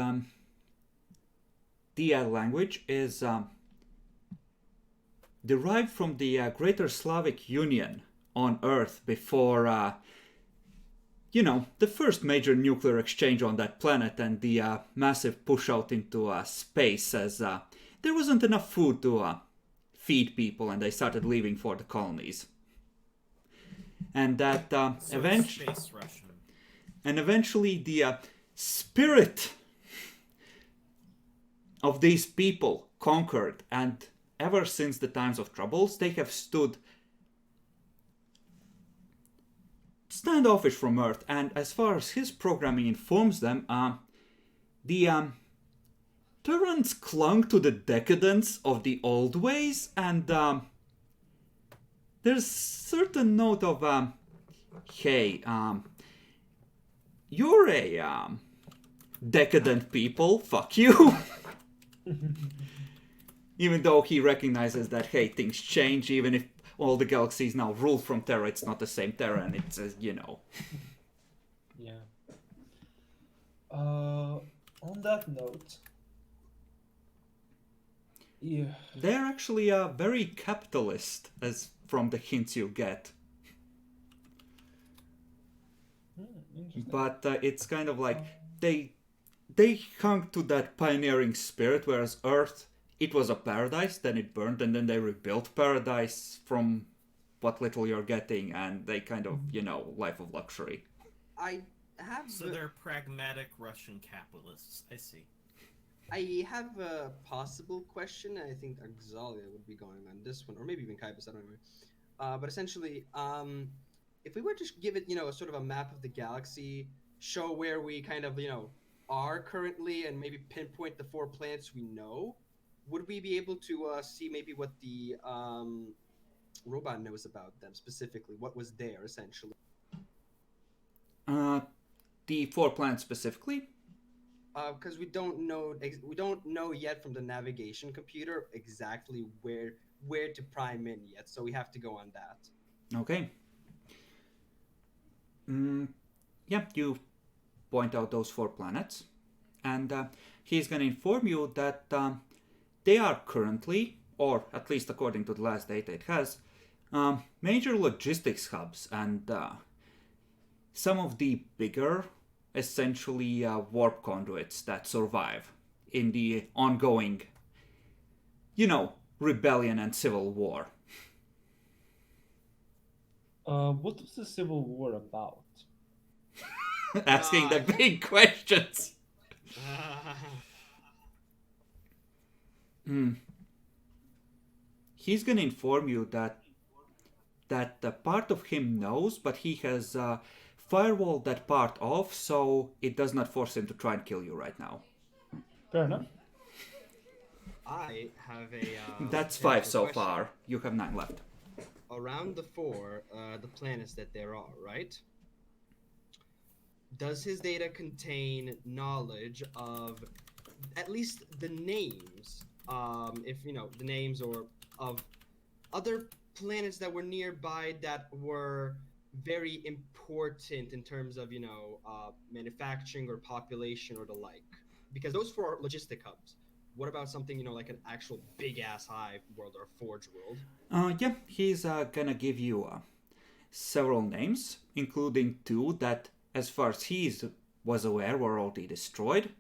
the language is derived from the Greater Slavic Union on Earth before, the first major nuclear exchange on that planet and the massive push out into space, as there wasn't enough food to feed people and they started leaving for the colonies. And that So it's space Russian. eventually the spirit of these people conquered, and ever since the times of troubles, they have stood standoffish from Earth. And as far as his programming informs them, the Terrans clung to the decadence of the old ways, and there's certain note of, hey, you're a decadent people, fuck you. Even though he recognizes that, hey, things change, even if all the galaxies now ruled from Terra, it's not the same Terra, and it's, Yeah. On that note, yeah. They're actually very capitalist, as from the hints you get. Interesting. But it's kind of like they hung to that pioneering spirit, whereas Earth, it was a paradise, then it burned, and then they rebuilt paradise from what little you're getting, and they kind of, life of luxury. I have. So they're pragmatic Russian capitalists. I see. I have a possible question. I think Axalia would be going on this one, or maybe even Kaibus, I don't know. But essentially, if we were to give it, a sort of a map of the galaxy, show where we kind of, are currently, and maybe pinpoint the 4 planets we know, would we be able to see maybe what the robot knows about them specifically? What was there, essentially? The 4 planets specifically? Because we don't know yet from the navigation computer exactly where to prime in yet, so we have to go on that. Okay. Yeah, you point out those 4 planets, and he's going to inform you that they are currently, or at least according to the last data it has, major logistics hubs, and some of the bigger, essentially warp conduits that survive in the ongoing, rebellion and civil war. What was the Civil War about? Asking the big questions. He's gonna inform you that the part of him knows, but he has firewalled that part off, so it does not force him to try and kill you right now. Fair enough. I have a. That's 5 so question. far. You have 9 left. Around the 4, the planets that there are, right? Does his data contain knowledge of at least the names? If the names or of other planets that were nearby that were very important in terms of manufacturing or population or the like, because those 4 are logistic hubs. What about something like an actual big ass hive world or a forge world? Yeah, he's gonna give you several names, including 2 that, as far as he was aware, were already destroyed.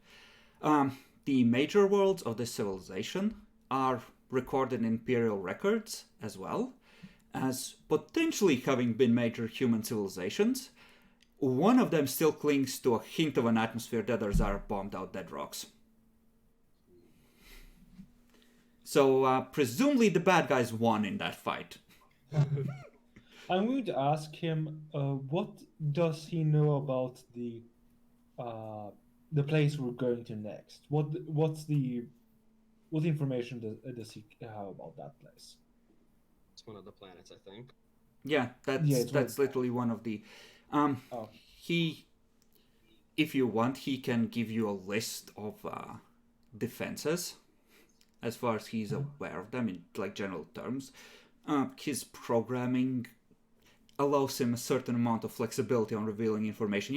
The major worlds of this civilization are recorded in Imperial records as well as potentially having been major human civilizations. One of them still clings to a hint of an atmosphere, the others are bombed out dead rocks. So, presumably the bad guys won in that fight. I'm going to ask him, what does he know about the place we're going to next? What information does he have about that place? It's one of the planets, I think. Yeah, that's literally one of the. He, if you want, he can give you a list of defenses as far as he's aware of them in like general terms. His programming allows him a certain amount of flexibility on revealing information.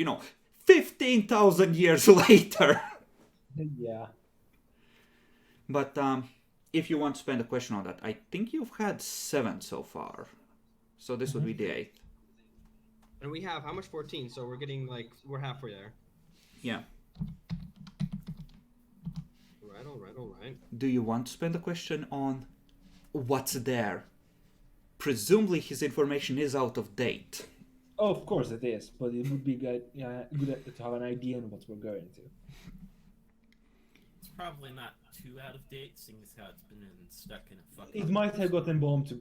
15,000 years later. Yeah. But if you want to spend a question on that, I think you've had 7 so far. So this would be the 8th. And we have how much? 14. So we're getting we're halfway there. Yeah. All right. Do you want to spend a question on what's there? Presumably his information is out of date. Oh, of course it is, but it would be good to have an idea on what we're going to. It's probably not too out of date, seeing as how it's been stuck in a fucking... It might have gotten bombed to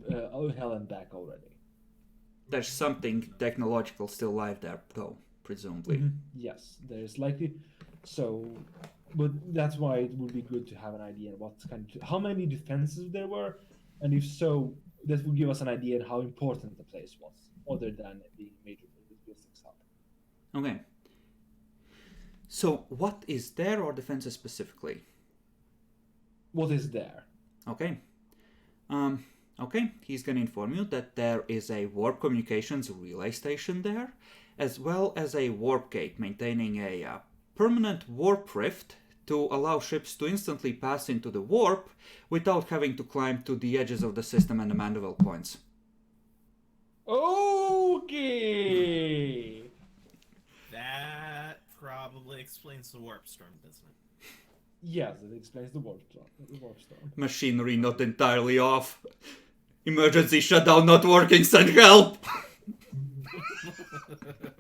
hell and back already. There's something technological still live there, though, presumably. Yes, there's likely. So, but that's why it would be good to have an idea on how many defenses there were, and if so, that would give us an idea on how important the place was, other than being major logistics hub. Okay. So, what is there or defenses specifically? What is there? Okay. Okay, he's going to inform you that there is a warp communications relay station there, as well as a warp gate maintaining a permanent warp rift to allow ships to instantly pass into the warp without having to climb to the edges of the system and the Mandeville points. Okay! That probably explains the warp storm, doesn't it? Yes, it explains the warp storm. Machinery not entirely off. Emergency shutdown not working, send help!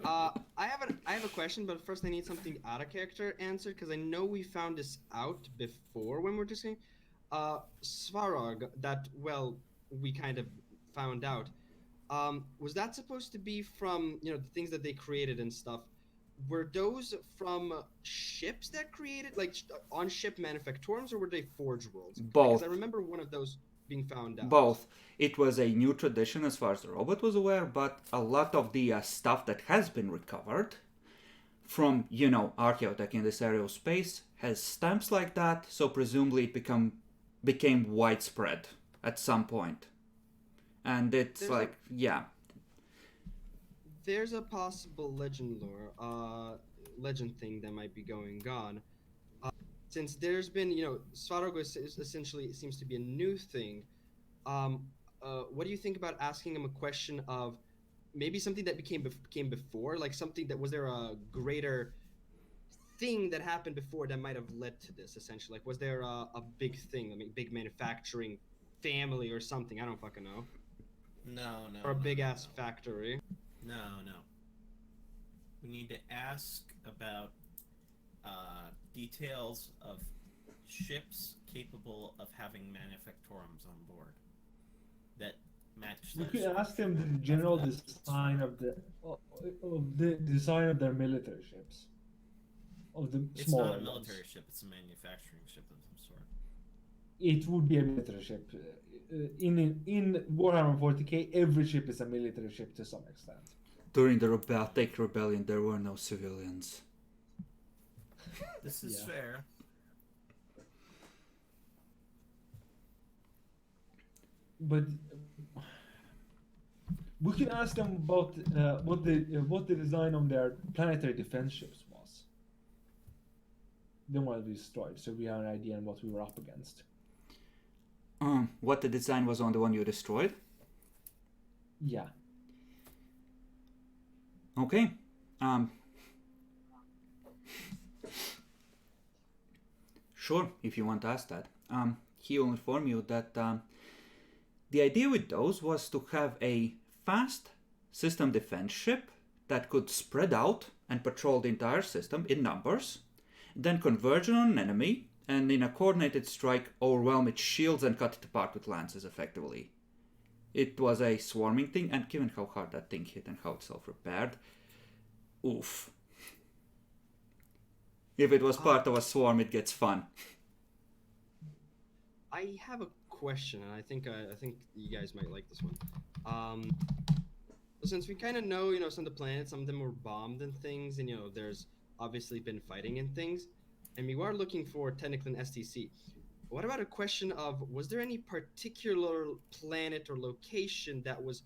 I have a question, but first I need something out of character answered, because I know we found this out before when we were discussing. Svarog, we kind of found out. Was that supposed to be from, the things that they created and stuff? Were those from ships that created, on-ship manufactorums, or were they Forge Worlds? Both. Because I remember one of those being found out. Both. It was a new tradition as far as the robot was aware, but a lot of the stuff that has been recovered from, archaeotech in this area of space has stamps like that, so presumably it became widespread at some point. And it's There's a possible legend legend thing that might be going on. Since there's been, Svarog essentially seems to be a new thing. What do you think about asking him a question of maybe something that came before, like something that was there a greater thing that happened before that might have led to this, essentially? Like, was there a big thing, big manufacturing family or something? I don't fucking know. No. Or a big-ass factory. No. We need to ask about details of ships capable of having manufactorums on board that match. We could ask them the general design of the design of their military ships. It's not a military ship; it's a manufacturing ship of some sort. It would be a military ship. In Warhammer 40k, every ship is a military ship to some extent. During the Baltic Rebellion, there were no civilians. This is fair. But we can ask them about what the design of their planetary defense ships was. The one we destroyed, so we have an idea on what we were up against. What the design was on the one you destroyed? Yeah. Okay. Sure, if you want to ask that. He will inform you that the idea with those was to have a fast system defense ship that could spread out and patrol the entire system in numbers, then converge on an enemy, and in a coordinated strike overwhelm its shields and cut it apart with lances effectively. It was a swarming thing, and given how hard that thing hit and how it's self-repaired, oof. If it was part of a swarm, it gets fun. I have a question, and I think you guys might like this one. Since we kind of know, some of the planets, some of them were bombed and things, and there's obviously been fighting and things, and we are looking for technically an STC. what about a question of, was there any particular planet or location that was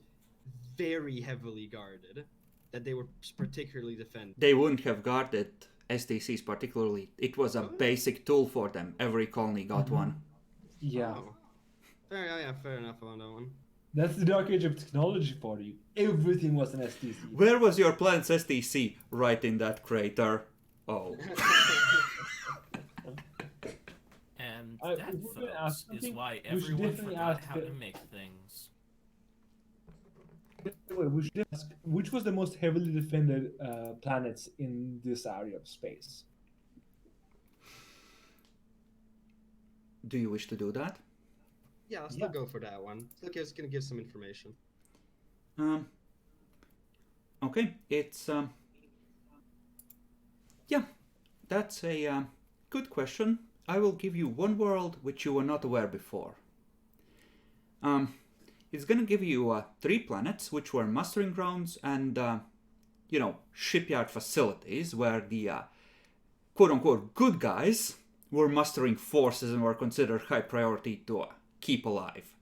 very heavily guarded, that they were particularly defended? They wouldn't have guarded STCs particularly. It was a basic tool for them. Every colony got one. Yeah. Oh. Fair enough on that one. That's the dark age of technology for you. Everything was an STC. Where was your planet's STC? Right in that crater. Oh. And If that, we're gonna folks, ask is something, why we should everyone definitely forgot ask how the- to make things. We should ask, which was the most heavily defended planets in this area of space? Do you wish to do that? Yeah, I'll still go for that one. Still gonna give some information. Okay, it's yeah, that's a good question. I will give you one world which you were not aware before. It's gonna give you 3 planets which were mustering grounds and shipyard facilities where the quote-unquote good guys were mustering forces and were considered high priority to keep alive.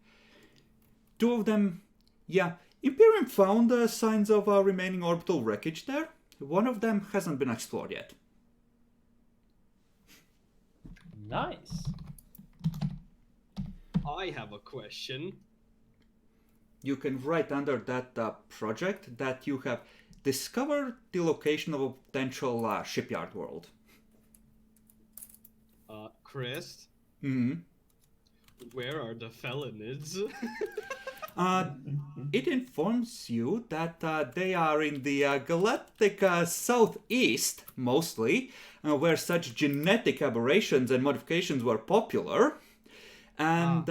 2 of them, yeah, Imperium found signs of remaining orbital wreckage there. One of them hasn't been explored yet. Nice. I have a question. You can write under that project that you have discovered the location of a potential shipyard world. Chris, Mm-hmm. where are the felonids? It informs you that they are in the galactic southeast, mostly, where such genetic aberrations and modifications were popular. And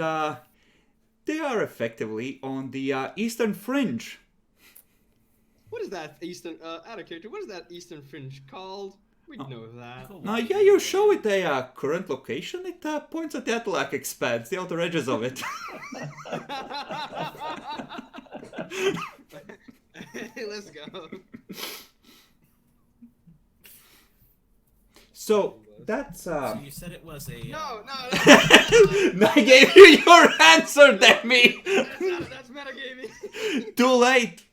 they are effectively on the eastern fringe. What is that eastern, out of character, what is that eastern fringe called? We know that. Cool. Yeah, you show it a current location. It points at the Atlac expanse, the outer edges of it. Let's go. So that's So you said it was a. No. I gave you your answer, Demi. That's metagaming. Too late.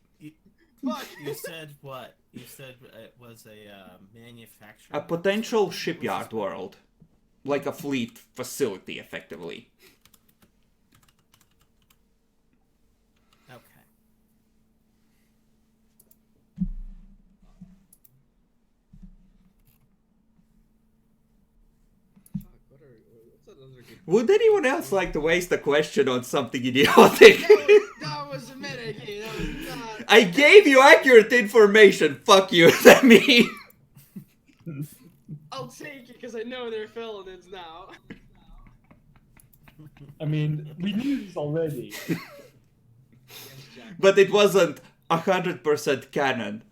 Fuck. You said what? You said it was a manufacturing. A potential shipyard world, like a fleet facility, effectively. Okay. What's that other good? Would anyone else like to waste a question on something idiotic? That was a metagame. That was not. I gave you accurate information. Fuck you, Demi. I'll take it because I know they're felonids now. I mean, we knew this already. Yes, Jack. But it wasn't 100% canon.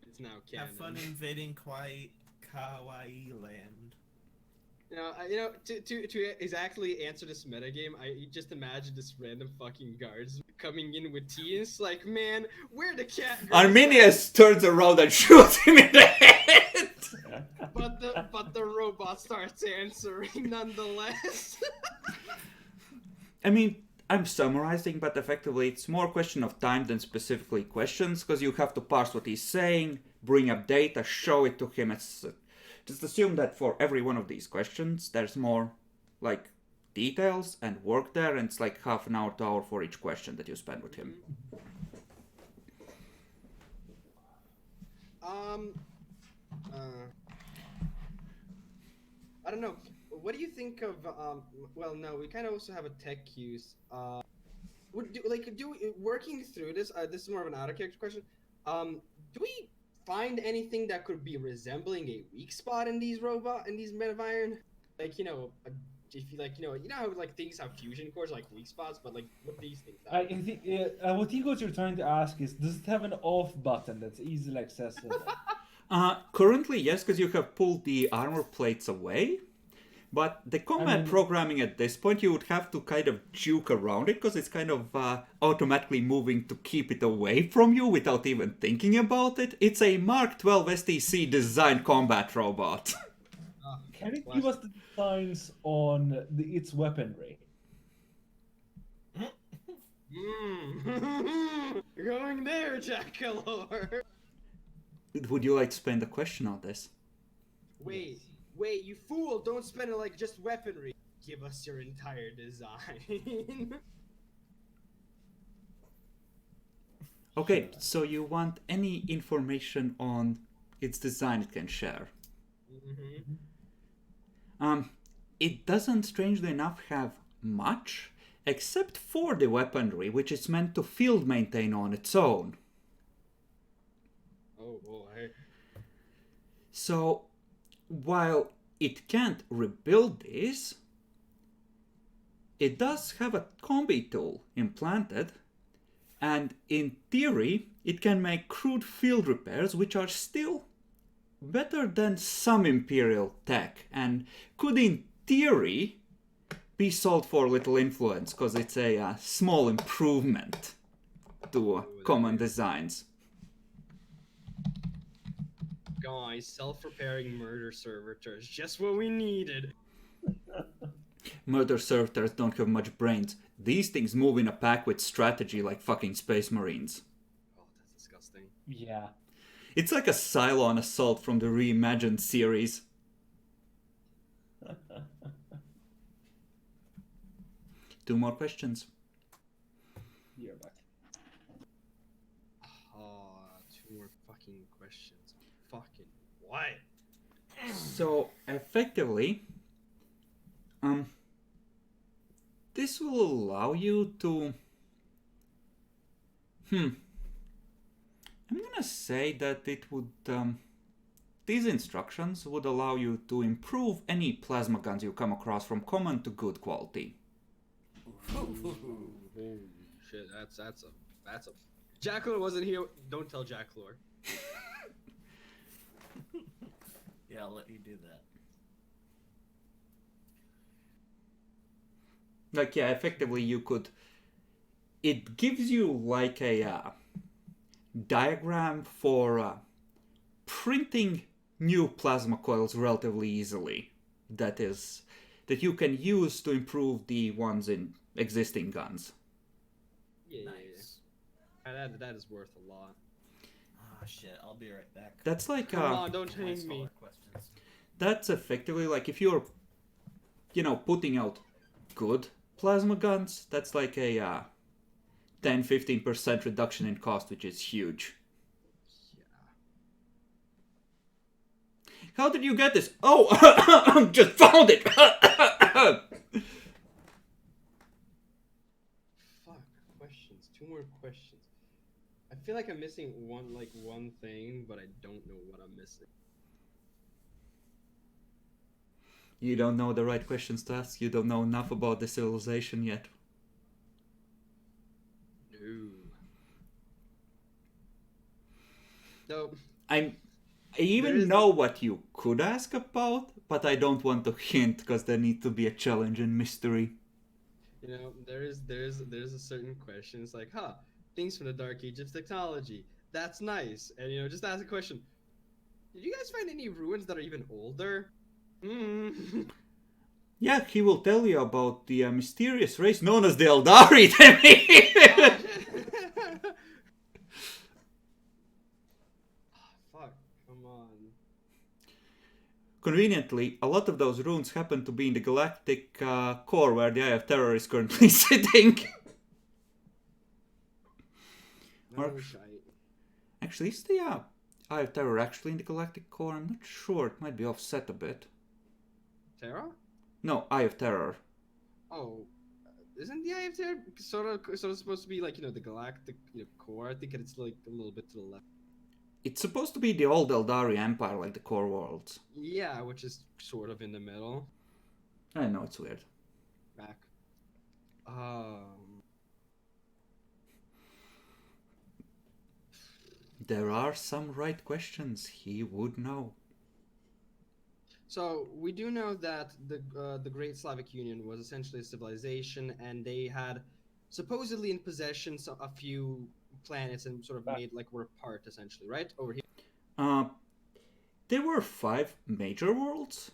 It's now canon. Have fun invading Kawaii Land. To exactly answer this metagame, I just imagine this random fucking guards coming in with tea, and it's like, man, where the cat goes? Arminius turns around and shoots him in the head. But the robot starts answering nonetheless. I mean, I'm summarizing, but effectively it's more a question of time than specifically questions, because you have to parse what he's saying, bring up data, show it to him. It's just assume that for every one of these questions, there's more, like, details and work there, and it's like half an hour to hour for each question that you spend with him. I don't know. What do you think of? Well, no, we kind of also have a tech use. Working through this? This is more of an out of character question. Do we find anything that could be resembling a weak spot in these men of iron? Like, if you know how like things have fusion cores like weak spots, but like what these things I have? think what you're trying to ask is, does it have an off button that's easily accessible? Currently, yes, because you have pulled the armor plates away. But the combat programming at this point, you would have to kind of juke around it, because it's kind of automatically moving to keep it away from you without even thinking about it. It's a Mark 12 STC designed combat robot. Can you give us the designs on its weaponry? You're going there, Jackalor. Would you like to spend a question on this? Wait, you fool! Don't spend it like just weaponry. Give us your entire design. Okay, so you want any information on its design it can share. It doesn't, strangely enough, have much, except for the weaponry, which is meant to field maintain on its own. Oh boy. So, while it can't rebuild this, it does have a combi tool implanted, and in theory, it can make crude field repairs, which are still better than some Imperial tech, and could in theory be sold for little influence, because it's a small improvement to common designs. Guys, self-repairing murder servitors, just what we needed. Murder servitors don't have much brains. These things move in a pack with strategy like fucking Space Marines. Oh, that's disgusting. Yeah. It's like a Cylon assault from the reimagined series. Two more questions. You're back. Two more fucking questions. Fucking what? So effectively, this will allow you to. I'm gonna say that it would. These instructions would allow you to improve any plasma guns you come across from common to good quality. Holy shit, that's a. Jackalor wasn't here. Don't tell Jackalor. Yeah, I'll let you do that. Like, yeah, effectively you could. It gives you like a diagram for printing new plasma coils relatively easily. That you can use to improve the ones in existing guns. Yeah, Nice. That is worth a lot. Ah, shit, I'll be right back. That's like Come on, don't My hang me. smaller questions. that's effectively like if you're, putting out good plasma guns. That's like a 10-15% reduction in cost, which is huge. Yeah. How did you get this? Oh, just found it. Fuck, questions. Two more questions. I feel like I'm missing one thing, but I don't know what I'm missing. You don't know the right questions to ask. You don't know enough about the civilization yet. No. I There even is know what you could ask about, but I don't want to hint because there needs to be a challenge and mystery. There's a certain question. It's like, things from the Dark Age of technology. That's nice. And just ask a question. Did you guys find any ruins that are even older? Yeah, he will tell you about the mysterious race known as the Eldari. Fuck, come on. Conveniently, a lot of those runes happen to be in the galactic core where the Eye of Terror is currently sitting. No shite. Actually, is the Eye of Terror actually in the galactic core? I'm not sure. It might be offset a bit. Terra? No, Eye of Terror. Oh, isn't the Eye of Terror sort of supposed to be like the galactic core? I think it's like a little bit to the left. It's supposed to be the old Eldari Empire, like the core worlds. Yeah, which is sort of in the middle. I know, it's weird. Back. There are some right questions. He would know. So we do know that the Great Slavic Union was essentially a civilization, and they had supposedly in possession a few planets and sort of were part essentially, right? Over here. There were 5 major worlds.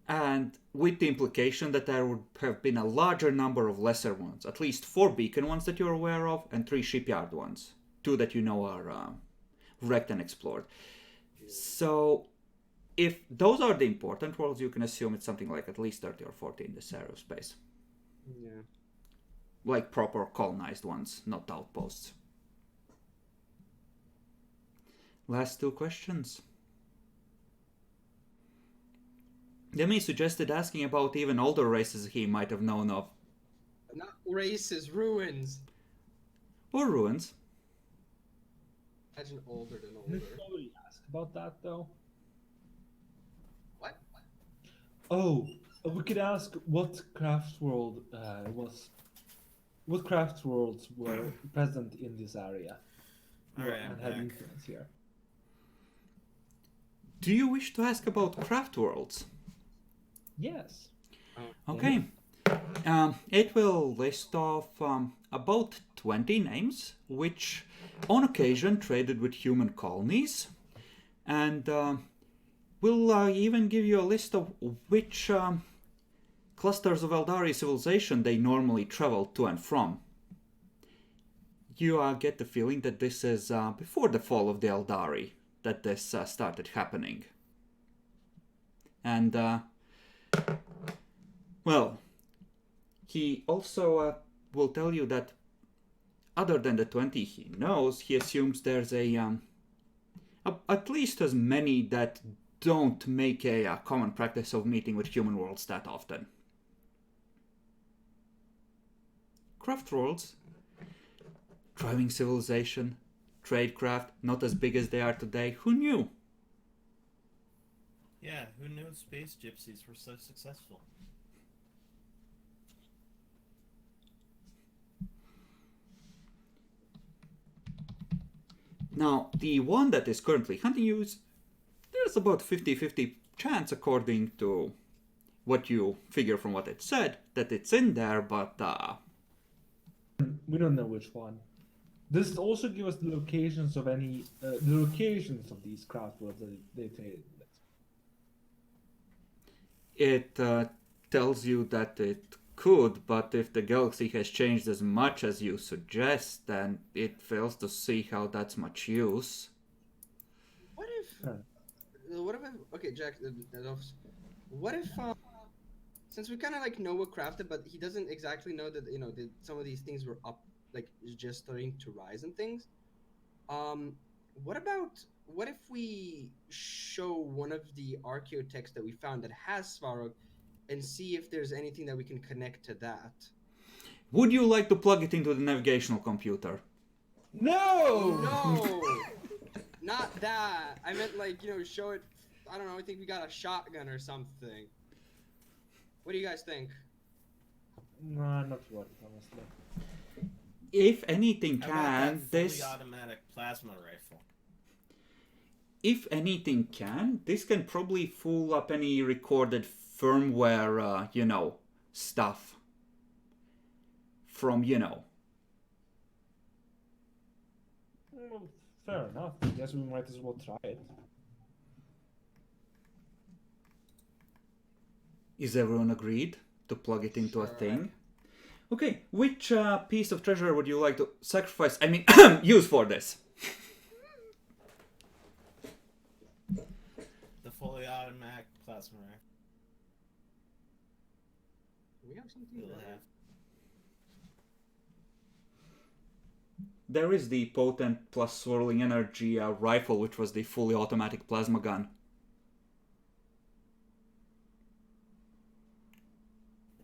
and with the implication that there would have been a larger number of lesser ones, at least 4 beacon ones that you're aware of, and 3 shipyard ones. 2 that you know are wrecked and explored. So, if those are the important worlds, you can assume it's something like at least 30 or 40 in this aerospace. Yeah. Like proper colonized ones, not outposts. Last 2 questions. Demi suggested asking about even older races he might have known of. Not races, ruins. Or ruins. Imagine older than Did older. nobody ask about that though? What? Oh, we could ask what craft world what craft worlds were present in this area Alright, I'm and had back. influence here. Do you wish to ask about craft worlds? Yes. Okay. It will list off about 20 names, which on occasion traded with human colonies, and will even give you a list of which clusters of Eldari civilization they normally travel to and from. You get the feeling that this is before the fall of the Eldari that this started happening. And, well, he also will tell you that other than the 20 he knows, he assumes there's at least as many that don't make a common practice of meeting with human worlds that often. Craft worlds, thriving civilization, tradecraft, not as big as they are today. Who knew? Yeah, who knew space gypsies were so successful? Now, the one that is currently hunting you is, there's about 50-50 chance, according to what you figure from what it said, that it's in there, but We don't know which one. Does it also give us the locations of any the locations of these craft worlds that they traded with? it tells you that it could, but if the galaxy has changed as much as you suggest, then it fails to see how that's much use. What if? Huh. What if? Okay, Jack. What if? Since we kind of like know what crafted, but he doesn't exactly know that that some of these things were up, like just starting to rise and things. What if we show one of the archaeotechs that we found that has Svarog, and see if there's anything that we can connect to that? Would you like to plug it into the navigational computer? No! No, not that. I meant like show it. I don't know. I think we got a shotgun or something. What do you guys think? Nah, not worth it, honestly. If anything How about can, that fully this... automatic plasma rifle? If anything can, this can probably fool up any recorded firmware, stuff. From, Well, fair enough. I guess we might as well try it. Is everyone agreed to plug it into a Sure. thing? Okay, which piece of treasure would you like to sacrifice, use for this? The fully automatic plasma rifle. Do we have something? We'll there? have. There is the potent plus swirling energy rifle, which was the fully automatic plasma gun.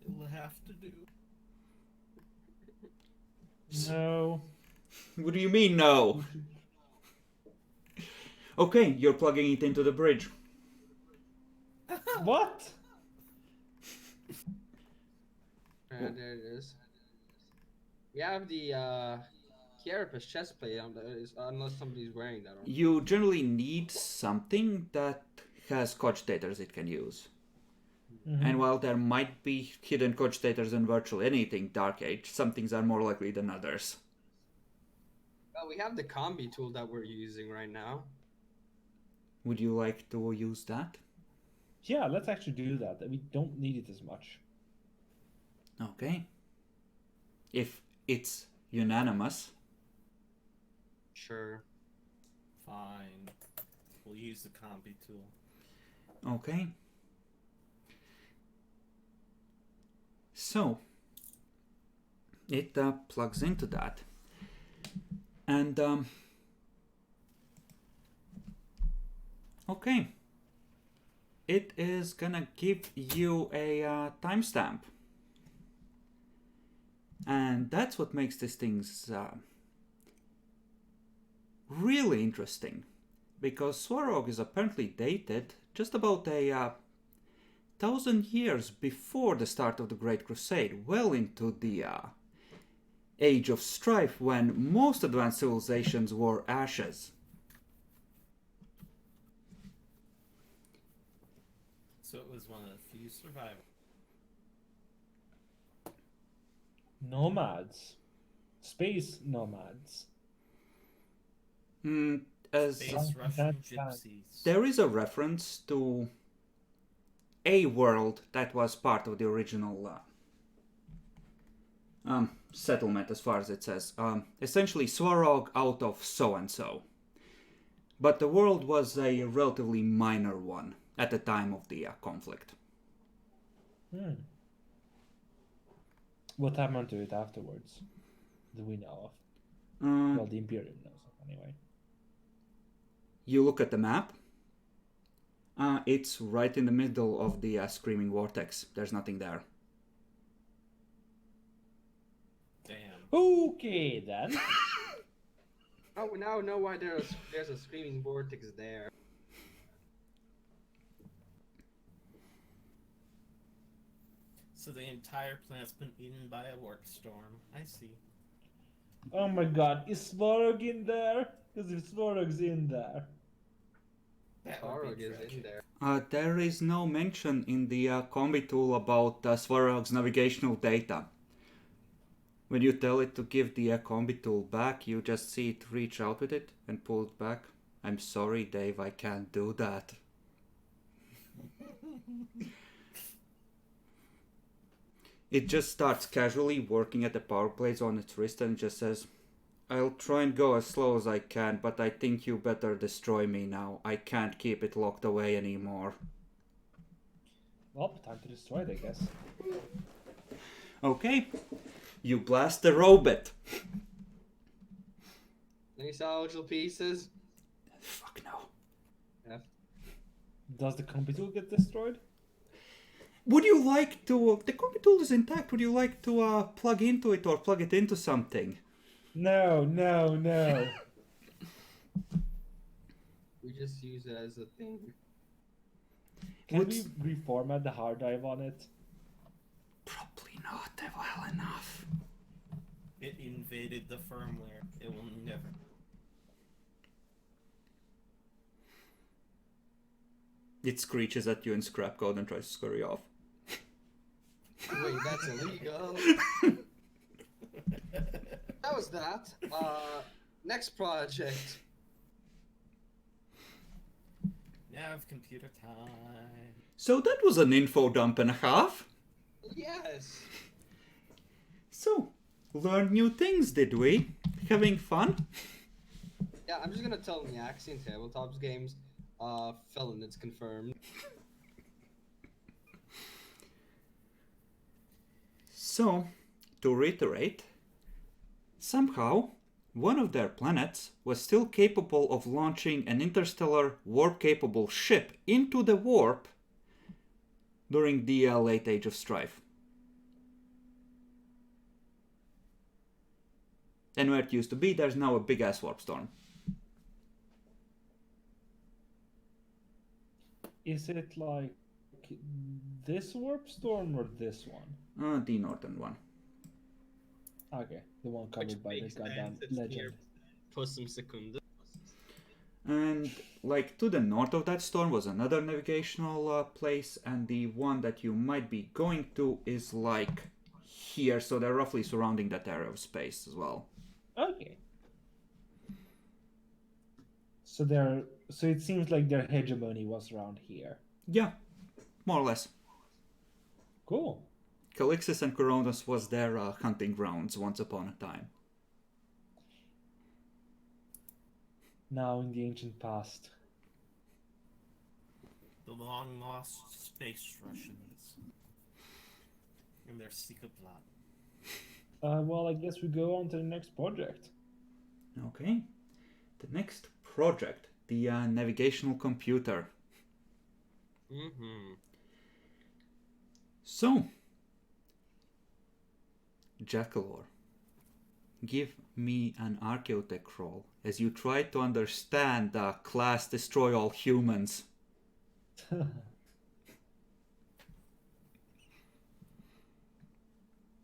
It'll have to do. No. What do you mean, no? Okay, you're plugging it into the bridge. What? There it is. We have the Carapace chest plate on there, unless somebody's wearing that. You generally need something that has cogitators it can use. Mm-hmm. And while there might be hidden cogitators in virtually anything Dark Age, some things are more likely than others. Well, we have the combi tool that we're using right now. Would you like to use that? Yeah, let's actually do that. We don't need it as much. Okay. If it's unanimous. Sure. Fine. We'll use the combi tool. Okay. So, it plugs into that. And, okay. It is gonna give you a timestamp. And that's what makes these things really interesting. Because Swarog is apparently dated just about 1,000 years before the start of the Great Crusade, well into the Age of Strife, when most advanced civilizations were ashes. So it was one of the few survivors. Nomads. Space nomads. As Space Russian that's bad. gypsies. there is a reference to a world that was part of the original settlement, as far as it says. Essentially, Swarog out of so-and-so. But the world was a relatively minor one at the time of the conflict. What happened to it afterwards? Do we know of? Uh, Well, the Imperium knows of, anyway. you look at the map. It's right in the middle of the Screaming Vortex. There's nothing there. Damn. Okay, then. Oh, we now know why there's a screaming vortex there. So the entire planet's been eaten by a warp storm. I see. Oh my god, is Svarog in there? Because if Svarog's in there... That Tarog would be is tragic. in there. There is no mention in the combi tool about Swarog's navigational data. When you tell it to give the combi tool back, you just see it reach out with it and pull it back. I'm sorry, Dave, I can't do that. It just starts casually working at the power plates on its wrist and just says, I'll try and go as slow as I can, but I think you better destroy me now. I can't keep it locked away anymore. Well, time to destroy it, I guess. Okay, you blast the robot. Any salvageable pieces? Fuck no. Yeah. Does the combi tool get destroyed? Would you like to... the combi tool is intact. Would you like to plug into it or plug it into something? No, no, no. We just use it as a thing. Can What's- we reformat the hard drive on it? Probably not well enough. It invaded the firmware. It will never. It screeches at you in scrap code and tries to scurry off. Wait, that's illegal. That was that. Next project. Now it's computer time. So that was an info dump and a half. Yes. So, learned new things, did we? Having fun? Yeah, I'm just gonna tell them the Axiom Tabletops games. Felon, it's confirmed. So, to reiterate, somehow, one of their planets was still capable of launching an interstellar warp-capable ship into the warp during the late Age of Strife. And where it used to be, there's now a big-ass warp storm. Is it like this warp storm or this one? The northern one. Okay, the one covered by the makes goddamn sense, it's legend. near Pussum Secunda. And like to the north of that storm was another navigational place, and the one that you might be going to is like here, so they're roughly surrounding that area of space as well. Okay. So it seems like their hegemony was around here. Yeah. more or less. Cool. Calixis and Coronas was their hunting grounds once upon a time. Now in the ancient past. The long lost space Russians and their secret plot. Well, I guess we go on to the next project. Okay. The next project, the navigational computer. Mm-hmm. So, Jackalor, give me an archaeotech roll as you try to understand the class Destroy All Humans.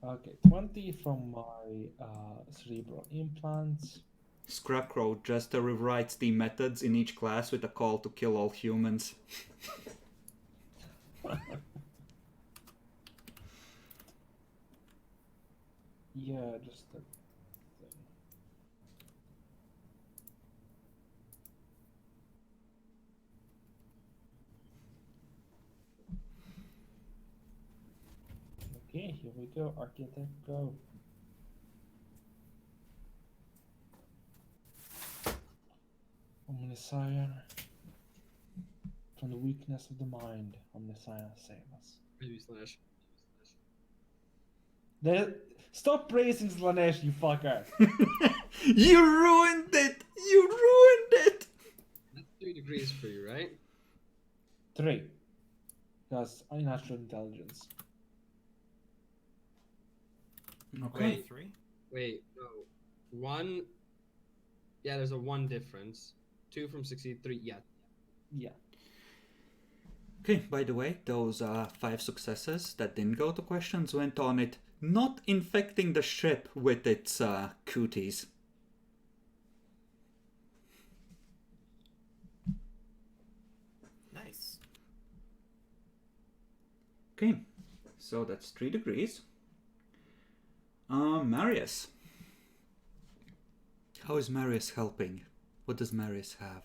Okay, 20 from my cerebral implants. Scrapcrow just rewrites the methods in each class with a call to kill all humans. Yeah, just a thing. Okay, here we go. Architect, go. Omniscient. From the weakness of the mind, Omniscient save us. Maybe slash. Stop praising Slanesh, you fucker! You ruined it! You ruined it! That's 3 degrees for you, right? 3. That's unnatural intelligence. Okay. Wait. 3? Wait, no. 1. Yeah, there's a 1 difference. 2 from 63. Yeah. Yeah. Okay, by the way, those 5 successes that didn't go to questions went on it not infecting the ship with its cooties. Nice. Okay, so that's 3 degrees. Marius. How is Marius helping? What does Marius have?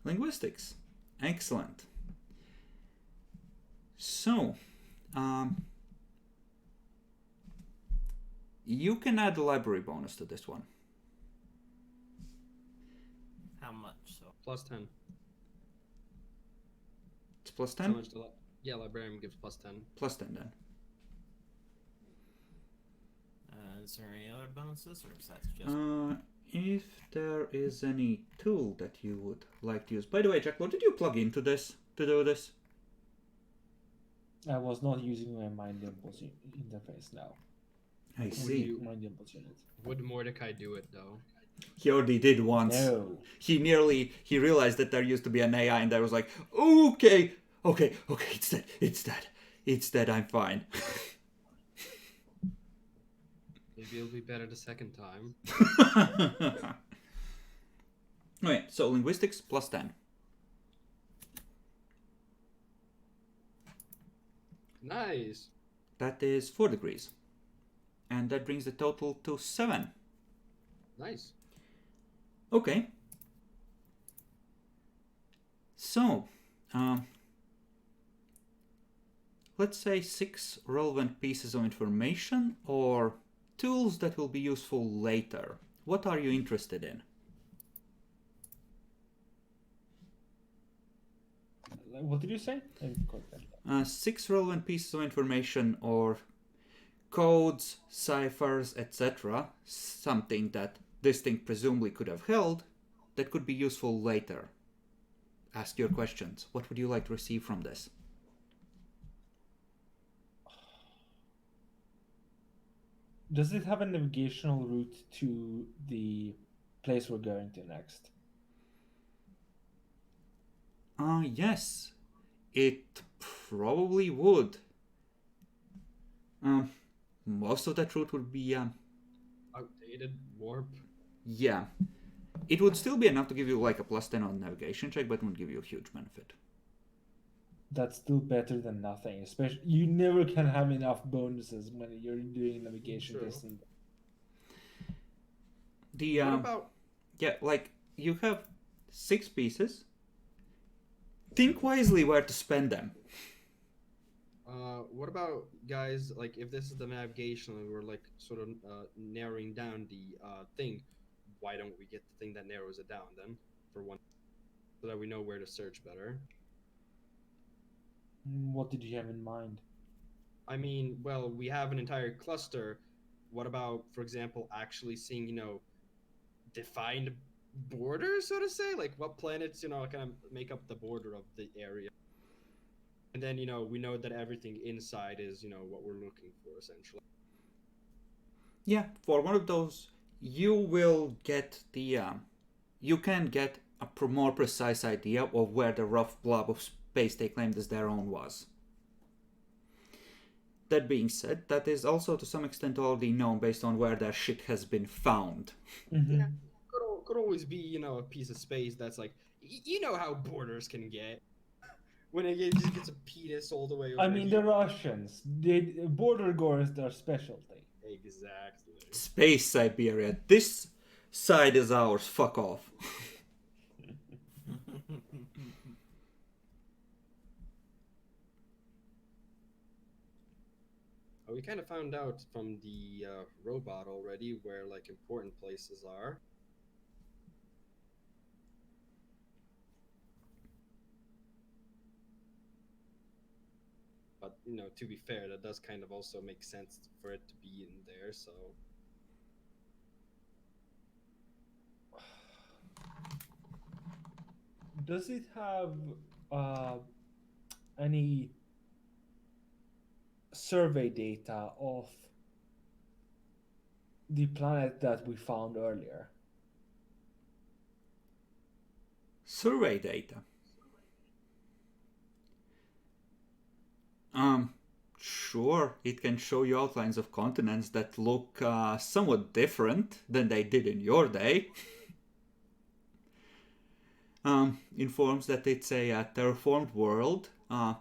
Linguistics. Excellent. So, you can add a library bonus to this one. How much? So Plus 10. It's plus So 10? much to yeah, librarian gives plus 10. Plus 10 then. is there any other bonuses, or is that just If there is any tool that you would like to use. By the way, Jack, what did you plug into this to do this? I was not using my mind impulse interface now. I see. Mind impulse unit. Would Mordecai do it though? He already did once. No. He realized that there used to be an AI and there was like, okay, it's dead, I'm fine. Maybe it'll be better the second time. Okay, so linguistics plus 10. Nice. That is 4 degrees. And that brings the total to 7. Nice. Okay. So, let's say 6 relevant pieces of information or tools that will be useful later. What are you interested in? What did you say? I didn't quite catch that. 6 relevant pieces of information or codes, ciphers, etc. Something that this thing presumably could have held that could be useful later. Ask your questions. What would you like to receive from this? Does it have a navigational route to the place we're going to next? Yes. It probably would. Most of that route would be, Outdated warp. yeah. It would still be enough to give you like a plus 10 on navigation check, but it wouldn't give you a huge benefit. That's still better than nothing. Especially, you never can have enough bonuses when you're doing navigation True. testing. The, What about yeah, like, you have 6 pieces. Think wisely where to spend them. What about guys? Like, if this is the navigation and we're like sort of narrowing down the thing, why don't we get the thing that narrows it down then for one, so that we know where to search better? What did you have in mind? I mean, well, we have an entire cluster. What about, for example, actually seeing, defined borders, so to say? Like, what planets, kind of make up the border of the area? And then, we know that everything inside is, what we're looking for, essentially. Yeah, for one of those, you will get you can get a more precise idea of where the rough blob of space they claimed as their own was. That being said, that is also to some extent already known based on where their shit has been found. Mm-hmm. Yeah, could always be, a piece of space that's like, you know how borders can get. When it just gets a penis all the way over I mean, here. the Russians, border guards, their specialty. Exactly. Space Siberia. This side is ours. Fuck off. We kind of found out from the robot already where like important places are. But to be fair, that does kind of also make sense for it to be in there. So does it have any survey data of the planet that we found earlier? Survey data. Sure, it can show you outlines of continents that look somewhat different than they did in your day. Informs that it's a terraformed world. I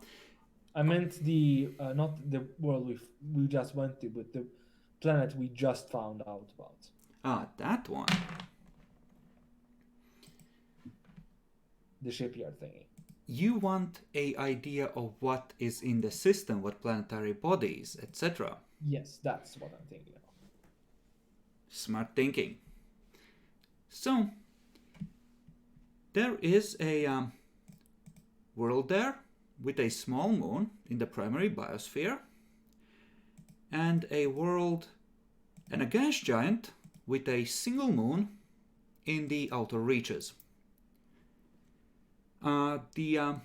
meant the not the world we just went to, but the planet we just found out about. That one. The shipyard thingy. You want a idea of what is in the system, what planetary bodies, etc. Yes, that's what I'm thinking of. Smart thinking. So, there is a world there with a small moon in the primary biosphere, and a world and a gas giant with a single moon in the outer reaches. The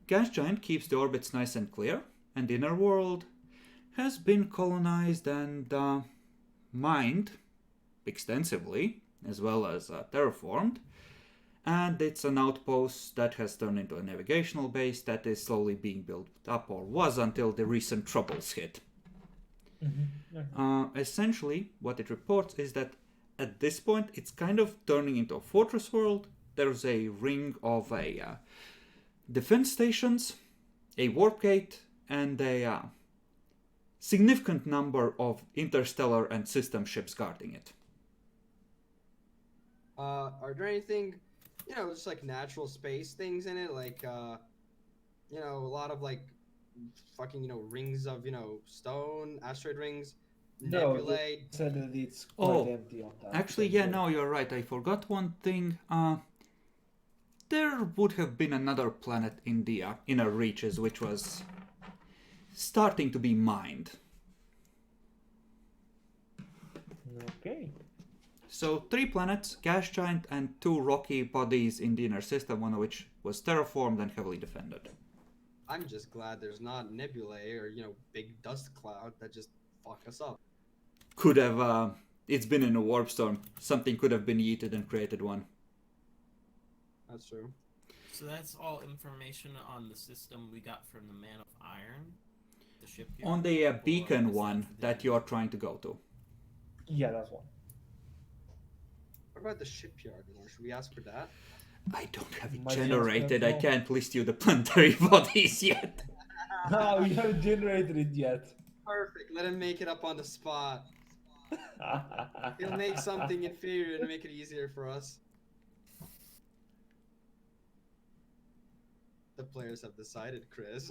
gas giant keeps the orbits nice and clear, and the inner world has been colonized and mined extensively, as well as terraformed, and it's an outpost that has turned into a navigational base that is slowly being built up, or was until the recent troubles hit. Mm-hmm. Essentially, what it reports is that at this point it's kind of turning into a fortress world. There's a ring of defense stations, a warp gate, and a significant number of interstellar and system ships guarding it. Are there anything, just like natural space things in it, like a lot of like fucking rings of stone, asteroid rings, No, nebulae? said that it's quite empty on that. Actually, yeah, no, you're right. I forgot one thing. There would have been another planet in the inner reaches which was starting to be mined. Okay. So 3 planets, gas giant, and 2 rocky bodies in the inner system, one of which was terraformed and heavily defended. I'm just glad there's not nebulae or big dust cloud that just fuck us up. Could have, it's been in a warp storm. Something could have been yeeted and created one. That's true. So that's all information on the system we got from the Man of Iron, the shipyard. On the Or beacon is one that you're trying to go to. Yeah, that's one. What about the shipyard one? Should we ask for that? I don't have it Might generated. as I well. can't list you the planetary bodies yet. No, we haven't generated it yet. Perfect. Let him make it up on the spot. He'll make something inferior to make it easier for us. The players have decided, Chris.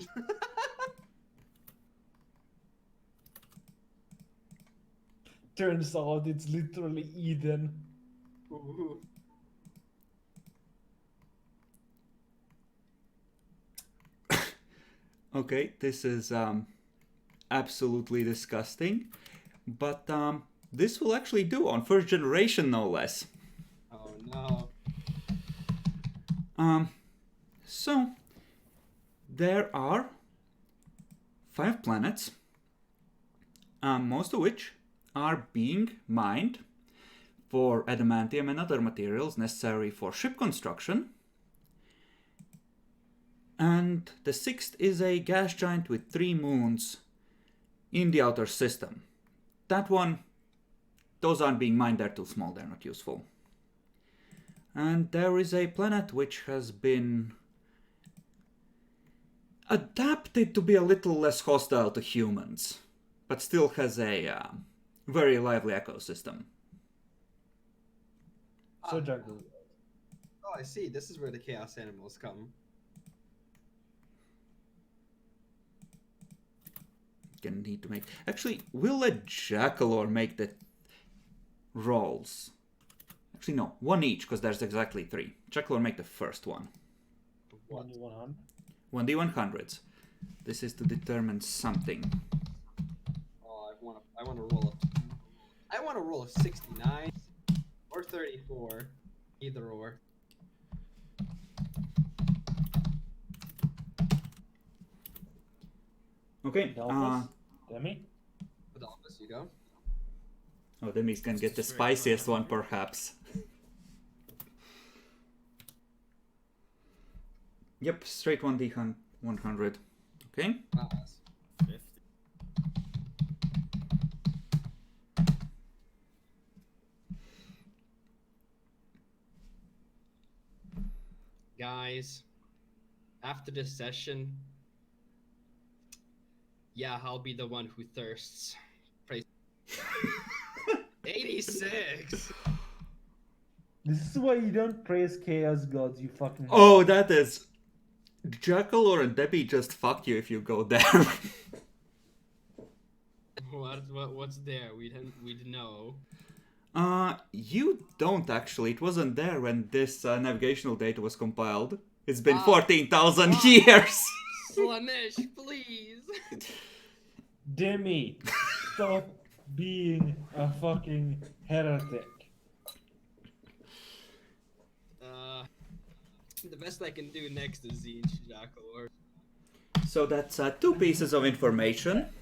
Turns out it's literally Eden. Ooh. Okay, this is absolutely disgusting, but this will actually do on first generation, no less. Oh no. So there are 5 planets, most of which are being mined for adamantium and other materials necessary for ship construction. And the 6th is a gas giant with 3 moons in the outer system. That one, those aren't being mined, they're too small, they're not useful. And there is a planet which has been adapted to be a little less hostile to humans, but still has a very lively ecosystem. So jungle. Oh, I see. This is where the chaos animals come. Gonna need to make. Actually, we'll let Jackalor make the rolls. Actually, no, 1 each, because there's exactly 3. Jackalor make the first one. 1d100. 1d100s. This is to determine something. Oh, I want to roll a 69 or 34, either or. Okay. Delphus? Demi? With Elvis, you go. Oh, Demi's gonna get the Straight spiciest one, 100. perhaps. Yep, straight 1d100. Okay. Nice. 50. Guys, after this session, yeah, I'll be the one who thirsts. Praise. 86. This is why you don't praise chaos gods, you fucking. Oh, that is. Jackalor and Debbie just fuck you if you go there. What's there? We didn't know. You don't actually. It wasn't there when this navigational data was compiled. It's been Ah. 14,000 Ah. years. Slanish, please. Demi, stop being a fucking heretic. The best I can do next is Zinch Jackalor. So that's 2 pieces of information.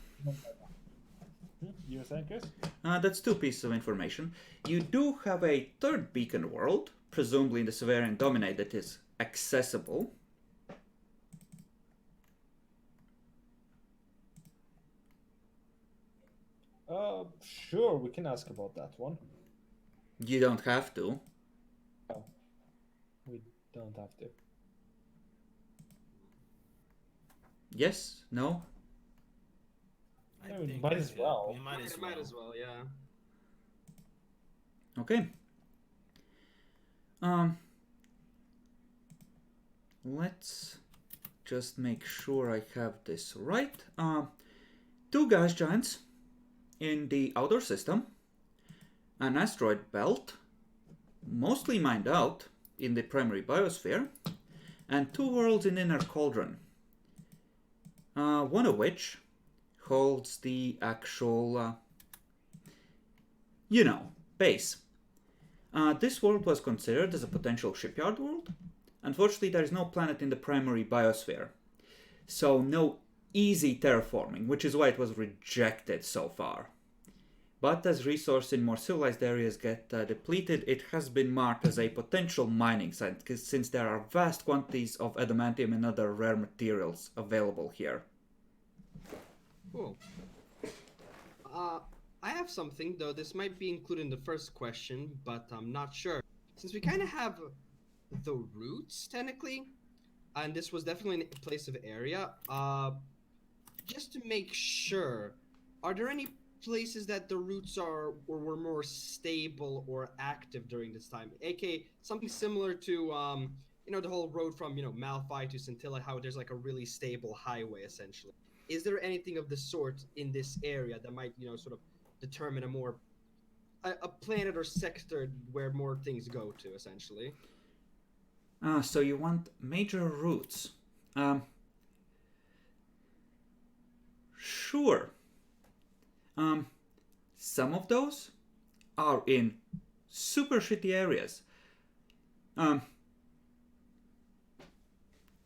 You were saying, Chris? That's 2 pieces of information. You do have a 3rd beacon world, presumably in the Severian Dominate, that is accessible. Sure, we can ask about that one. You don't have to. We don't have to. Yes? No? I Yeah, we think might we as should. well. We might as well. Might as well, yeah. Okay. Let's just make sure I have this right. 2 gas giants in the outer system, an asteroid belt, mostly mined out in the primary biosphere, and 2 worlds in inner cauldron. One of which holds the actual, base. This world was considered as a potential shipyard world. Unfortunately, there is no planet in the primary biosphere, so no easy terraforming, which is why it was rejected so far. But as resources in more civilized areas get depleted, it has been marked as a potential mining site, since there are vast quantities of adamantium and other rare materials available here. Cool. I have something, though this might be included in the first question, but I'm not sure. Since we kind of have the roots, technically, and this was definitely a place of area, just to make sure, are there any places that the roots are or were more stable or active during this time? AK, something similar to the whole road from Malphite to Scintilla, how there's like a really stable highway essentially. Is there anything of the sort in this area that might sort of determine a planet or sector where more things go to essentially? So you want major routes? Sure. Some of those are in super shitty areas.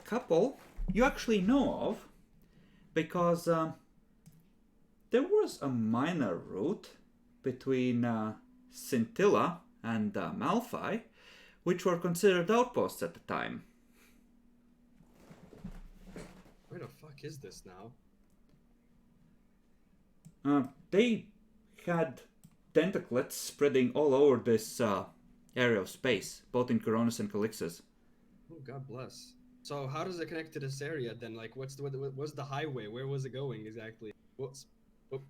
Couple you actually know of, because there was a minor route between Scintilla and Malphi, which were considered outposts at the time. Where the fuck is this now? They had tentaclets spreading all over this area of space, both in Coronis and Calixus. Oh, God bless. So how does it connect to this area then? Like, what's the highway? Where was it going exactly? What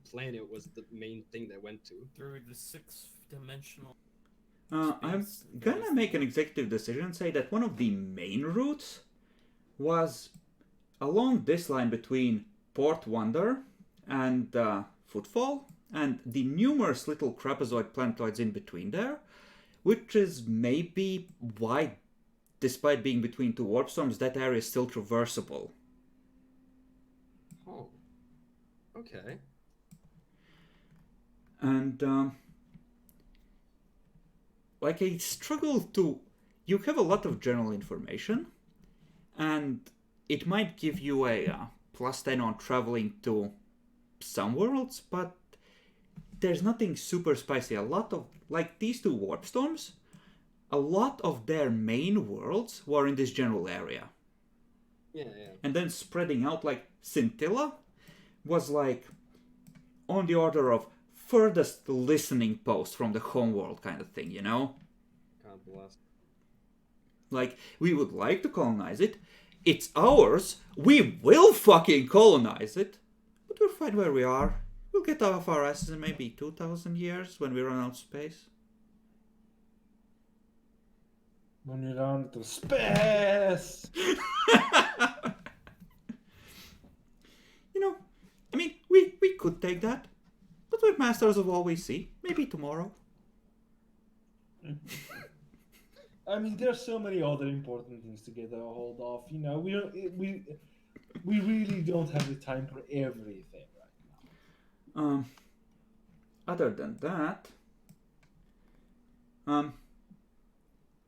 planet was the main thing that went to? Through the 6-dimensional. I'm gonna make an executive decision and say that one of the main routes was along this line between Port Wonder and Footfall, and the numerous little trapezoid planetoids in between there, which is maybe why, despite being between two warp storms, that area is still traversable. Oh. Okay. And like, I struggle to... You have a lot of general information, and it might give you a plus 10 on traveling to some worlds, but there's nothing super spicy. A lot of, like, these two warp storms, a lot of their main worlds were in this general area. Yeah. And then spreading out, like, Scintilla was, like, on the order of furthest listening post from the homeworld kind of thing, you know? God bless. Like, we would like to colonize it. It's ours. We will fucking colonize it. But we're fine where we are. We'll get off our asses in maybe 2,000 years when we run out of space. When you run to space! You know, I mean, we could take that. But we're masters of all we see. Maybe tomorrow. I mean, there are so many other important things to get a hold of. You know, we really don't have the time for everything right now. Other than that, I'm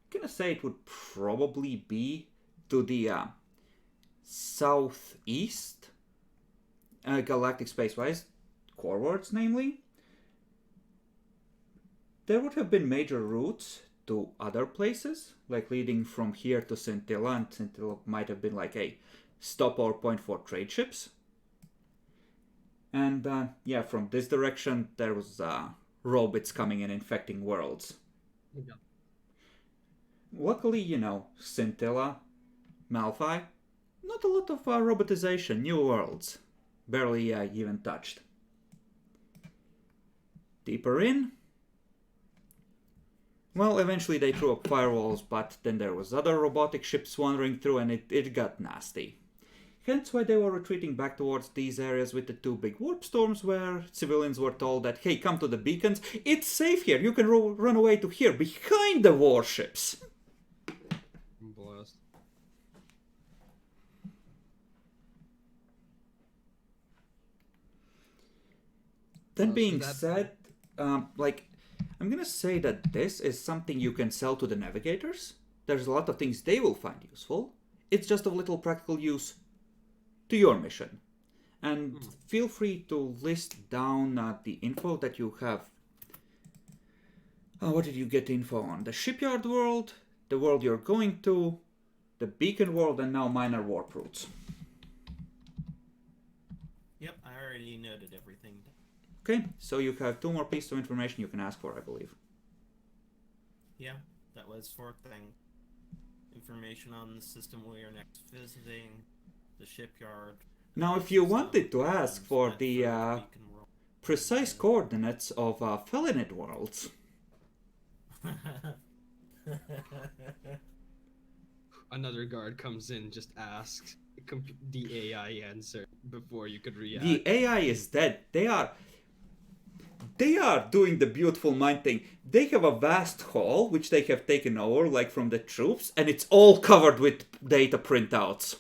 gonna say it would probably be to the southeast, galactic space-wise, corewards, namely. There would have been major routes to other places, like leading from here to Scintilla, and Scintilla might have been like a stopover point for trade ships. And yeah, from this direction there was robots coming and infecting worlds. Yeah. Luckily, you know, Scintilla, Malphi, not a lot of robotization, new worlds, barely even touched. Deeper in, well, eventually they threw up firewalls, but then there was other robotic ships wandering through, and it got nasty. Hence why they were retreating back towards these areas with the two big warp storms, where civilians were told that, hey, come to the beacons, it's safe here, you can run away to here, behind the warships. Blast. That So being that- said, like, I'm gonna say that this is something you can sell to the navigators. There's a lot of things they will find useful. It's just of little practical use to your mission. And feel free to list down the info that you have. What did you get info on? The shipyard world, the world you're going to, the beacon world, and now minor warp routes. Yep, I already noted everything. Okay, so you have 2 more pieces of information you can ask for, I believe. Yeah, that was 4th thing. Information on the system we are next visiting, the shipyard. Now, if you system, wanted to ask for Medford, the Beacon World. precise coordinates of Felinid worlds, Another guard comes in, just asks the AI answer before you could react. The AI is dead. They are doing the beautiful mind thing. They have a vast hall which they have taken over, like from the troops, and it's all covered with data printouts.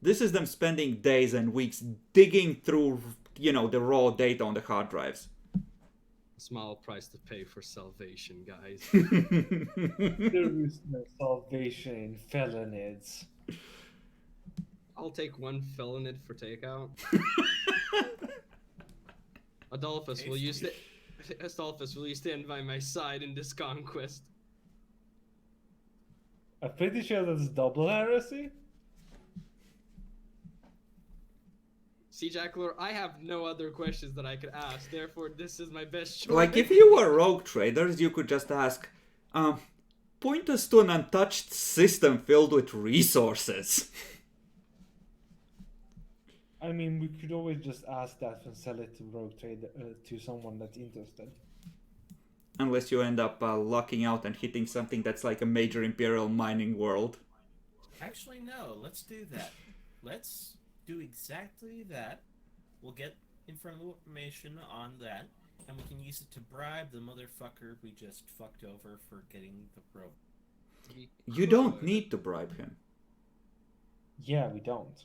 This is them spending days and weeks digging through, the raw data on the hard drives. Small price to pay for salvation, guys. There is no salvation in felonids. I'll take one felonid for takeout. Adolphus, will you stand by my side in this conquest? I'm pretty sure that's double heresy. See, Jackler, I have no other questions that I could ask, therefore this is my best choice. Like, if you were rogue traders, you could just ask, point us to an untouched system filled with resources. I mean, we could always just ask that and sell it to Rogue Trade to someone that's interested. Unless you end up lucking out and hitting something that's like a major imperial mining world. Actually, no. Let's do that. Let's do exactly that. We'll get information on that, and we can use it to bribe the motherfucker we just fucked over for getting the rope. You don't need to bribe him. Yeah, we don't.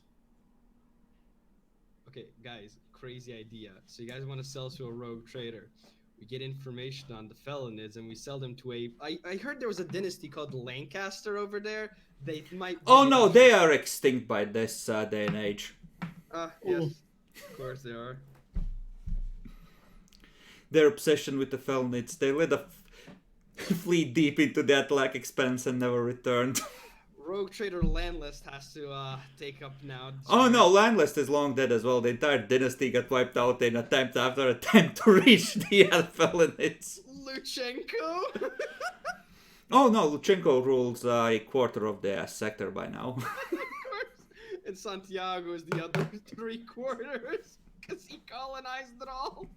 Okay, guys, crazy idea. So you guys want to sell to a rogue trader. We get information on the felonids and we sell them to a... I heard there was a dynasty called Lancaster over there. They might... Oh no, they are extinct by this day and age. Yes, of course they are. Their obsession with the felonids, they led a fleet deep into the Atlantic expanse and never returned. Rogue trader Landlist has to take up now. Oh no, Landlist is long dead as well. The entire dynasty got wiped out in attempt after attempt to reach the felonids. Luchenko? Oh no, Luchenko rules a quarter of the sector by now. Of course. And Santiago is the other 3/4 because he colonized it all.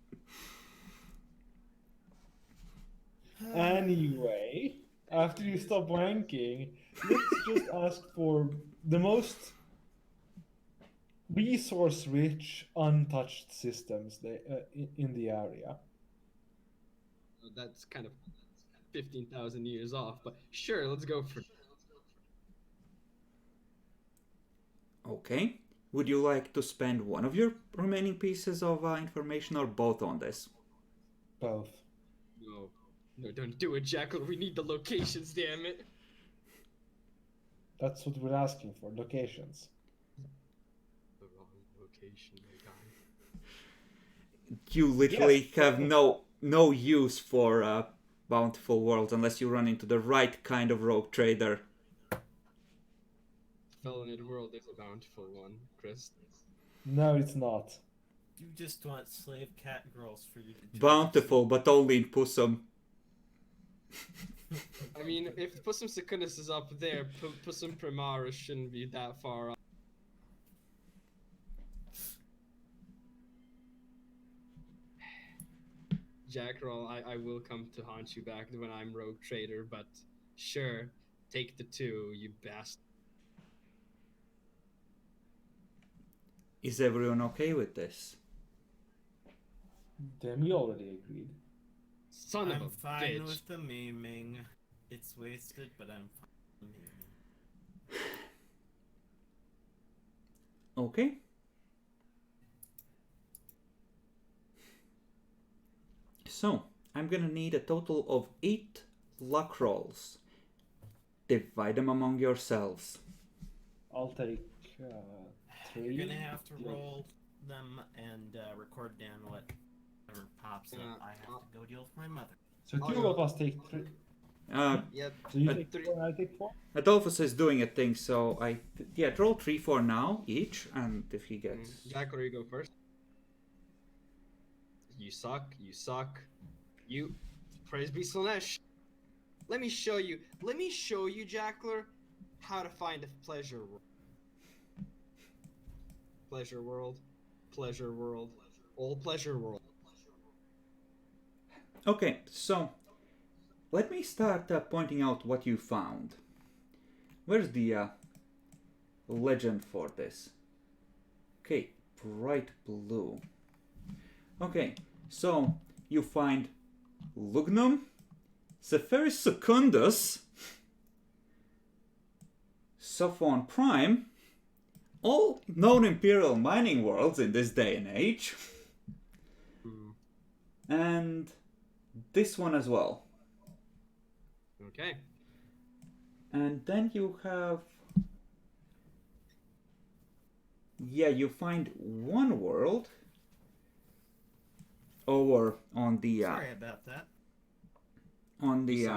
Anyway, after you stop wanking, let's just ask for the most resource-rich, untouched systems in the area. That's kind of 15,000 years off, but sure, let's go for it. Okay. Would you like to spend one of your remaining pieces of information or both on this? Both. No, don't do it, Jackal. We need the locations, damn it. That's what we're asking for, locations. The wrong location, my guy. You literally Yes. have no use for bountiful worlds unless you run into the right kind of rogue trader. Felonid world is a bountiful one, Chris. No, it's not. You just want slave cat girls for you to Bountiful, but only in Pussum. I mean, if Pussum Secundus is up there, Pussum Primaris shouldn't be that far up. Jackroll, I will come to haunt you back when I'm rogue trader, but sure, take the 2, you bastard. Is everyone okay with this? Then we already agreed. Son I'm of a fine bitch. with the memeing. It's wasted, but I'm fine with the memeing. Okay. So, I'm gonna need a total of 8 luck rolls. Divide them among yourselves. I'll take 3. You're gonna have to roll them and record down whatever pops up. I have to go deal with my mother. So 2 of us take 3. Yeah, So you Uh, take 3 and I take 4? Adolphus is doing a thing, so roll 3 for now each, and if he gets... Jackal, you go first. You suck, you suck. You, praise be Slanesh. Let me show you, Jackler, how to find a pleasure world. Pleasure world, all pleasure world. Okay, so let me start pointing out what you found. Where's the legend for this? Okay, bright blue. Okay, so you find Lugnum, Zephyrus Secundus, Sophon Prime, all known Imperial mining worlds in this day and age. And this one as well. Okay. And then you have... Yeah, you find one world over on the... Sorry about that. On the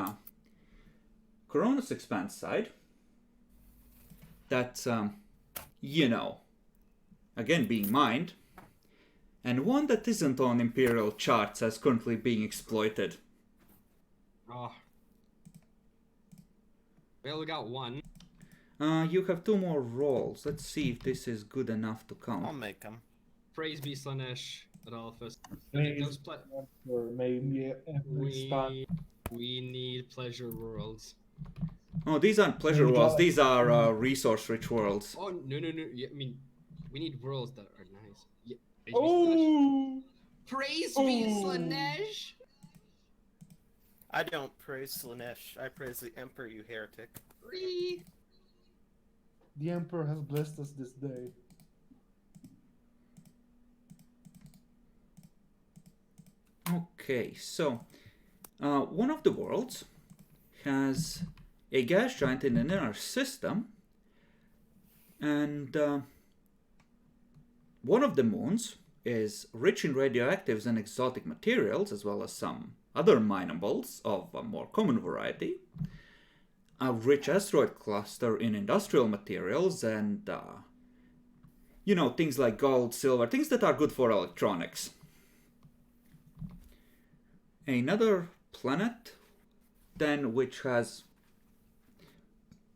Coronis Expanse side. That's, you know, again being mined. And one that isn't on Imperial charts as currently being exploited. Oh. Well, we got one. You have 2 more rolls. Let's see if this is good enough to I'll count. make them. Praise be Slanesh, Adolphus. Maybe Those pla- or maybe expand. we need pleasure worlds. Oh, these aren't pleasure We worlds. got- These are resource-rich worlds. Oh no. Yeah, I mean, we need worlds that are nice. Yeah. Praise be Slanesh. Oh, Praise be Oh. Slanesh. I don't praise Slanesh. I praise the Emperor, you heretic. Free. the Emperor has blessed us this day. Okay, so one of the worlds has a gas giant in an inner system, and one of the moons is rich in radioactives and exotic materials, as well as some other minables of a more common variety. A rich asteroid cluster in industrial materials and, you know, things like gold, silver, things that are good for electronics. Another planet, then, which has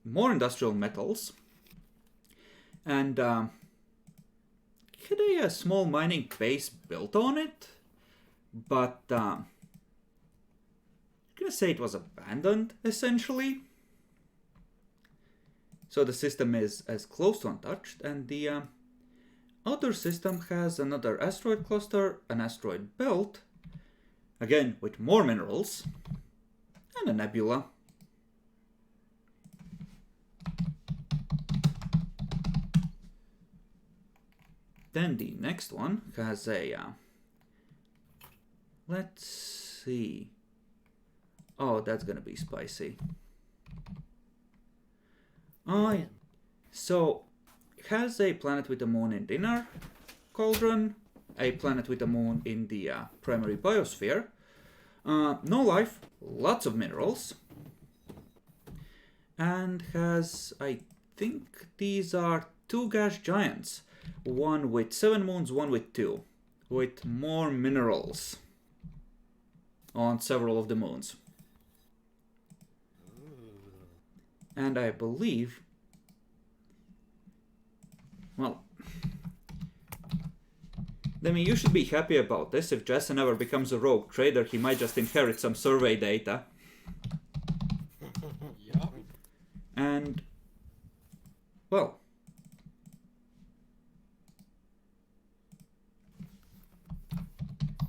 more industrial metals and had a small mining base built on it, but I'm gonna say it was abandoned essentially. So the system is as close to untouched, and the outer system has another asteroid cluster, an asteroid belt, again with more minerals, and a nebula. Then the next one has a, let's see. Oh, that's gonna be spicy. So, it has a planet with a moon in the inner cauldron, a planet with a moon in the primary biosphere. No life, lots of minerals. And has, I think these are 2 gas giants. One with 7 moons, one with 2. With more minerals on several of the moons. And I believe, well, I mean, you should be happy about this. If Jason ever becomes a rogue trader, he might just inherit some survey data. Yup. And, well,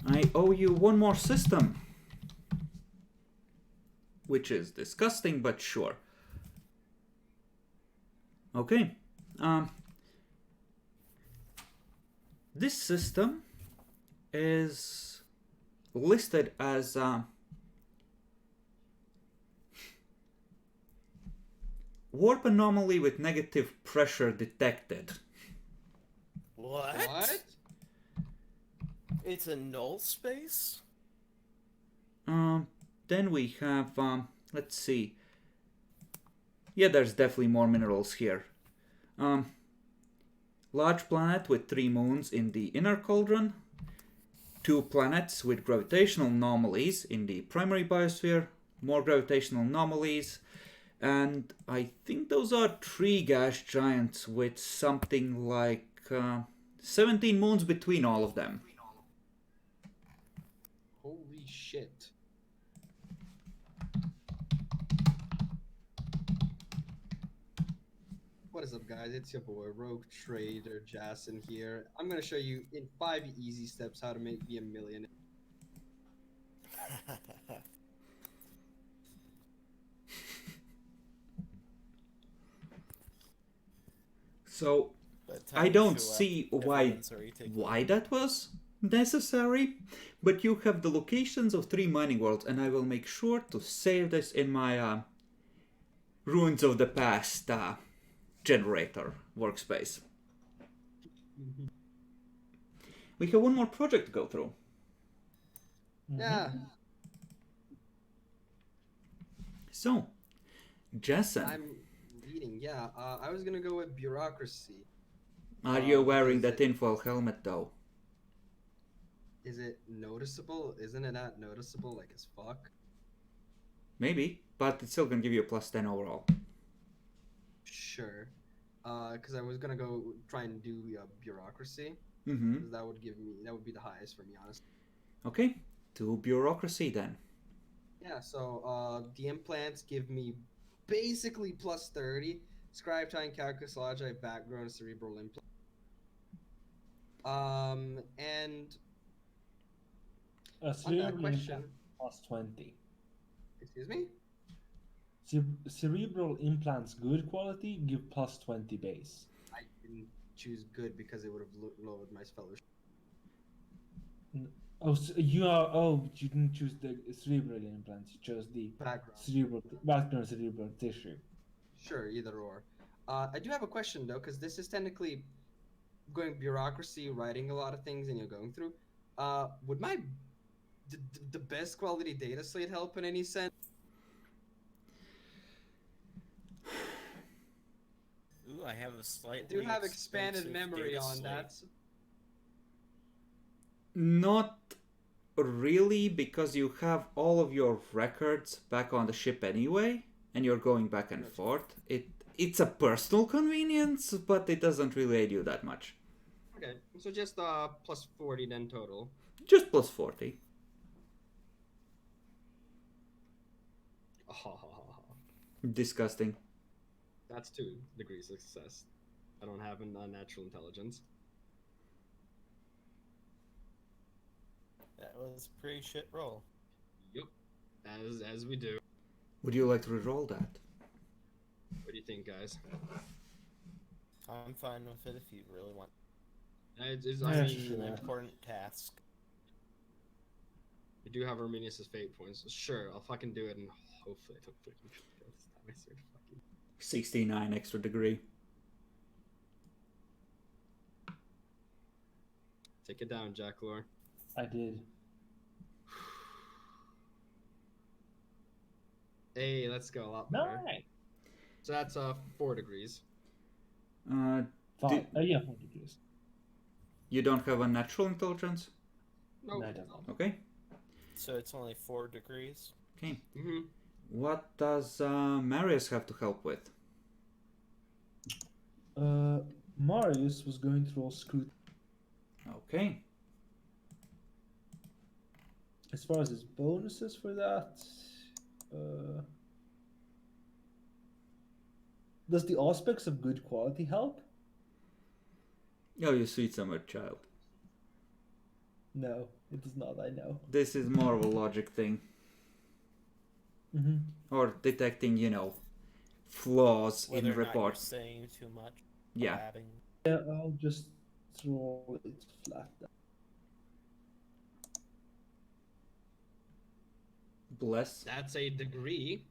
I owe you one more system. Which is disgusting, but sure. Okay. This system is listed as warp anomaly with negative pressure detected. What? It's a null space? Then we have, let's see. Yeah, there's definitely more minerals here. Large planet with 3 moons in the inner cauldron. 2 planets with gravitational anomalies in the primary biosphere. More gravitational anomalies. And I think those are 3 gas giants with something like 17 moons between all of them. Holy shit. What is up, guys? It's your boy, Rogue Trader Jason here. I'm gonna show you in 5 easy steps how to be a millionaire. So I don't see why that was necessary, but you have the locations of 3 mining worlds, and I will make sure to save this in my Ruins of the Past generator workspace. We have one more project to go through. Yeah, So, Jason, I'm reading. Yeah, I was gonna go with bureaucracy. are you wearing is that it- tinfoil helmet though? Is it noticeable? Isn't it not noticeable like as fuck? Maybe, but it's still gonna give you a plus 10 overall. Sure. Because I was gonna go try and do bureaucracy. Mm-hmm. 'Cause that would be the highest for me, honestly. Okay, to bureaucracy then. Yeah. So the implants give me basically plus 30. Scribe time, calculus, logic, background, cerebral implant. And A on that cerebral question, implant plus 20. excuse me. Cerebral implants good quality give plus 20 base. I didn't choose good because it would have lowered my fellowship. Oh, you didn't choose the cerebral implants. You chose the Background. vascular cerebral tissue. Sure, either or. I do have a question though, because this is technically going bureaucracy, writing a lot of things, and you're going through. Would the best quality data slate help in any sense? Ooh, I have a I slightly do have expanded expensive memory data on slate. that. Not really, because you have all of your records back on the ship anyway, and you're going back and forth. It's a personal convenience, but it doesn't really aid you that much. Okay, so just plus 40 then total. Just plus 40. Disgusting. That's 2 degrees of success. I don't have an unnatural intelligence. That was a pretty shit roll. Yep, as we do. Would you like to reroll that? What do you think, guys? I'm fine with it if you really want. It's, Yeah, I It's mean, an important task. we do have Arminius' fate points. Sure, I'll fucking do it, and hopefully I don't fucking fail this time. I swear to fucking. 69 extra degree. Take it down, Jack Lore. I did. Hey, let's go a lot better. Nice. So that's 4 degrees. Uh, 5. Yeah, 4 degrees. you don't have a natural intelligence? Nope. No, I don't know. Okay. So it's only 4 degrees. Okay. Mm-hmm. What does Marius have to help with? Marius was going to roll scrutiny. Okay. As far as his bonuses for that, does the aspects of good quality help? Oh, you sweet summer child. No, it does not. I know. This is more of a logic thing. Mm-hmm. Or detecting, flaws Whether in or not you're reports. saying too much. Yeah. Adding. Yeah, I'll just roll it flat. Bless. That's a degree.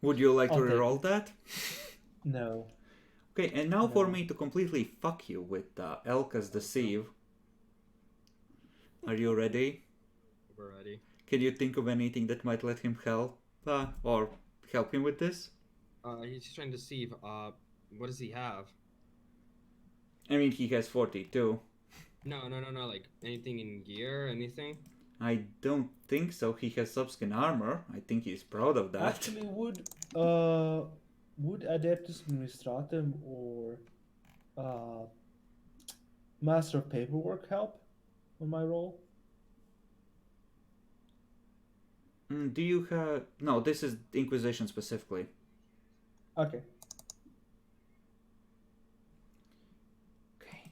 Would you like to Okay. reroll that? No. Okay, and now for No. me to completely fuck you with Elka's Deceive. Are you ready? We're ready. Can you think of anything that might let him help? Or help him with this? He's trying to deceive. What does he have? I mean, he has 42. No. Like anything in gear, anything? I don't think so. He has subskin armor. I think he's proud of that. Actually, would Adeptus Administratum or Master of Paperwork help on my roll? Do you have... No, this is Inquisition specifically. Okay.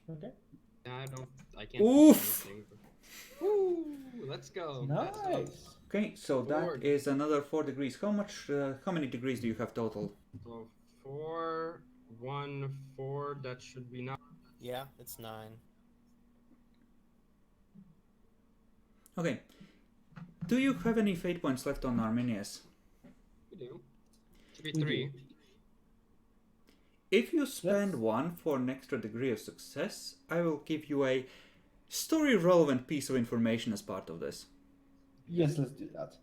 Okay. I can't Oof. see anything. Woo! Let's go. Nice. Okay, so Forward. that is another 4 degrees. How many degrees do you have total? So 4, 1, 4. That should be 9. Yeah, it's 9. Okay. Do you have any fate points left on Arminius? We do. Should be We 3. do. If you spend one for an extra degree of success, I will give you a story relevant piece of information as part of this. Yes, let's do that.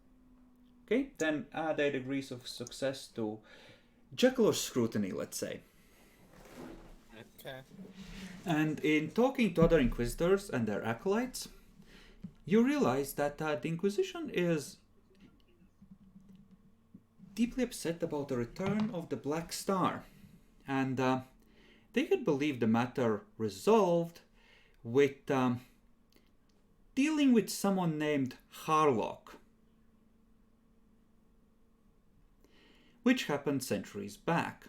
Okay, then add a degrees of success to Jekyll or Scrutiny, let's say. Okay. And in talking to other Inquisitors and their acolytes, you realize that the Inquisition is deeply upset about the return of the Black Star. And they had believed the matter resolved with dealing with someone named Harlock, which happened centuries back.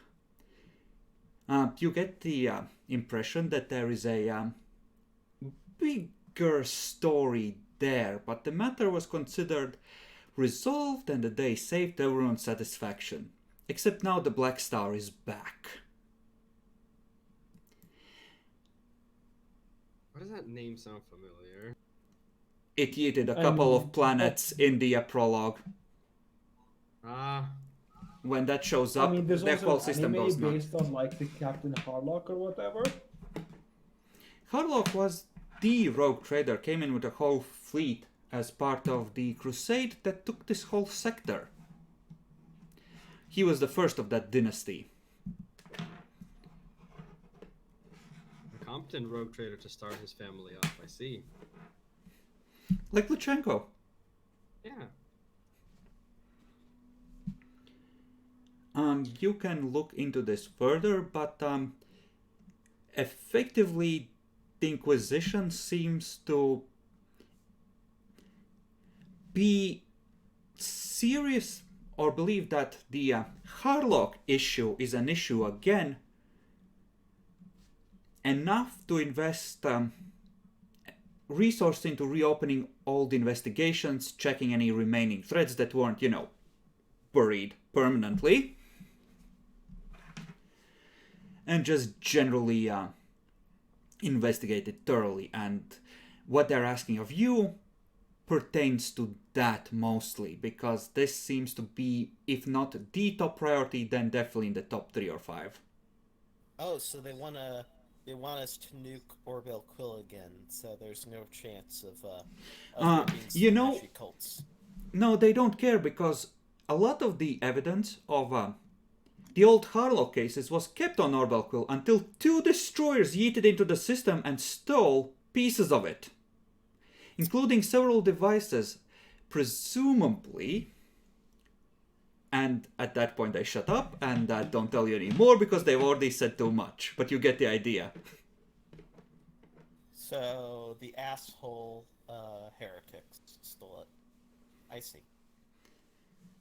You get the impression that there is a bigger story there, but the matter was considered resolved and the day saved everyone's satisfaction. Except now the Black Star is back. Why does that name sound familiar? It yeeted a couple of planets in the prologue. Ah, When that shows up, I mean, there's their also whole an system anime goes nuts. based on like the Captain Harlock or whatever. Harlock was the rogue trader, came in with a whole fleet as part of the crusade that took this whole sector. He was the first of that dynasty. a competent rogue trader to start his family off. I see. Like Luchenko. Yeah. You can look into this further, but effectively the Inquisition seems to be serious or believe that the Harlock issue is an issue again, enough to invest resources into reopening all the investigations, checking any remaining threads that weren't, buried permanently, and just generally investigate it thoroughly. And what they're asking of you pertains to that mostly, because this seems to be, if not the top priority, then definitely in the top 3 or 5. Oh, so they want us to nuke Orbel Quill again, so there's no chance of there being some meshy cults. No, they don't care, because a lot of the evidence of the old Harlock cases was kept on Orbel Quill until 2 destroyers yeeted into the system and stole pieces of it, including several devices, presumably. And at that point I shut up and don't tell you anymore because they've already said too much, but you get the idea. So the asshole heretics stole it. I see.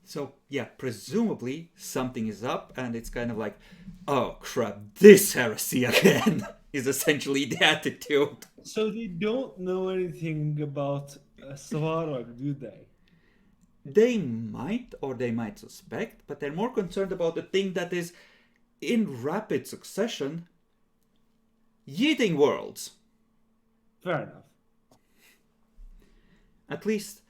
So yeah, presumably something is up, and it's kind of like, oh crap, this heresy again is essentially the attitude. So they don't know anything about Svarog, do they? They might, or they might suspect, but they're more concerned about the thing that is in rapid succession yeeting worlds. Fair enough. At least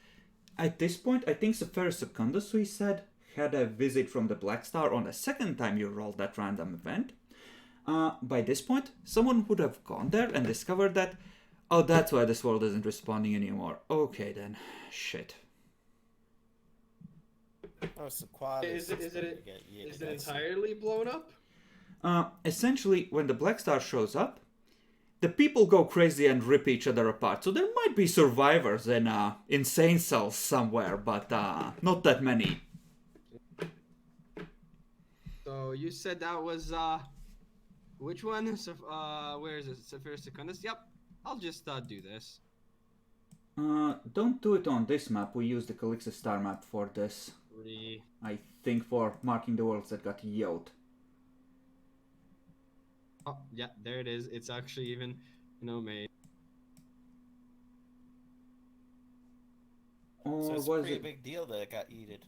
at this point, I think Seferus Secundus, we said, had a visit from the Black Star on the second time you rolled that random event. By this point, someone would have gone there and discovered that, oh, that's why this world isn't responding anymore. Okay then, shit. Oh, so Quad Is it entirely blown up? Essentially, when the Black Star shows up, the people go crazy and rip each other apart. So there might be survivors in insane cells somewhere, but not that many. So you said that was which one? Where is it? Seferus Secundus? Yep. I'll just do this. Don't do it on this map. We use the Calixus Star map for this. I think for marking the worlds that got yoked. Oh, yeah, there it is. It's actually even No, mate. So Or it's a was pretty it? big deal that it got yeeted.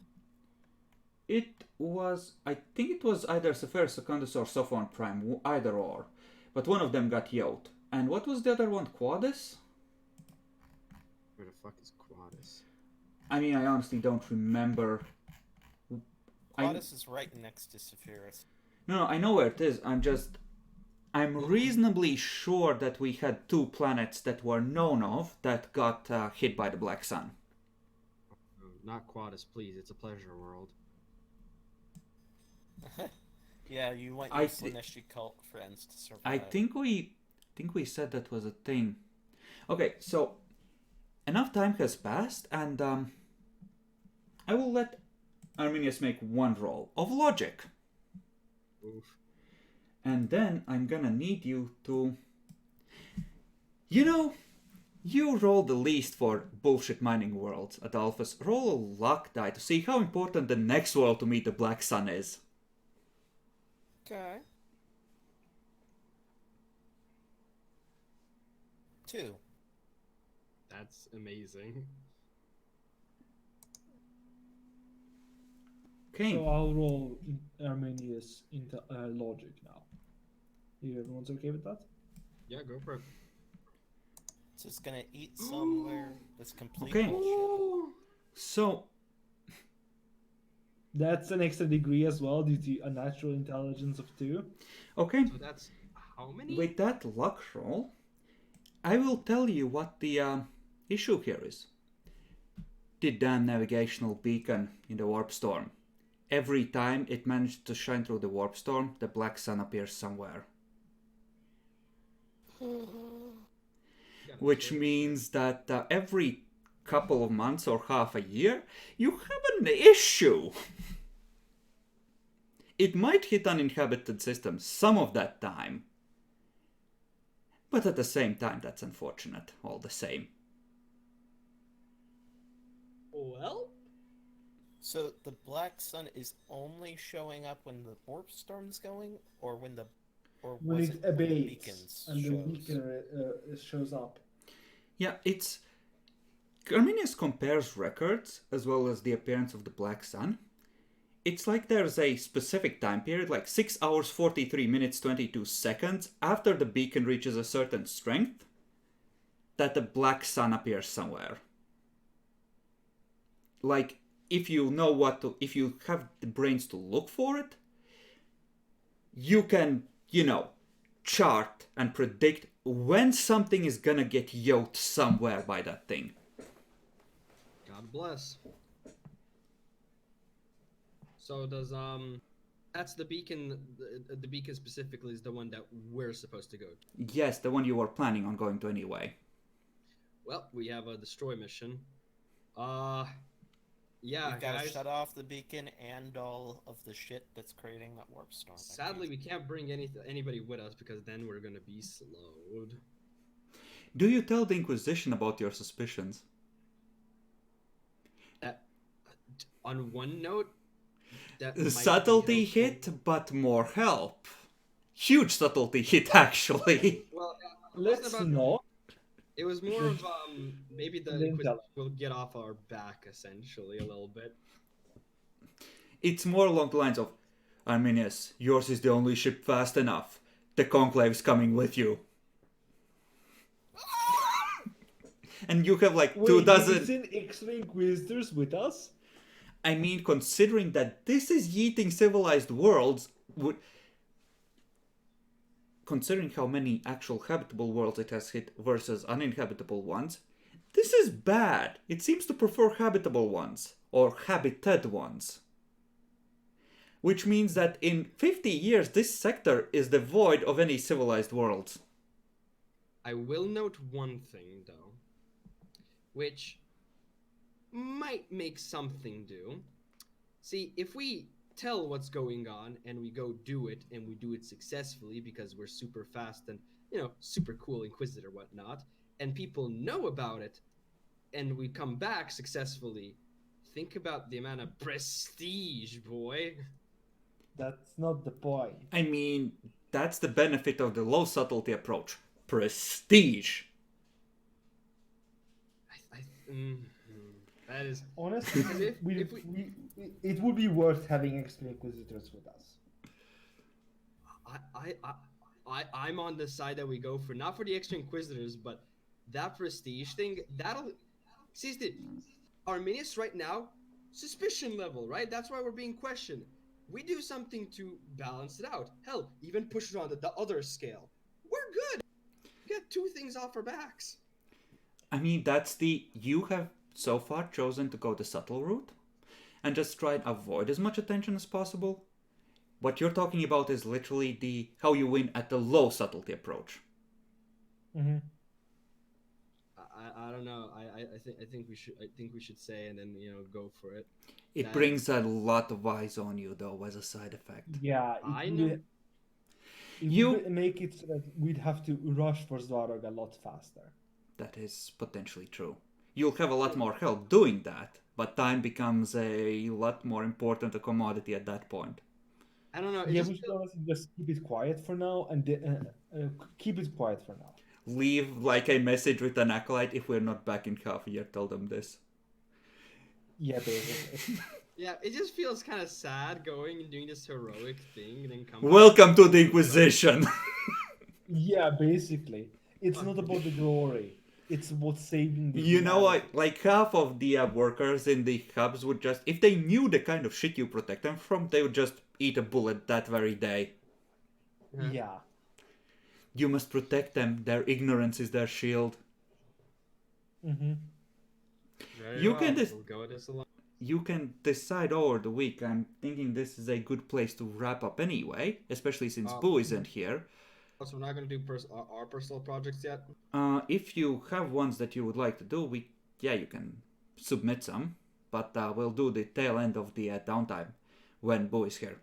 It was. I think it was either Seferus Secundus or Sophon Prime, either or. But one of them got yoked. And what was the other one? Quadus? Where the fuck is Quadus? I mean, I honestly don't remember. Quadus is right next to Sephiroth. No, I know where it is. I'm reasonably sure that we had two planets that were known of that got hit by the Black Sun. Oh, not Quadus, please. It's a pleasure world. Yeah, you want I your thi- Slaaneshi cult friends to survive. I think we said that was a thing. Okay, so enough time has passed, and I will let Arminius make one roll of logic, Oof. and then I'm gonna need you to. You roll the least for bullshit mining worlds at Alphas. Roll a luck die to see how important the next world to meet the Black Sun is. Okay. 2. That's amazing. Okay. So I'll roll Arminius into logic now. Everyone's okay with that? Yeah, go for it. So it's gonna eat somewhere that's complete Okay. bullshit. So That's an extra degree as well due to a natural intelligence of 2. okay. So that's how many? With that luck roll, I will tell you what the issue here is. The damn navigational beacon in the warp storm. Every time it managed to shine through the warp storm, the Black Sun appears somewhere. Yeah, Which sure. means that every couple of months or half a year, you have an issue. It might hit uninhabited systems some of that time. But at the same time, that's unfortunate, all the same. Well, So the Black Sun is only showing up when the warp storm's going, or when the When was it when the abates beacons and the shows? beacon shows up. Yeah, it's... Arminius compares records as well as the appearance of the Black Sun. It's like there's a specific time period, like 6 hours 43 minutes 22 seconds after the beacon reaches a certain strength, that the Black Sun appears somewhere. Like, if you have the brains to look for it, you can, chart and predict when something is gonna get yoked somewhere by that thing. God bless. So does that's the beacon. The beacon specifically is the one that we're supposed to go to. Yes, the one you were planning on going to anyway. Well, we have a destroy mission. Yeah, We've got to guys. shut off the beacon and all of the shit that's creating that warp storm. Sadly, we can't bring anybody with us because then we're gonna be slowed. Do you tell the Inquisition about your suspicions? On one note, that might be Subtlety helpful. hit, but more help. Huge subtlety hit, actually. Well, it Let's wasn't about. not. It was more of maybe the Then tell Inquisition will get off our back essentially a little bit. It's more along the lines of, Arminius, yours is the only ship fast enough. The Conclave's coming with you. And you have like 2 dozen... Wait, isn't extra Inquisitors with us? I mean, considering that this is yeeting civilized worlds, considering how many actual habitable worlds it has hit versus uninhabitable ones, this is bad. It seems to prefer habitable ones, or habited ones. Which means that in 50 years, this sector is devoid of any civilized worlds. I will note one thing though, which might make something do. See, if we tell what's going on and we go do it and we do it successfully because we're super fast and super cool Inquisitor whatnot, and people know about it and we come back successfully, think about the amount of prestige, boy. That's not the point. I mean, that's the benefit of the low subtlety approach. prestige. That is Honestly, because if it would be worth having extra Inquisitors with us. I'm on the side that we go for, not for the extra Inquisitors, but that prestige thing. That'll see Arminius right now, suspicion level, right? That's why we're being questioned. We do something to balance it out. Hell, even push it on the other scale. We're good. We got 2 things off our backs. I mean, you have so far chosen to go the subtle route and just try and avoid as much attention as possible. What you're talking about is literally how you win at the low subtlety approach. Mm-hmm. I don't know. I think we should say and then go for it. It brings a lot of eyes on you though as a side effect. Yeah, I know. It would make it so that we'd have to rush for Zvarog a lot faster. That is potentially true. You'll have a lot more help doing that, but time becomes a lot more important a commodity at that point. I don't know. Yeah, we should honestly just keep it quiet for now and keep it quiet for now. Leave like a message with an acolyte: if we're not back in half a year, tell them this. Yeah, basically. Yeah, it just feels kind of sad going and doing this heroic thing and then coming. Welcome to the Inquisition. Yeah, basically. It's not about the glory. It's about saving the You know humanity. what? Like half of the workers in the hubs would just, if they knew the kind of shit you protect them from, they would just eat a bullet that very day. Yeah. You must protect them. Their ignorance is their shield. Mm-hmm. You can We'll go this along. You can decide over the week. I'm thinking this is a good place to wrap up anyway, especially since Boo isn't here. So we're not going to do our personal projects yet? If you have ones that you would like to do, you can submit some, but we'll do the tail end of the downtime when Boo is here.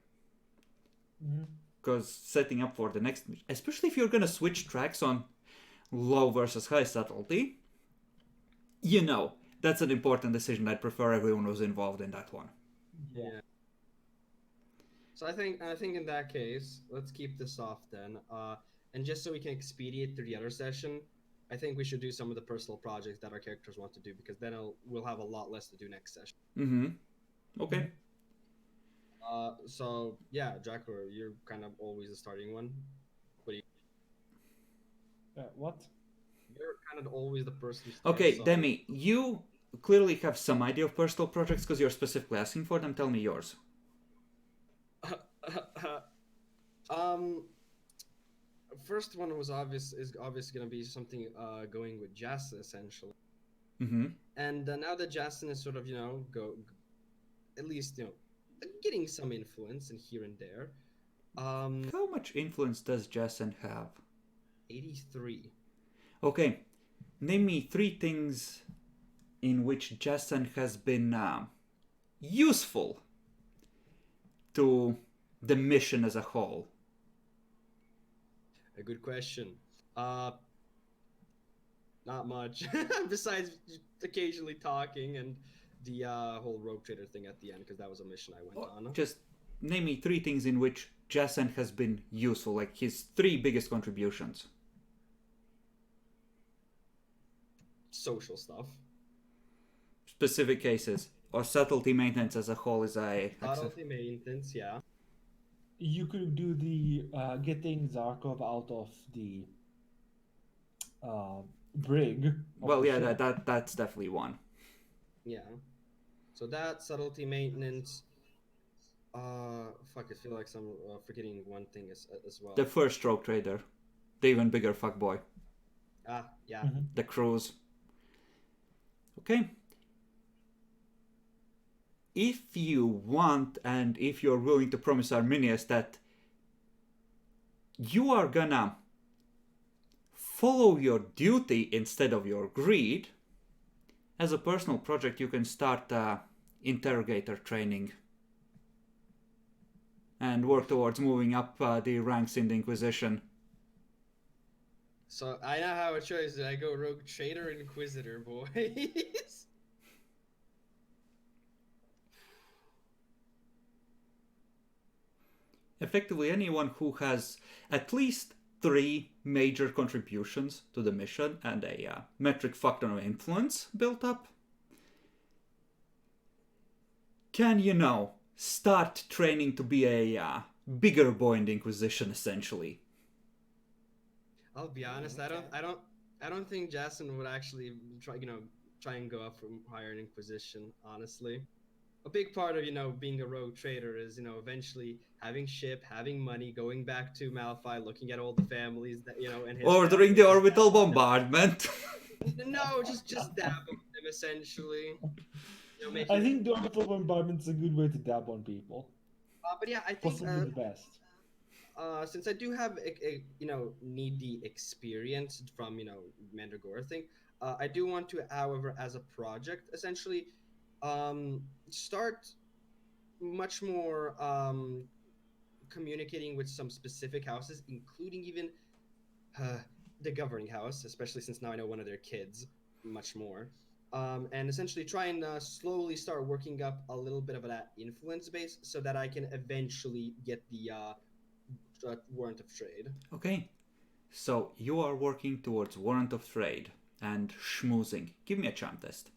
Because setting up for the next, especially if you're gonna switch tracks on low versus high subtlety, that's an important decision. I'd prefer everyone was involved in that one. Yeah. So I think in that case, let's keep this off then. And just so we can expedite through the other session, I think we should do some of the personal projects that our characters want to do, because then we'll have a lot less to do next session. Mm-hmm. Okay. So yeah, Draco, you're kind of always the starting one. What? You're kind of always the person. Okay, Demi, you clearly have some idea of personal projects because you're specifically asking for them. Tell me yours. First one is obviously going to be something going with Jason essentially. Mm-hmm. And now that Jason is sort of at least getting some influence and here and there. How much influence does Jason have? 83. Okay, name me 3 things in which Jason has been useful to the mission as a whole. A good question. Not much. Besides occasionally talking and the whole rogue trader thing at the end, because that was a mission I went on. Just name me 3 things in which Jason has been useful, like his 3 biggest contributions. Social stuff. Specific cases. Or subtlety maintenance as a whole is a... Subtlety maintenance, yeah. You could do the getting Zarkov out of the brig. Well, yeah, that's definitely one. Yeah. So that, subtlety maintenance. Fuck, I feel like I'm forgetting one thing as well. The first rogue trader. The even bigger fuckboy. Ah, yeah. Mm-hmm. The cruise. Okay. If you want, and if you're willing to promise Arminius that you are gonna follow your duty instead of your greed, as a personal project you can start interrogator training and work towards moving up the ranks in the Inquisition. So I now have a choice. Did I go rogue trader or inquisitor, boys? Effectively, anyone who has at least 3 major contributions to the mission and a metric factor of influence built up, can, start training to be a bigger boy in the Inquisition, essentially. I'll be honest. Okay. I don't think Jason would actually try and go up from higher in Inquisition. Honestly, a big part of being a rogue trader is eventually having ship, having money, going back to Malphite, looking at all the families that and his Ordering the orbital bombardment. No, just dab on them essentially. I think the orbital bombardment is a good way to dab on people. But yeah, I think Possibly the best. since I do have need the experience from Mandragora thing, I do want to, however, as a project, essentially, start much more communicating with some specific houses, including even the governing house, especially since now I know one of their kids much more. And essentially try and slowly start working up a little bit of that influence base so that I can eventually get the warrant of trade. Okay, so you are working towards warrant of trade and schmoozing. Give me a charm test.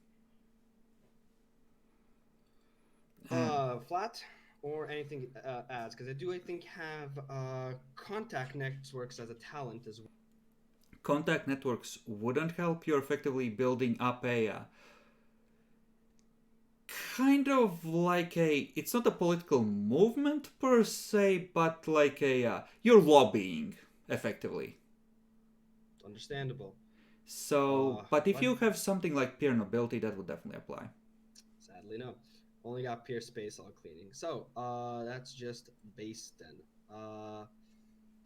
Flat or anything adds, because I think have contact networks as a talent as well. Contact networks wouldn't help. You're effectively building up a kind of like it's not a political movement per se, but like you're lobbying effectively. Understandable. So, but if you have something like peer nobility, that would definitely apply. Sadly, no. Only got peer space all cleaning. So, that's just base then.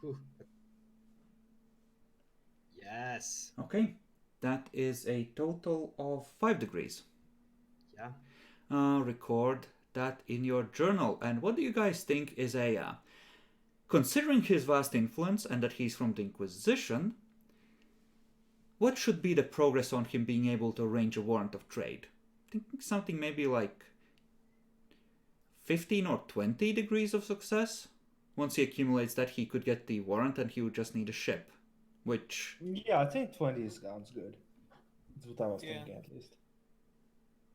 Whew. Yes. Okay, that is a total of 5 degrees. Yeah. Record that in your journal. And what do you guys think is considering his vast influence and that he's from the Inquisition, what should be the progress on him being able to arrange a warrant of trade? Thinking something maybe like 15 or 20 degrees of success. Once he accumulates that, he could get the warrant and he would just need a ship. Which... Yeah, I think 20 sounds good. That's what I was thinking, at least.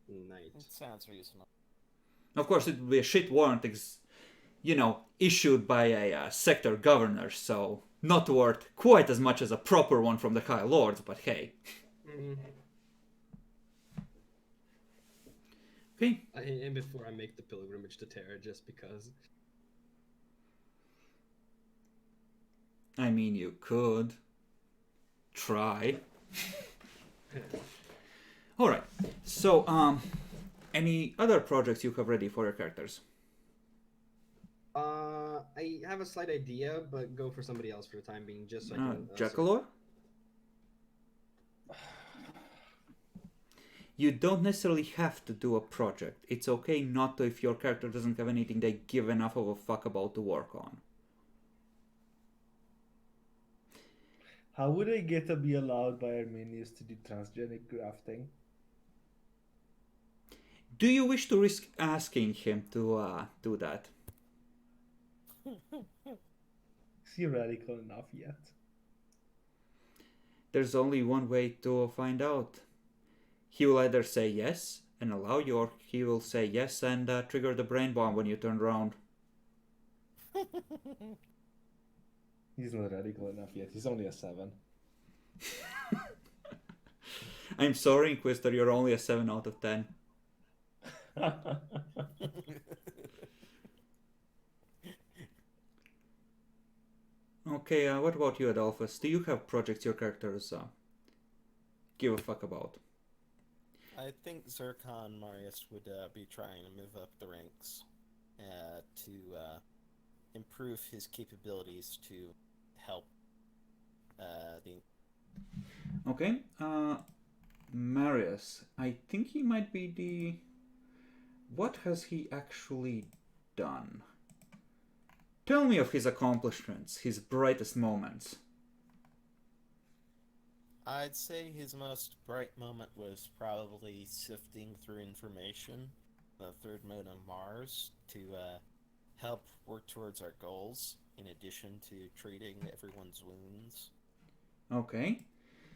Nice. It sounds reasonable. Of course, it would be a shit warrant, issued by a sector governor, so not worth quite as much as a proper one from the High Lords, but hey. Mm-hmm. Okay. And before I make the pilgrimage to Terra, just because. I mean, you could try. Alright, so, any other projects you have ready for your characters? I have a slight idea, but go for somebody else for the time being, just so I can... Jackalor? You don't necessarily have to do a project. It's okay not to if your character doesn't have anything they give enough of a fuck about to work on. How would I get to be allowed by Arminius to do transgenic grafting? Do you wish to risk asking him to do that? Is he radical enough yet? There's only one way to find out. He will either say yes and allow you, or he will say yes and trigger the brain bomb when you turn around. He's not radical enough yet. He's only a 7. I'm sorry, Inquisitor, you're only a 7 out of 10. Okay, what about you, Adolphus? Do you have projects your characters give a fuck about? I think Zircon Marius would be trying to move up the ranks to improve his capabilities to help the... Okay, Marius, I think he might be the... What has he actually done? Tell me of his accomplishments, his brightest moments. I'd say his most bright moment was probably sifting through information, the third mode on Mars, to help work towards our goals in addition to treating everyone's wounds. Okay.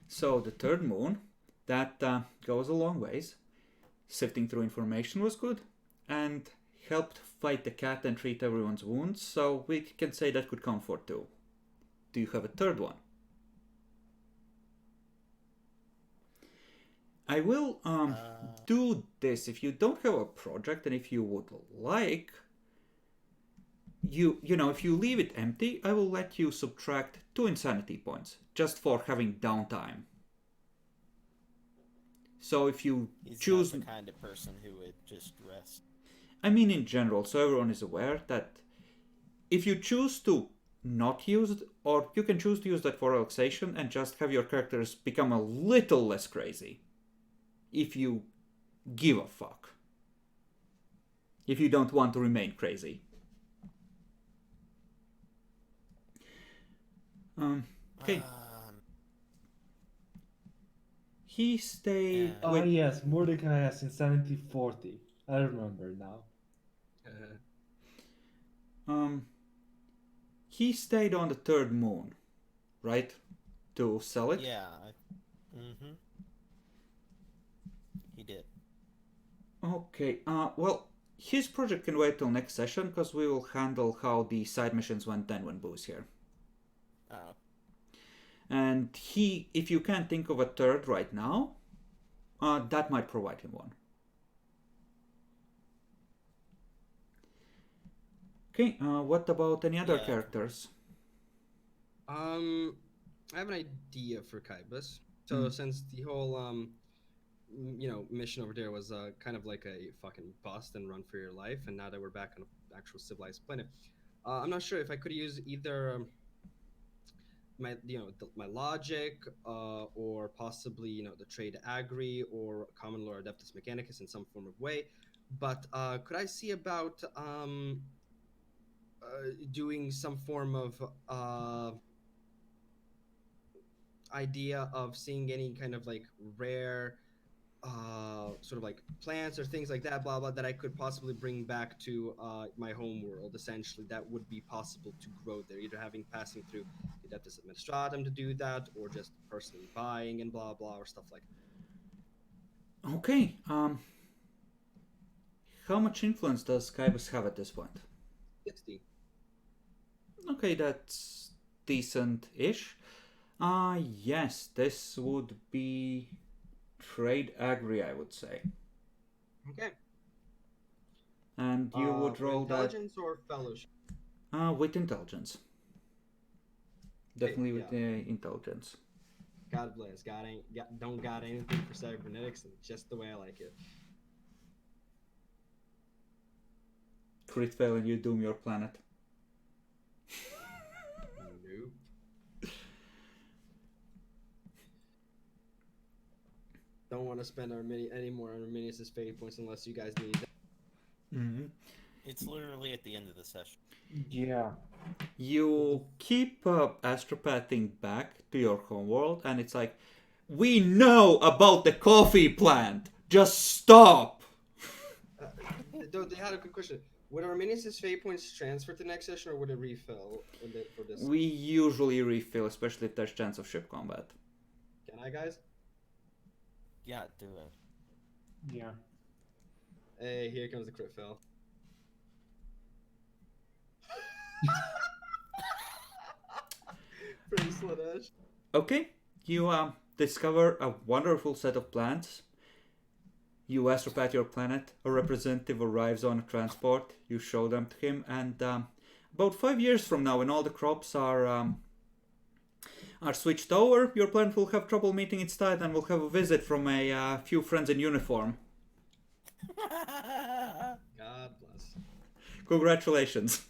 So the third moon, that goes a long ways. Sifting through information was good, and helped fight the cat and treat everyone's wounds, so we can say that could count for 2. Do you have a third one? I will do this. If you don't have a project, and if you would like, you know, if you leave it empty, I will let you subtract 2 insanity points just for having downtime. So if you He's choose, not the kind of person who would just rest. I mean in general, so everyone is aware that if you choose to not use it, or you can choose to use that for relaxation and just have your characters become a little less crazy. If you give a fuck. If you don't want to remain crazy. Okay. He stayed Yeah. with... Yes, Mordecai has insanity 40. I remember now. He stayed on the third moon, right? To sell it? Yeah. He did. Okay, well, his project can wait till next session, because we will handle how the side missions went then when Boo's here. Oh. And he, if you can't think of a third right now, that might provide him one. Okay, what about any other Yeah. characters? I have an idea for Kybus. So since the whole mission over there was kind of like a fucking bust and run for your life, and now that we're back on an actual civilized planet, I'm not sure if I could use either my logic or possibly the trade agri or common lore adeptus mechanicus in some form of way. But could I see about doing some form of idea of seeing any kind of like rare sort of like plants or things like that, blah blah, that I could possibly bring back to my home world. Essentially, that would be possible to grow there, either passing through the Adeptus Administratum to do that, or just personally buying and blah blah or stuff like that. Okay, how much influence does Kybus have at this point? 60. Okay, that's decent-ish. Yes, this would be trade agri, I would say. Okay. And you would roll that intelligence or fellowship. with intelligence. Definitely with yeah. intelligence. God bless. Don't got anything for cybernetics, and just the way I like it. Crit fail and you doom your planet. Nope. Don't want to spend any more on Arminius' fate points unless you guys need that. Mm-hmm. It's literally at the end of the session. Yeah. You keep astropathing back to your homeworld, and it's like, we know about the coffee plant. Just stop. They had a good question. Would Arminius' fate points transfer to the next session, or would it refill for this? We usually refill, especially if there's chance of ship combat. Can I, guys? Yeah, do it. Yeah. Hey, here comes the crit fail. Pretty Slanesh. Okay, you discover a wonderful set of plants. You astropath your planet. A representative arrives on a transport. You show them to him, and about 5 years from now, when all the crops are switched over, your planet will have trouble meeting its tide and will have a visit from a few friends in uniform. God bless. Congratulations.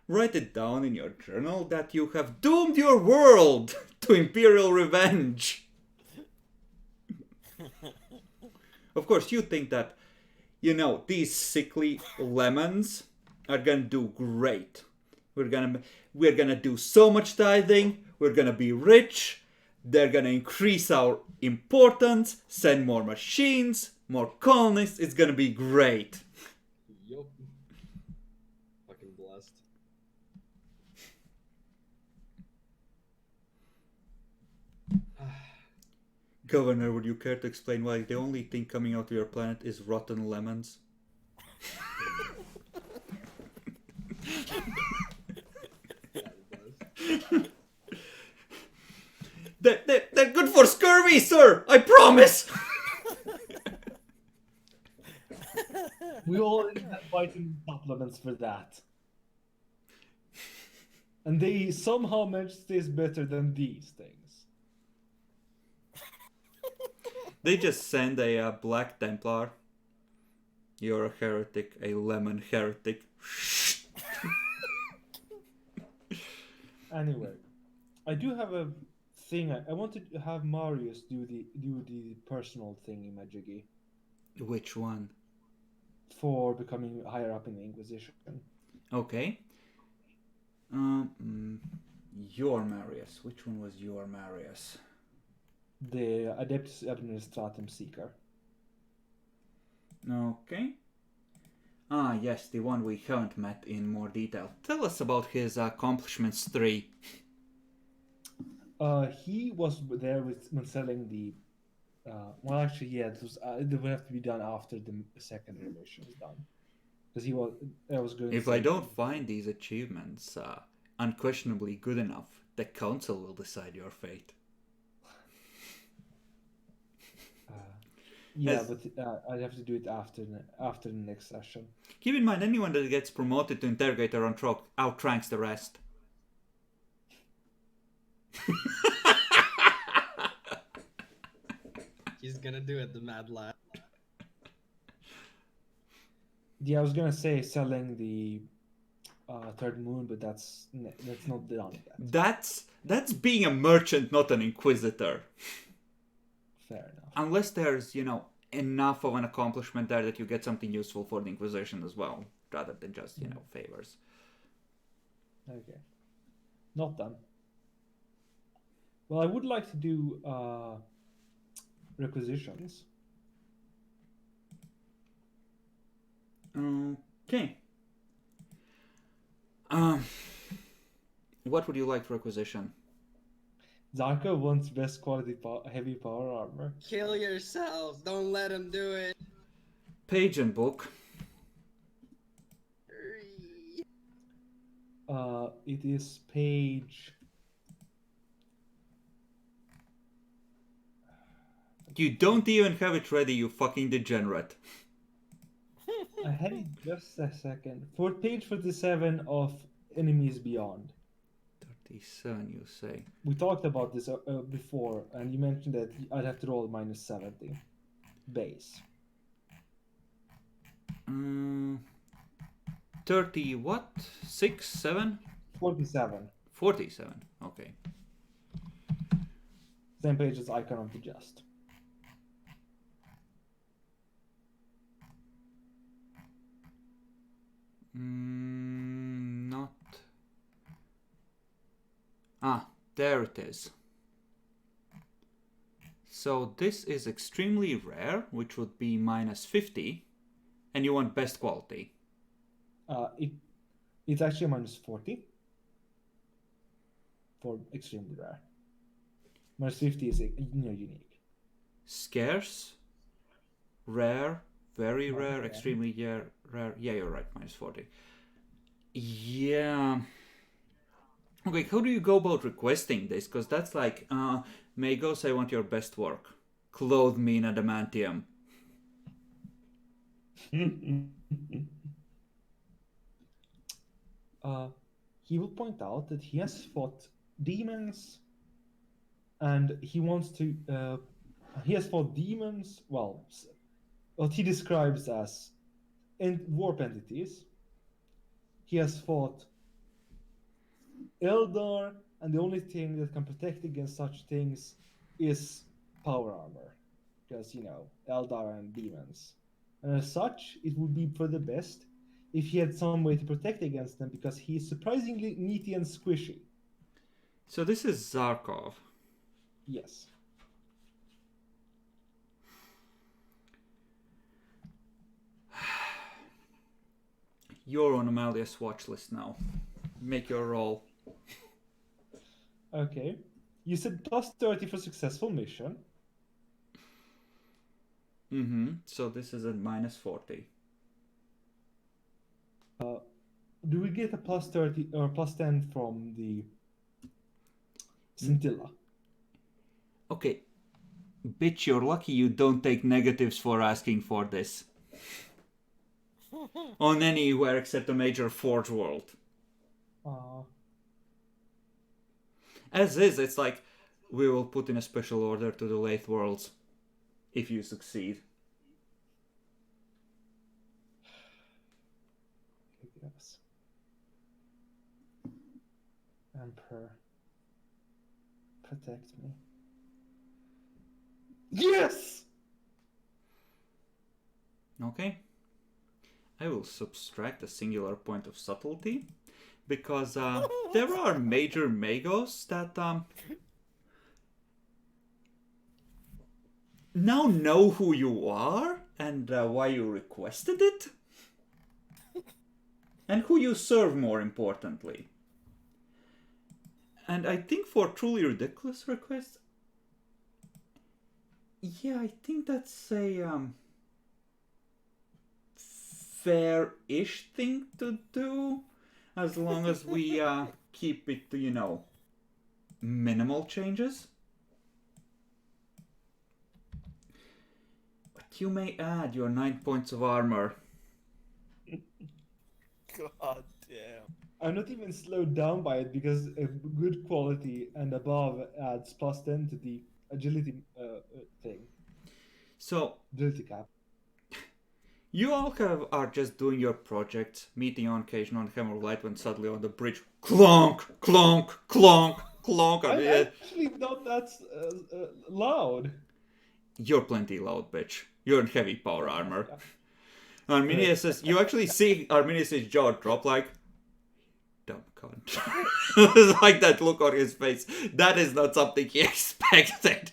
Write it down in your journal that you have doomed your world to imperial revenge. Of course, you think that, these sickly lemons are gonna do great. We're gonna do so much tithing. We're gonna be rich. They're gonna increase our importance, send more machines, more colonists. It's gonna be great. Yup. dust. Governor, would you care to explain why the only thing coming out of your planet is rotten lemons? Yeah, it does. They're good for scurvy, sir! I promise! We all have vitamin supplements for that. And they somehow manage to taste better than these things. They just send a Black Templar. You're a heretic, a lemon heretic. Anyway, I do have a thing. I wanted to have Marius do the personal thing in Majigi Which one? for becoming higher up in the Inquisition. Okay. Your Marius. Which one was your Marius? The Adeptus Administratum Seeker. Okay. Ah, yes, the one we haven't met in more detail. Tell us about his accomplishments 3. He was there when selling the. Well, actually, yeah, it would have to be done after the secondary mission is done, because I was going. If I don't find these achievements unquestionably good enough, the council will decide your fate. Yeah, As- but I'd have to do it after the next session. Keep in mind, anyone that gets promoted to interrogator outranks the rest. He's gonna do it, the mad lad. Yeah, I was gonna say selling the third moon, but that's not done yet. That's being a merchant, not an inquisitor. Fair enough. Unless there's, enough of an accomplishment there that you get something useful for the Inquisition as well, rather than just, favors. Okay, not done. Well, I would like to do requisitions. Okay. What would you like for acquisition? Zarko wants best quality heavy power armor. Kill yourselves! Don't let him do it! Page and book. It is page. You don't even have it ready, you fucking degenerate. I had it just a second. For page 47 of Enemies Beyond. 37, you say. We talked about this before, and you mentioned that I'd have to roll minus 70 base. 30 what? 6, 7? 47. 47, okay. Same page as Icon of the Just. Not. Ah, there it is. So this is extremely rare, which would be minus 50, and you want best quality. It's actually minus 40 for extremely rare. Minus 50 is unique. Scarce, rare, very rare, Okay. extremely rare. Yeah, you're right, minus 40. Yeah. Okay, how do you go about requesting this? Because that's like, Magos, I want your best work. Clothe me in adamantium. He will point out that he has fought demons, and he wants to. He has fought demons. Well, what he describes as warp entities. He has fought Eldar, and the only thing that can protect against such things is power armor, because Eldar and demons. And as such, it would be for the best if he had some way to protect against them, because he is surprisingly meaty and squishy. So this is Zarkov. Yes. You're on Amalia's watch list now. Make your roll. Okay. You said plus 30 for successful mission. So this is at minus 40. Do we get a plus 30 or plus 10 from the scintilla? Okay. Bitch, you're lucky you don't take negatives for asking for this. On anywhere except a major Forge world. As is, it's like, we will put in a special order to the Lathe worlds if you succeed. Yes. Emperor. Protect me. Yes! Okay. I will subtract a singular point of subtlety, because there are major magos that now know who you are and why you requested it, and who you serve, more importantly. And I think for truly ridiculous requests, yeah, I think that's a fair-ish thing to do, as long as we keep it to, you know, minimal changes. But you may add your 9 points of armor. God damn. I'm not even slowed down by it because a good quality and above adds plus 10 to the agility thing. So, Agility cap. you all are just doing your projects, meeting on occasion on Hammer of Light when suddenly on the bridge, clonk, clonk, clonk, clonk. I'm actually not that loud. You're plenty loud, bitch. You're in heavy power armor. Yeah. Arminius says, you actually see Arminius' jaw drop like, dumb cunt. Like that look on his face. That is not something he expected.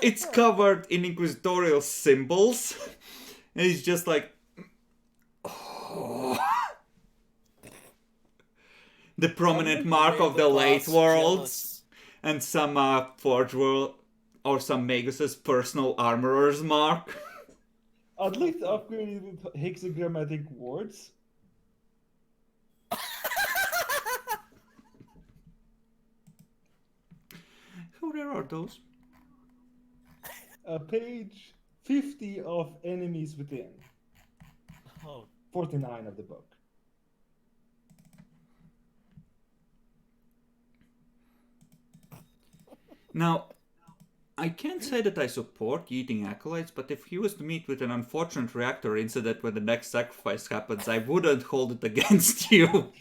It's covered in inquisitorial symbols. And he's just like, oh. The prominent mark of the late worlds. And some Forge World or some Magus's personal armorer's mark. I'd like to upgrade it with hexagrammatic words. How rare are those? Page 50 of Enemies Within. Oh, 49 of the book. Now, I can't say that I support eating acolytes, but if he was to meet with an unfortunate reactor incident when the next sacrifice happens, I wouldn't hold it against you.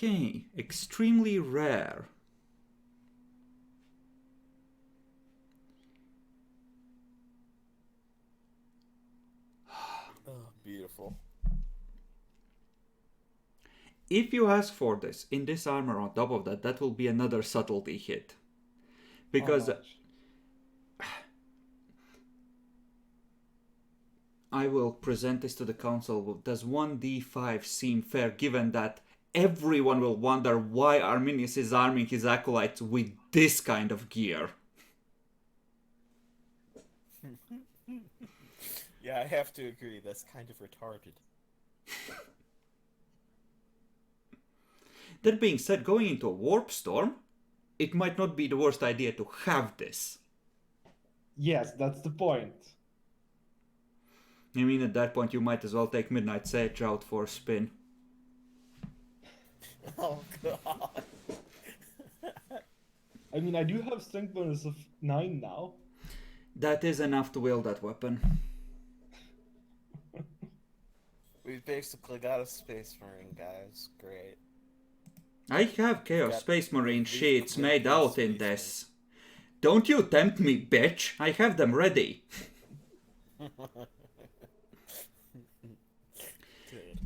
Okay, extremely rare. oh, beautiful. If you ask for this, in this armor on top of that, that will be another subtlety hit. Because How much? I will present this to the council. Does 1d5 seem fair, given that everyone will wonder why Arminius is arming his acolytes with this kind of gear? Yeah, I have to agree. That's kind of retarded. That being said, going into a warp storm, it might not be the worst idea to have this. Yes, that's the point. I mean, at that point, you might as well take Midnight Sage out for a spin. Oh, God. I mean, I do have strength bonus of 9 now. That is enough to wield that weapon. We basically got a Space Marine, guys. Great. I have Chaos Got Space Marine these sheets complete made out in Space this. Don't you tempt me, bitch. I have them ready. Good.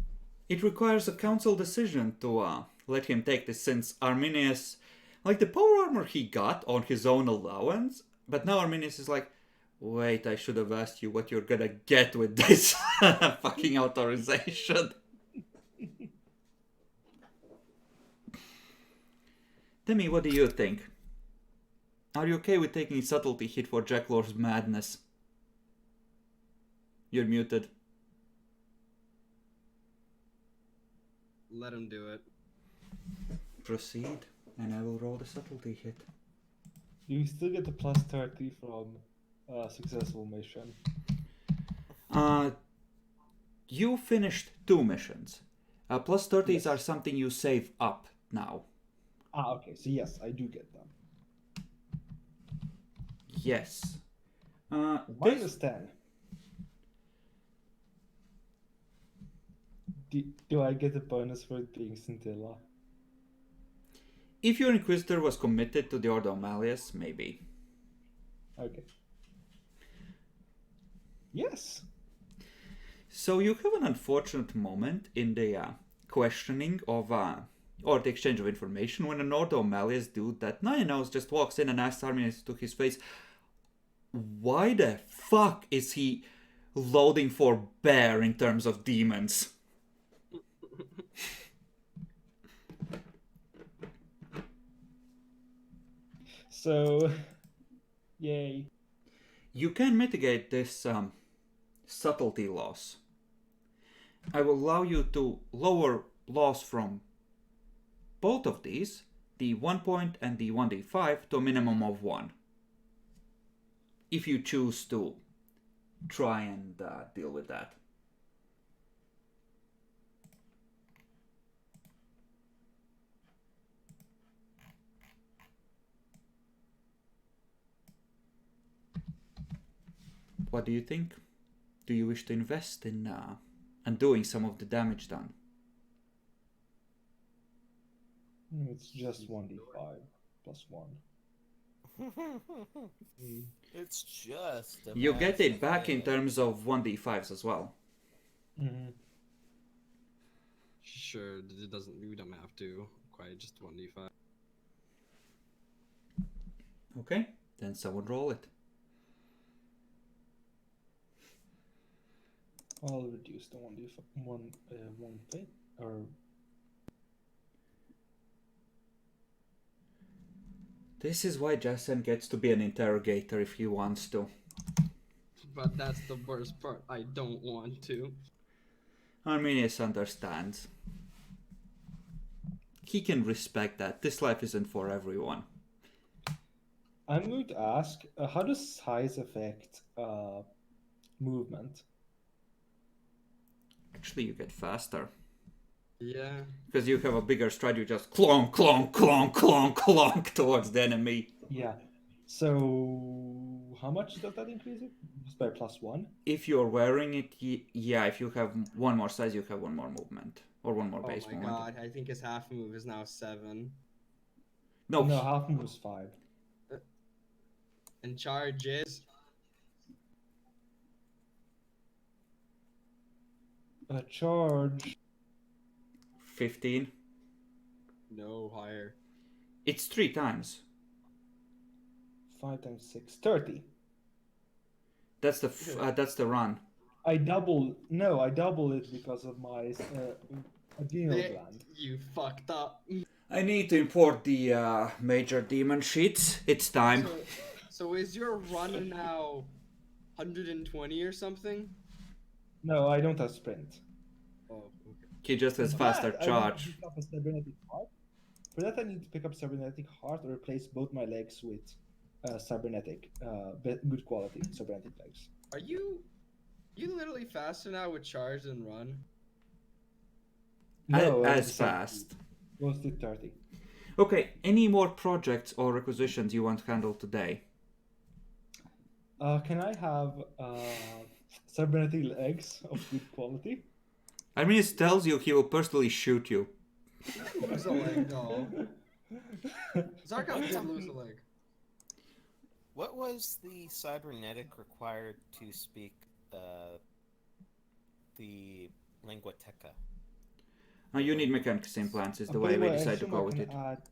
It requires a council decision to let him take this, since Arminius Like the power armor he got on his own allowance, but now Arminius is like, wait, I should have asked you what you're gonna get with this fucking authorization. Demi, what do you think? Are you okay with taking a subtlety hit for Jacklor's madness? You're muted. Let him do it. Proceed, and I will roll the subtlety hit. You still get the plus 30 from successful mission. You finished 2 missions. Plus 30s are something you save up now. Okay, so yes, I do get them. Yes. Minus 10. Do I get a bonus for it being Scintilla? If your Inquisitor was committed to the Order of Malleus, maybe. Okay. Yes. So you have an unfortunate moment in the questioning of, or the exchange of information when an Order of Malleus dude that Nine knows just walks in and asks Arminius to his face, why the fuck is he loading for bear in terms of demons? So, yay. You can mitigate this subtlety loss. I will allow you to lower loss from both of these, the 1 point and the 1d5, to a minimum of 1. If you choose to try and deal with that. What do you think? Do you wish to invest in undoing some of the damage done? It's just 1d5 plus 1. It's just. A You get it massive back in hit. terms of 1d5s as well. Mm-hmm. Sure, it doesn't. We don't have to. Quite just 1d5. Okay, then someone roll it. I'll reduce the 1d5 one bit, or This is why Jason gets to be an interrogator if he wants to. But that's the worst part. I don't want to. Arminius understands. He can respect that. This life isn't for everyone. I'm going to ask, how does size affect movement? Actually, you get faster. Yeah. Because you have a bigger stride, you just clonk, clonk, clonk, clonk, clonk towards the enemy. Yeah. So how much does that increase it? Just by plus 1? If you're wearing it, yeah, if you have one more size, you have one more movement. Or one more Oh base my movement. god, I think his half move is now 7. No, No, half move is 5. And charge is. Charge 15. No, higher. It's 3 times. 5 times 6, 30. That's the run. I double it because of my adrenal gland. You fucked up. I need to import the major demon sheets. It's time. So is your run now 120 or something? No, I don't have sprint. Oh, okay. He just has For faster that, I need to charge. pick up a cybernetic heart. For that, I need to pick up cybernetic heart or replace both my legs with cybernetic, good quality cybernetic legs. Are you literally faster now with charge than run? As fast. Goes to 30. Okay, any more projects or requisitions you want handled today? Can I have cybernetic legs of good quality? Arminius tells you he will personally shoot you. Lose a leg, though. Zarkov did lose a leg. What was the cybernetic required to speak the lingua teca? You need mechanics implants is the By way we I decide to assume go I with can it. add-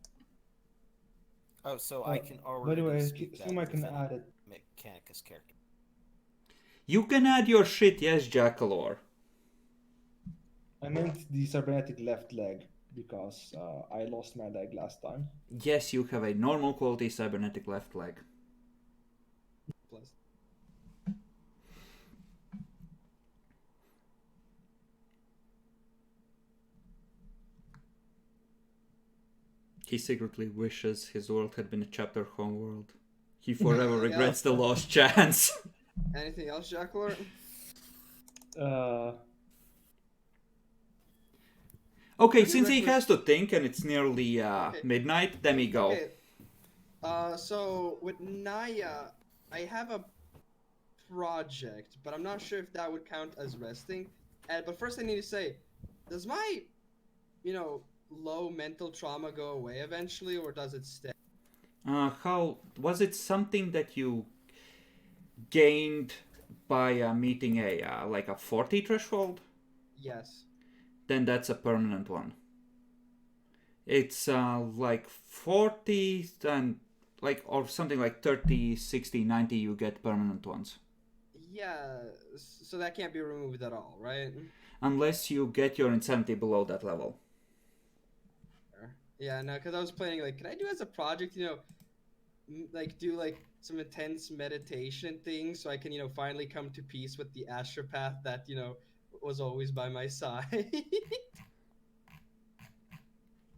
Oh, so I can By the already way, speak that assume I can within add it. Mechanicus character. You can add your shit, yes, Jackalor. I meant the cybernetic left leg because I lost my leg last time. Yes, you have a normal quality cybernetic left leg. Plus. He secretly wishes his world had been a chapter homeworld. He forever Yeah. regrets the lost chance. Anything else, Jackalor? Uh, Okay, What do you since he reckon- has to think and it's nearly Okay. midnight, let me go. Okay. So with Naya, I have a project, but I'm not sure if that would count as resting. But first, I need to say, does my, low mental trauma go away eventually, or does it stay? How was it something that you gained by meeting a like a 40 threshold? Yes. Then that's a permanent one. It's like 40 and like or something like 30, 60, 90 you get permanent ones. Yeah. So that can't be removed at all, right? Unless you get your insanity below that level. Yeah. No, because I was planning like, can I do as a project, like do like some intense meditation things so I can, finally come to peace with the astropath that, was always by my side.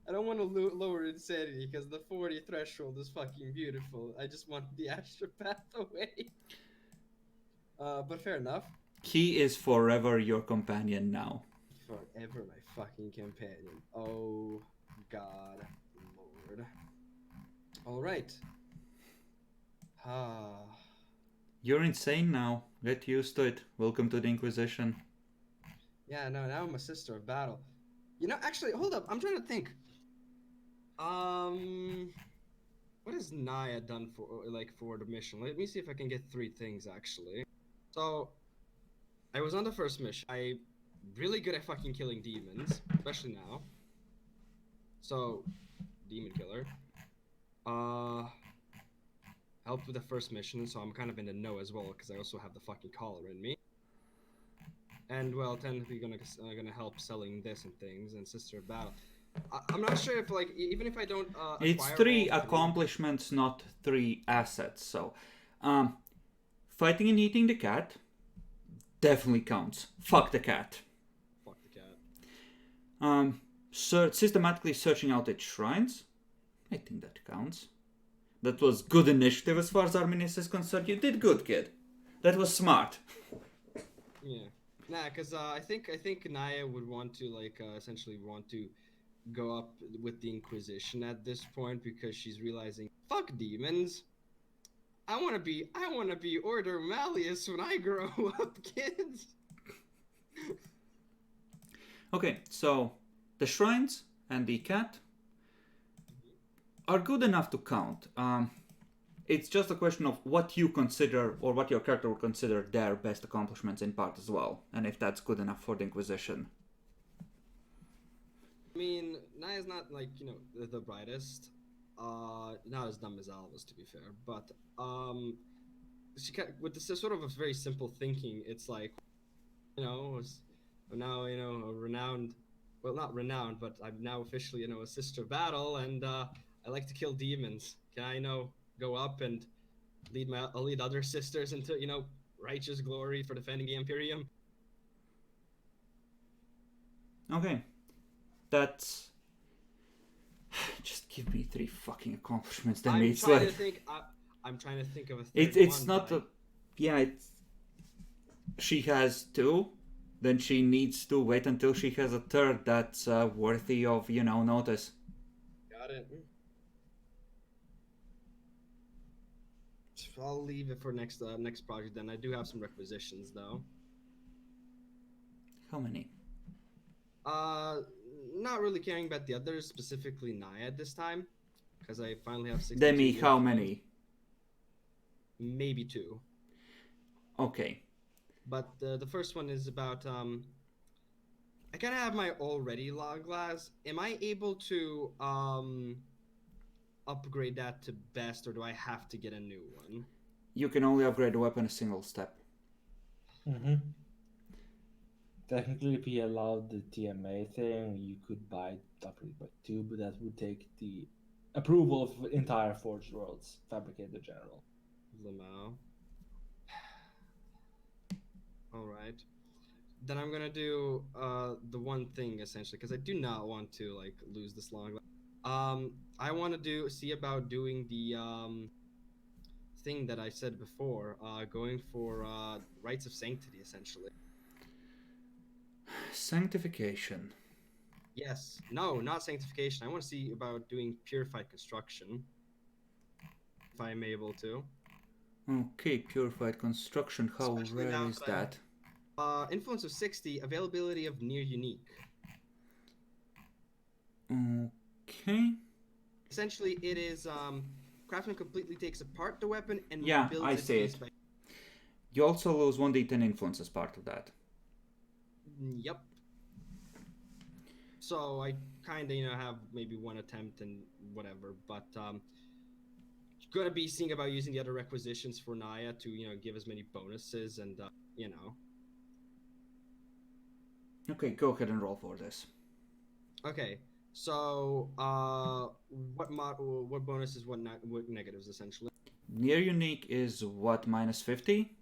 I don't want to lower insanity because the 40 threshold is fucking beautiful. I just want the astropath away. But fair enough. He is forever your companion now. Forever my fucking companion. Oh, God, Lord. All right. You're insane now. Get used to it. Welcome to the Inquisition. Yeah, no, now I'm a sister of battle. Actually, hold up. I'm trying to think. What has Naya done for the mission? Let me see if I can get 3 things, actually. So, I was on the first mission. I'm really good at fucking killing demons, especially now. So, demon killer. Helped with the first mission, so I'm kind of in the know as well, because I also have the fucking collar in me. And, well, technically gonna help selling this and things, and Sister of Battle. I'm not sure if, like, even if I don't It's acquire 3 all 3, accomplishments, not 3 assets. So, fighting and eating the cat definitely counts. Fuck the cat. Fuck the cat. Systematically searching out its shrines. I think that counts. That was good initiative as far as Arminius is concerned. You did good, kid. That was smart. Yeah. Nah, because I think Naya would want to, like, essentially want to go up with the Inquisition at this point because she's realizing, fuck demons. I wanna be Order Malleus when I grow up, kids. Okay, so the shrines and the cat are good enough to count. It's just a question of what you consider or what your character would consider their best accomplishments in part as well, and if that's good enough for the Inquisition. I mean, Naya's not, like, the brightest. Not as dumb as Alva's, to be fair. But, with this sort of a very simple thinking, it's like, I'm now, a renowned, well, not renowned, but I'm now officially, a sister of battle, and, I like to kill demons. Can I, go up and lead other sisters into, righteous glory for defending the Imperium? Okay. That's... Just give me 3 fucking accomplishments, then I'm it's trying like... to think. I'm trying to think of a third It's one, not but a... Yeah, it's... She has 2, then she needs to wait until she has a third that's worthy of, notice. Got it. I'll leave it for next project then. I do have some requisitions though. How many? Not really caring about the others, specifically Naya this time, because I finally have 62. Demi, how many? Maybe 2. Okay. But the first one is about I kind of have my already log glass. Am I able to upgrade that to best, or do I have to get a new one? You can only upgrade the weapon a single step. Mm-hmm. Technically, if he allowed the TMA thing, you could buy upgrade by 2, but that would take the approval of entire Forged Worlds Fabricator General. Lamau. All right. Then I'm gonna do the one thing essentially, because I do not want to like lose this long. I want to see about doing the thing that I said before, going for rites of sanctity essentially. Sanctification. Yes. No, not sanctification. I want to see about doing purified construction, if I'm able to. Okay, purified construction. How Especially rare now is that that? Influence of 60, availability of near unique. Okay. Essentially, it is craftsman completely takes apart the weapon and Yeah, rebuilds I it see piece it. by. You also lose 1d10 influence as part of that. Yep. So I kind of have maybe one attempt and whatever, but gonna be seeing about using the other requisitions for Naya to give as many bonuses and Okay, go ahead and roll for this. Okay, so what bonuses, what negatives essentially? Near unique is what, minus 50?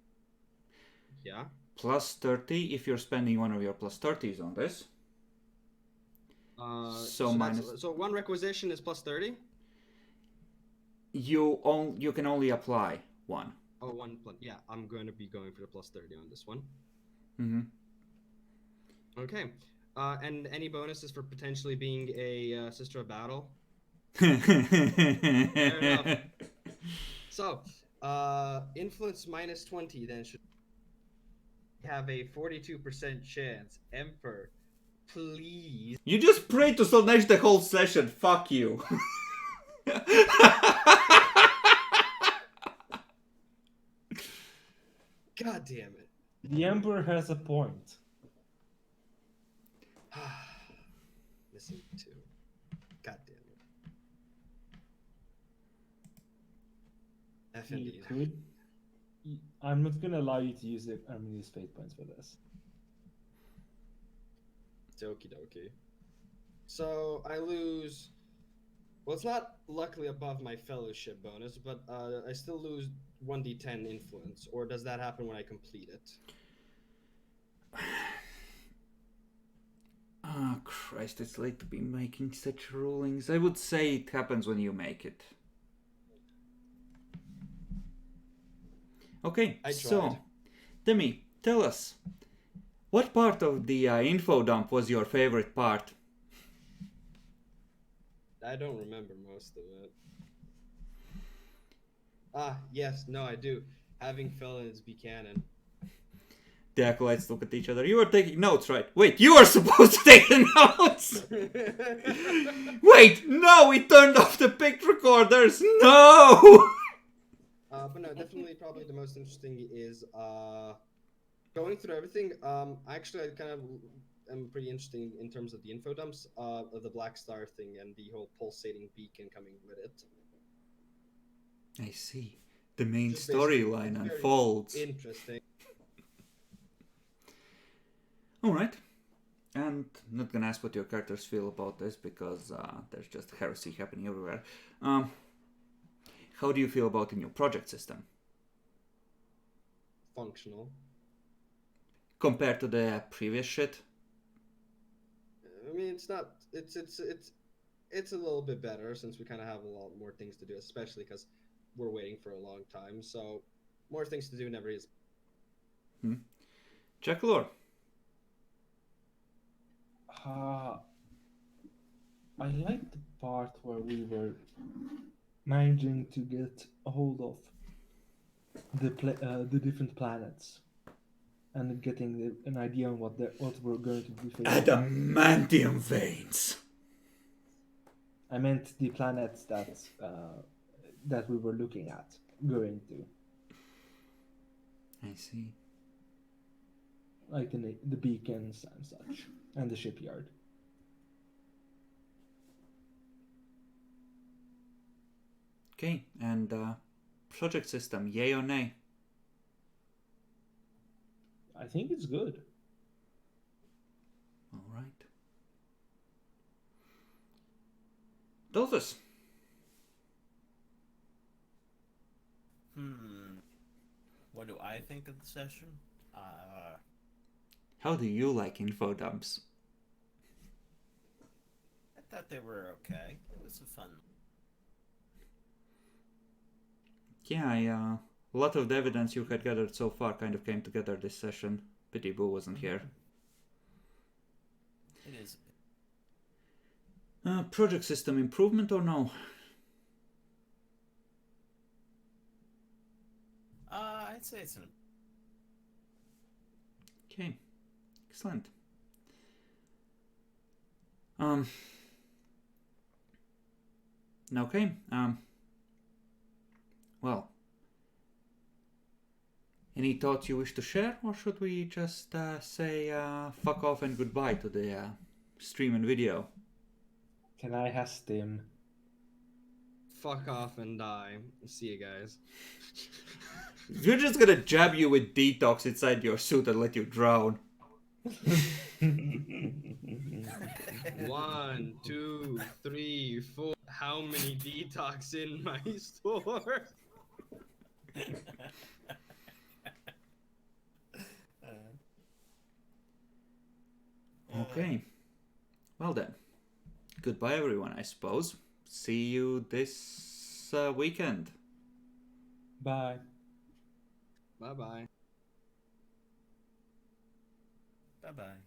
Yeah. Plus 30 if you're spending one of your plus 30s on this. So one requisition is plus 30. You can only apply one. Oh, one plus. Yeah, I'm going to be going for the plus 30 on this one. Mm-hmm. Okay. And any bonuses for potentially being a Sister of Battle? Fair enough. So, influence minus 20 then should have a 42% chance. Emperor, please. You just prayed to Slaanesh the whole session. Fuck you. God damn it. The Emperor has a point. Missing 2. God damn it. F You indeed. could. I'm not gonna allow you to use the Arminius fate points for this. Okie dokie. So I lose. Well, it's not luckily above my fellowship bonus, but I still lose 1d10 influence. Or does that happen when I complete it? Oh, Christ, it's late to be making such rulings. I would say it happens when you make it. Okay, so, Demi, tell us, what part of the info dump was your favorite part? I don't remember most of it. Yes, no, I do. Having Felons be canon. The acolytes look at each other. You were taking notes, right? Wait, you were supposed to take the notes! Wait, no, we turned off the pic recorders! No! But no, definitely probably the most interesting is going through everything. Actually, I kind of am pretty interesting in terms of the info dumps, of the Black Star thing and the whole pulsating beacon coming with it. I see. The main Just basically storyline very unfolds. Interesting. Alright. And I'm not gonna ask what your characters feel about this because there's just heresy happening everywhere. How do you feel about the new project system? Functional. Compared to the previous shit? I mean, it's not. It's a little bit better since we kind of have a lot more things to do, especially because we're waiting for a long time. So, more things to do never is. Jack Lore. I like the part where we were managing to get a hold of the different planets and getting an idea on what we're going to be facing. Adamantium veins. I meant the planets that we were looking at going to, I see. like the beacons and such, and the shipyard. Okay, and project system, yay or nay? I think it's good. All right. Dolphus. What do I think of the session? How do you like info dumps? I thought they were okay. It was a fun. Yeah, a lot of the evidence you had gathered so far kind of came together this session. Pity Boo wasn't here. It is. Project system improvement or no? I'd say it's an. Okay, excellent. Okay. Well, any thoughts you wish to share, or should we just say fuck off and goodbye to the stream and video? Can I have Stim? Fuck off and die. See you guys. We're just gonna jab you with detox inside your suit and let you drown. 1, 2, 3, 4. How many detox in my store? Okay. Well then. Goodbye everyone, I suppose. See you this weekend. Bye. Bye bye. Bye bye.